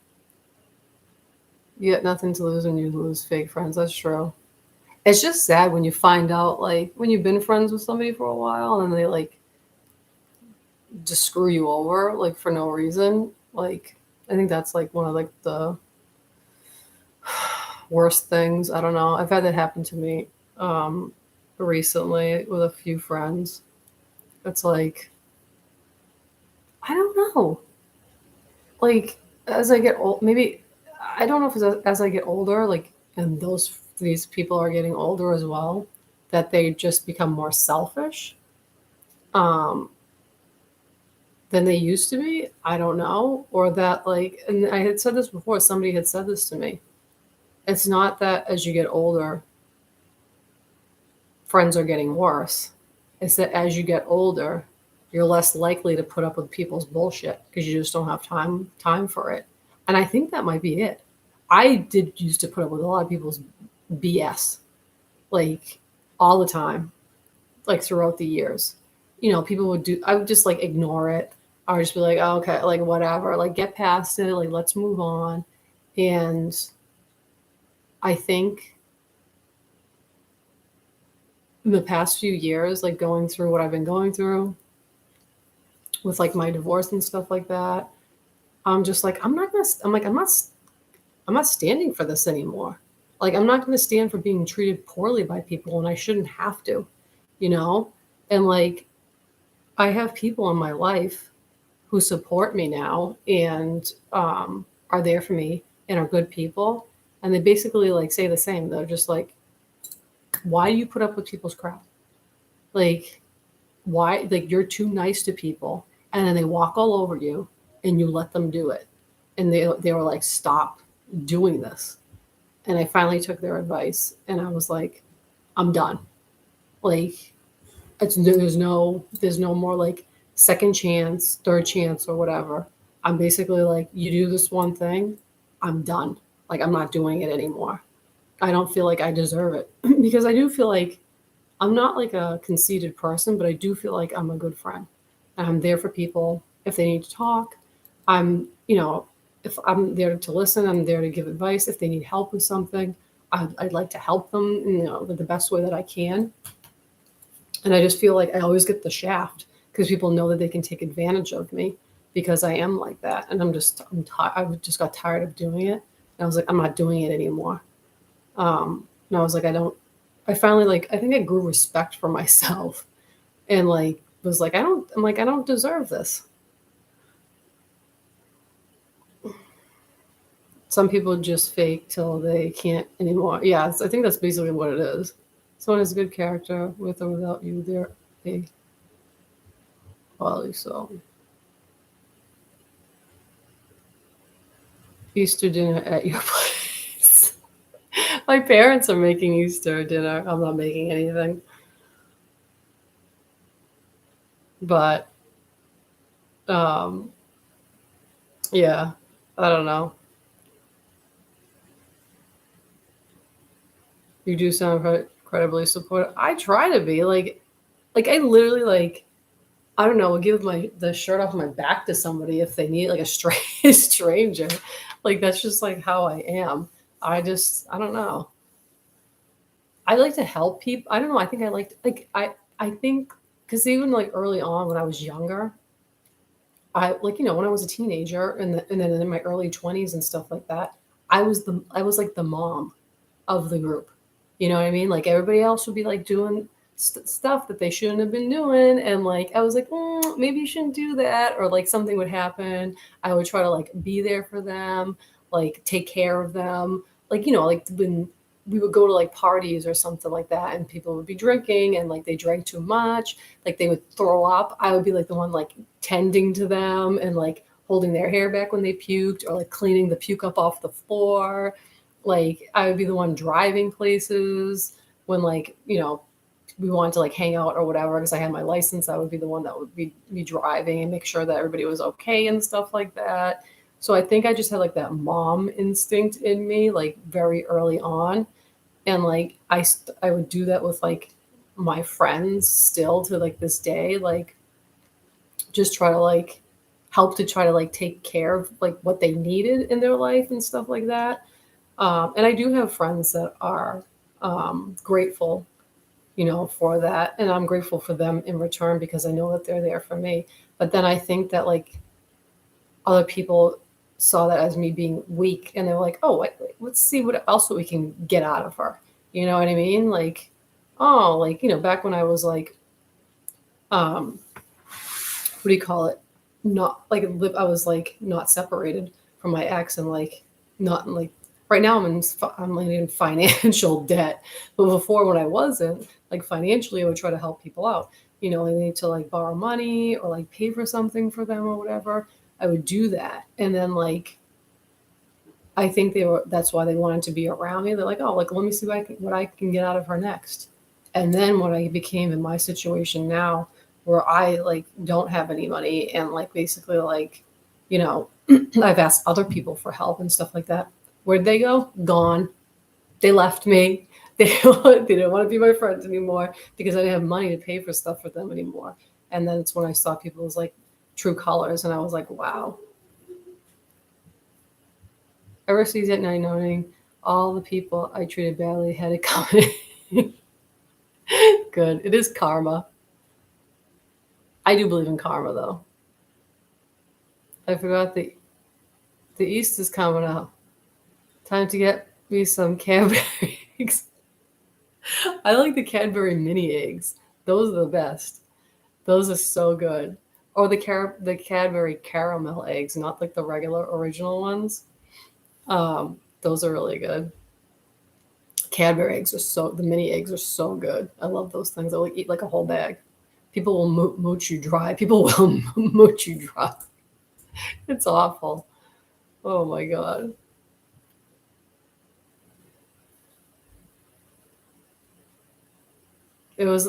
you got nothing to lose when you lose fake friends. That's true. It's just sad when you find out, like, when you've been friends with somebody for a while and then they like just screw you over, like for no reason. Like, I think that's like one of like the worst things. I don't know. I've had that happen to me recently with a few friends. It's like I don't know. Like as I get old, maybe I don't know if it's as I get older, like, and these people are getting older as well, that they just become more selfish um, than they used to be. I don't know, or that like, and I had said this before. Somebody had said this to me. It's not that as you get older, friends are getting worse. It's that as you get older, you're less likely to put up with people's bullshit because you just don't have time for it. And I think that might be it. I did used to put up with a lot of people's BS, like all the time, like throughout the years. People would do. I would just like ignore it. I would just be like, oh, okay, like whatever, like get past it, like let's move on. And I think in the past few years, like going through what I've been going through with like my divorce and stuff like that, I'm just like, I'm not standing for this anymore. Like, I'm not going to stand for being treated poorly by people and I shouldn't have to, you know? And like, I have people in my life who support me now and are there for me and are good people. And they basically like say the same. They're just like, why do you put up with people's crap? Like, why? Like, you're too nice to people. And then they walk all over you and you let them do it. And they were like, stop doing this. And I finally took their advice and I was like, I'm done. Like, there's no more like second chance, third chance, or whatever. I'm basically like, you do this one thing, I'm done. Like, I'm not doing it anymore. I don't feel like I deserve it because I do feel like I'm not like a conceited person, but I do feel like I'm a good friend. And I'm there for people if they need to talk. I'm, if I'm there to listen, I'm there to give advice. If they need help with something, I'd like to help them, the best way that I can. And I just feel like I always get the shaft because people know that they can take advantage of me because I am like that. And I just got tired of doing it. And I was like, I'm not doing it anymore. And I was like, I finally I think I grew respect for myself and was like, I don't deserve this. Some people just fake till they can't anymore. Yeah, I think that's basically what it is. Someone has a good character with or without you, they're a quality soul. Easter dinner at your place. My parents are making Easter dinner. I'm not making anything. But um yeah, I don't know. You do sound incredibly supportive. I try to be I literally I don't know, will give the shirt off my back to somebody if they need like a stranger. Like that's just like how I am. I don't know. I like to help people. I don't know. I think I I think because even like early on when I was younger, I when I was a teenager and then in my early 20s and stuff like that, I was like the mom of the group. You know what I mean? Like everybody else would be like doing stuff that they shouldn't have been doing, and I was like, maybe you shouldn't do that, or like something would happen. I would try to like be there for them, like take care of them, like when we would go to like parties or something like that, and people would be drinking and like they drank too much, like they would throw up. I would be like the one like tending to them and like holding their hair back when they puked or like cleaning the puke up off the floor. Like I would be the one driving places when we wanted to like hang out or whatever because I had my license. I would be the one that would be driving and make sure that everybody was okay and stuff like that. So I think I just had like that mom instinct in me like very early on, and like I would do that with like my friends still to like this day, like just try to like help to try to like take care of like what they needed in their life and stuff like that. And I do have friends that are grateful, for that. And I'm grateful for them in return because I know that they're there for me. But then I think that like other people saw that as me being weak and they were like, oh, let's see what else we can get out of her. You know what I mean? Like, oh, like, back when I was like, um, what do you call it? Not like I was like not separated from my ex and like not like right now I'm like in financial debt, but before when I wasn't like financially, I would try to help people out. They need to like borrow money or like pay for something for them or whatever. I would do that, and then like I think that's why they wanted to be around me. They're like, oh, like let me see what I can get out of her next. And then when I became in my situation now, where I like don't have any money and like basically like, you know, I've asked other people for help and stuff like that. Where'd they go? Gone. They left me. They didn't want to be my friends anymore because I didn't have money to pay for stuff for them anymore. And then it's when I saw people's like true colors, and I was like, wow. Ever sees it now knowing all the people I treated badly had it coming. Good. It is karma. I do believe in karma though. I forgot the East is coming up. Time to get me some Cadbury eggs. I like the Cadbury mini eggs. Those are the best. Those are so good. Or the Cadbury caramel eggs, not like the regular original ones. Those are really good. Cadbury eggs are the mini eggs are so good. I love those things. I like eat like a whole bag. People will mooch you dry. People will mooch you dry. It's awful. Oh my god. It was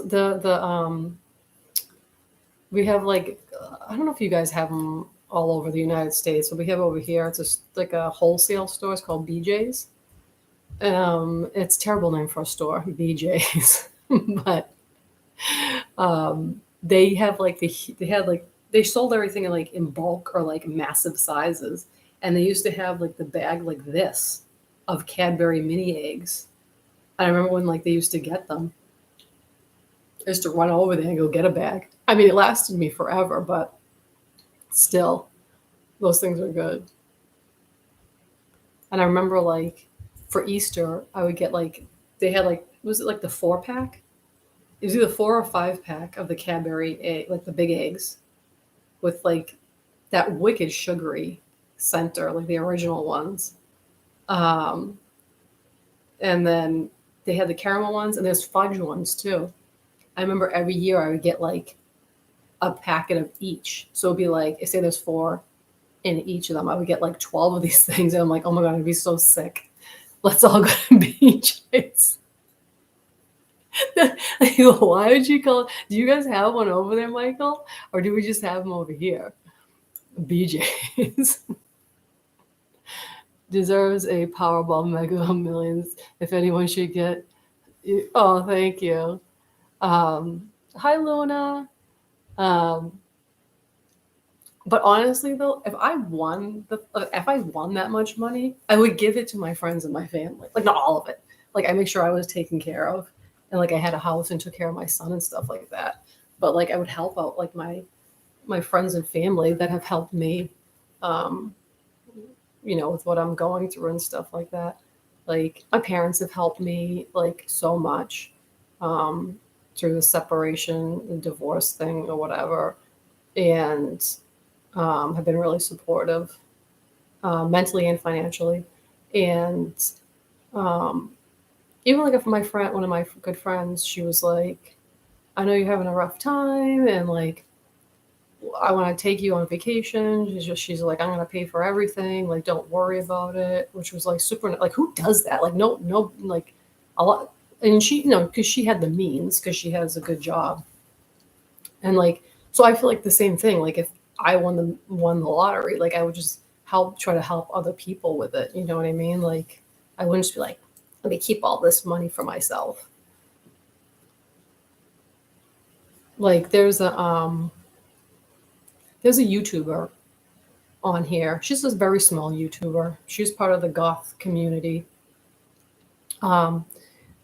we have like I don't know if you guys have them all over the United States, but we have over here. It's just like a wholesale store. It's called BJ's, It's a terrible name for a store, BJ's, but they have like they had like they sold everything in like in bulk or like massive sizes, and they used to have like the bag like this of Cadbury mini eggs. I remember when like they used to get them. I used to run over there and go get a bag. I mean, it lasted me forever, but still, those things are good. And I remember like for Easter, I would get like they had like was it like the 4 pack? It was either 4 or 5 pack of the Cadbury egg, like the big eggs, with like that wicked sugary center, like the original ones. Um, and then they had the caramel ones, and there's fudge ones too. I remember every year I would get like a packet of each. So it'd be like, say there's 4 in each of them. I would get like 12 of these things. And I'm like, oh my God, I'd be so sick. Let's all go to BJ's. Why would you call? Do you guys have one over there, Michael? Or do we just have them over here? BJ's deserves a Powerball Mega Millions. If anyone should get, oh, thank you. Hi, Luna. Um, but honestly, though, if I won that much money, I would give it to my friends and my family. Like not all of it. Like I make sure I was taken care of, and like I had a house and took care of my son and stuff like that. But like I would help out like my friends and family that have helped me, um, with what I'm going through and stuff like that. Like my parents have helped me like so much, um, through the separation and divorce thing or whatever, and have been really supportive, mentally and financially. And um, even like if my friend, one of my good friends, she was like, "I know you're having a rough time, and like I want to take you on vacation." She's like, "I'm gonna pay for everything. Like, don't worry about it." Which was like super. Like, who does that? Like, no, like a lot. And she, because she had the means, because she has a good job, and like, so I feel like the same thing. Like, if I won the lottery, like I would just try to help other people with it. You know what I mean? Like, I wouldn't just be like, let me keep all this money for myself. Like, there's a YouTuber on here. She's a very small YouTuber. She's part of the goth community. Um,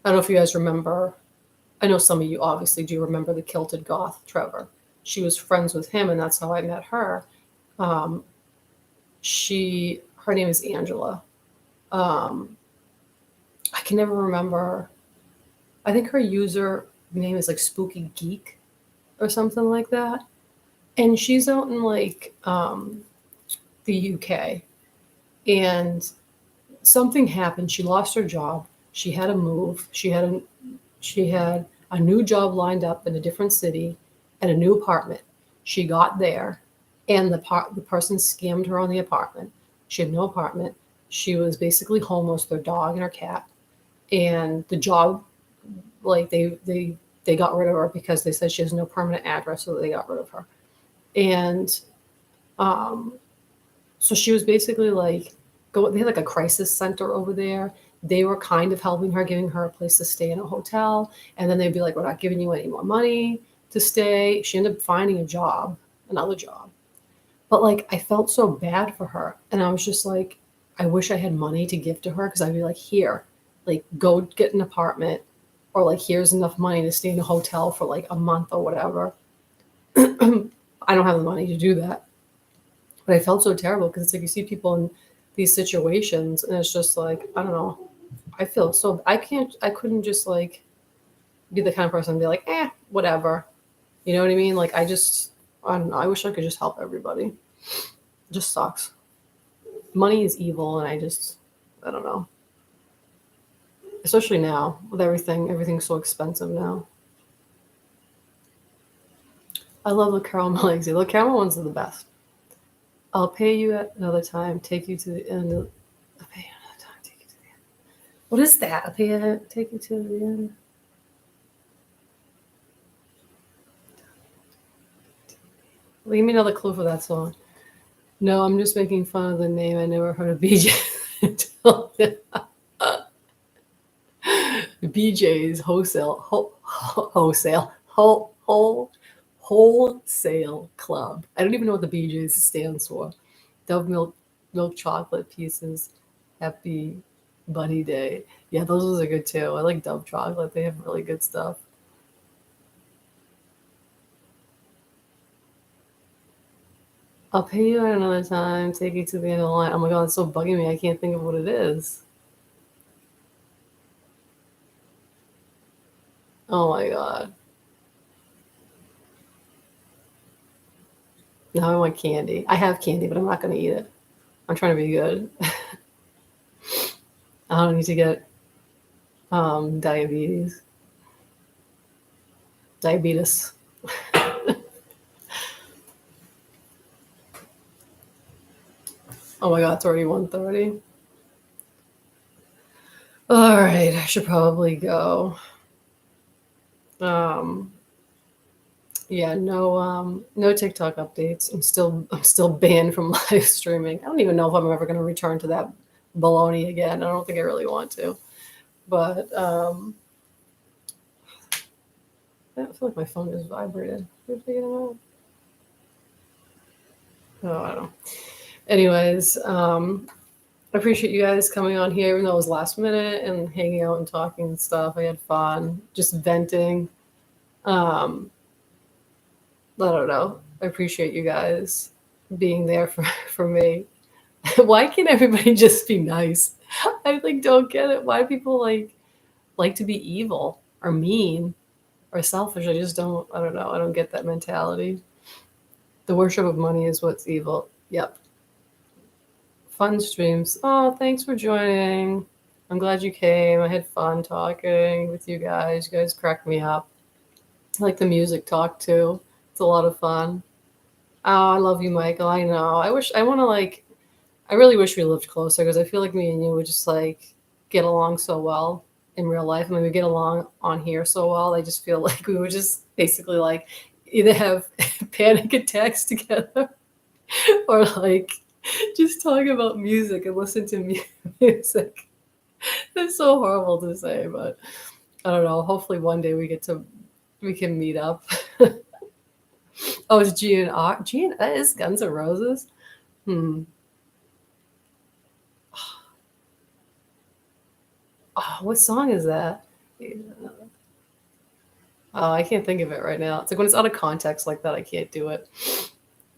I don't know if you guys remember. I know some of you obviously do remember the Kilted Goth, Trevor. She was friends with him, and that's how I met her. Um, her name is Angela. Um, I can never remember. I think her user name is like Spooky Geek or something like that. And she's out in like the UK, and something happened. She lost her job. She had to move. She had a new job lined up in a different city and a new apartment. She got there, and the person scammed her on the apartment. She had no apartment. She was basically homeless, with her dog and her cat. And the job, like they got rid of her because they said she has no permanent address, so they got rid of her. And um, so she was basically like, they had like a crisis center over there. They were kind of helping her, giving her a place to stay in a hotel. And then they'd be like, we're not giving you any more money to stay. She ended up finding another job. But like, I felt so bad for her. And I was just like, I wish I had money to give to her, because I'd be like, here, like, go get an apartment, or like, here's enough money to stay in a hotel for like a month or whatever. I don't have the money to do that. But I felt so terrible, because it's like you see people in these situations, and it's just like, I don't know. I couldn't just like be the kind of person to be like, whatever. You know what I mean? Like, I don't know. I wish I could just help everybody. It just sucks. Money is evil, and I don't know. Especially now with everything's so expensive now. I love the caramel eggs. The caramel ones are the best. I'll pay you at another time. Take you to the end. I'll pay you another time. Take you to the end. What is that? Take you to the end. Give me another clue for that song. No, I'm just making fun of the name. I never heard of BJ until BJ's wholesale club. I don't even know what the BJ's stands for. Dove milk chocolate pieces. Happy Buddy Day. Yeah, those are good too. I like Dove chocolate. They have really good stuff. I'll pay you at another time. Take you to the end of the line. Oh my god, it's so bugging me. I can't think of what it is. Oh my god. Now I want candy. I have candy, but I'm not going to eat it. I'm trying to be good. I don't need to get diabetes. Diabetes. Oh my god, it's already 1:30. All right, I should probably go. Um, yeah, no TikTok updates. I'm still banned from live streaming. I don't even know if I'm ever going to return to that baloney again. I don't think I really want to. But I feel like my phone just vibrated. Oh, I don't know. Anyways, I appreciate you guys coming on here, even though it was last minute, and hanging out and talking and stuff. I had fun, just venting. Um, I don't know. I appreciate you guys being there for me. Why can't everybody just be nice? I like don't get it. Why people like to be evil or mean or selfish? I don't know. I don't get that mentality. The worship of money is what's evil. Yep. Fun streams. Oh, thanks for joining. I'm glad you came. I had fun talking with you guys. You guys cracked me up. I like the music talk too. It's a lot of fun. Oh, I love you, Michael. I know. I really wish we lived closer because I feel like me and you would just like get along so well in real life. I mean, we get along on here so well. I just feel like we would just basically like either have panic attacks together or like just talk about music and listen to music. It's so horrible to say, but I don't know. Hopefully one day we can meet up. Oh, it's GNR. That is Guns N' Roses. Hmm. Oh, what song is that? Oh, I can't think of it right now. It's like when it's out of context like that, I can't do it.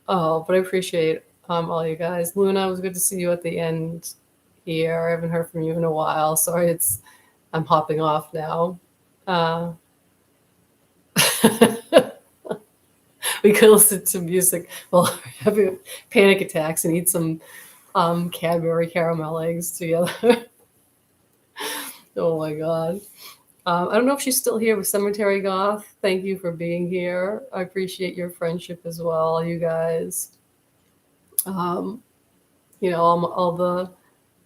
Oh, but I appreciate all you guys. Luna, it was good to see you at the end here. I haven't heard from you in a while. Sorry, I'm hopping off now. Uh, we could listen to music while having panic attacks and eat some Cadbury caramel eggs together. Oh my god. I don't know if she's still here with Cemetery Goth. Thank you for being here. I appreciate your friendship as well, you guys. Um, all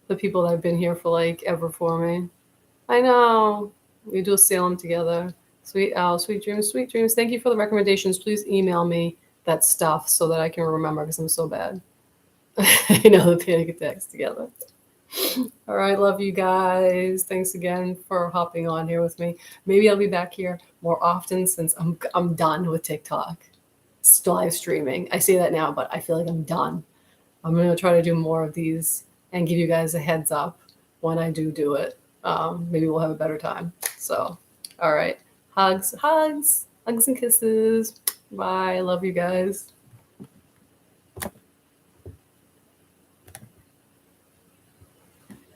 the people that have been here for like ever for me. I know. We do a Salem together. Sweet Owl, sweet dreams, sweet dreams. Thank you for the recommendations. Please email me that stuff so that I can remember because I'm so bad. The panic attacks together. All right, love you guys. Thanks again for hopping on here with me. Maybe I'll be back here more often since I'm done with TikTok. It's live streaming. I say that now, but I feel like I'm done. I'm gonna try to do more of these and give you guys a heads up when I do it. Maybe we'll have a better time. So, all right, hugs, hugs, hugs and kisses. Bye. I love you guys.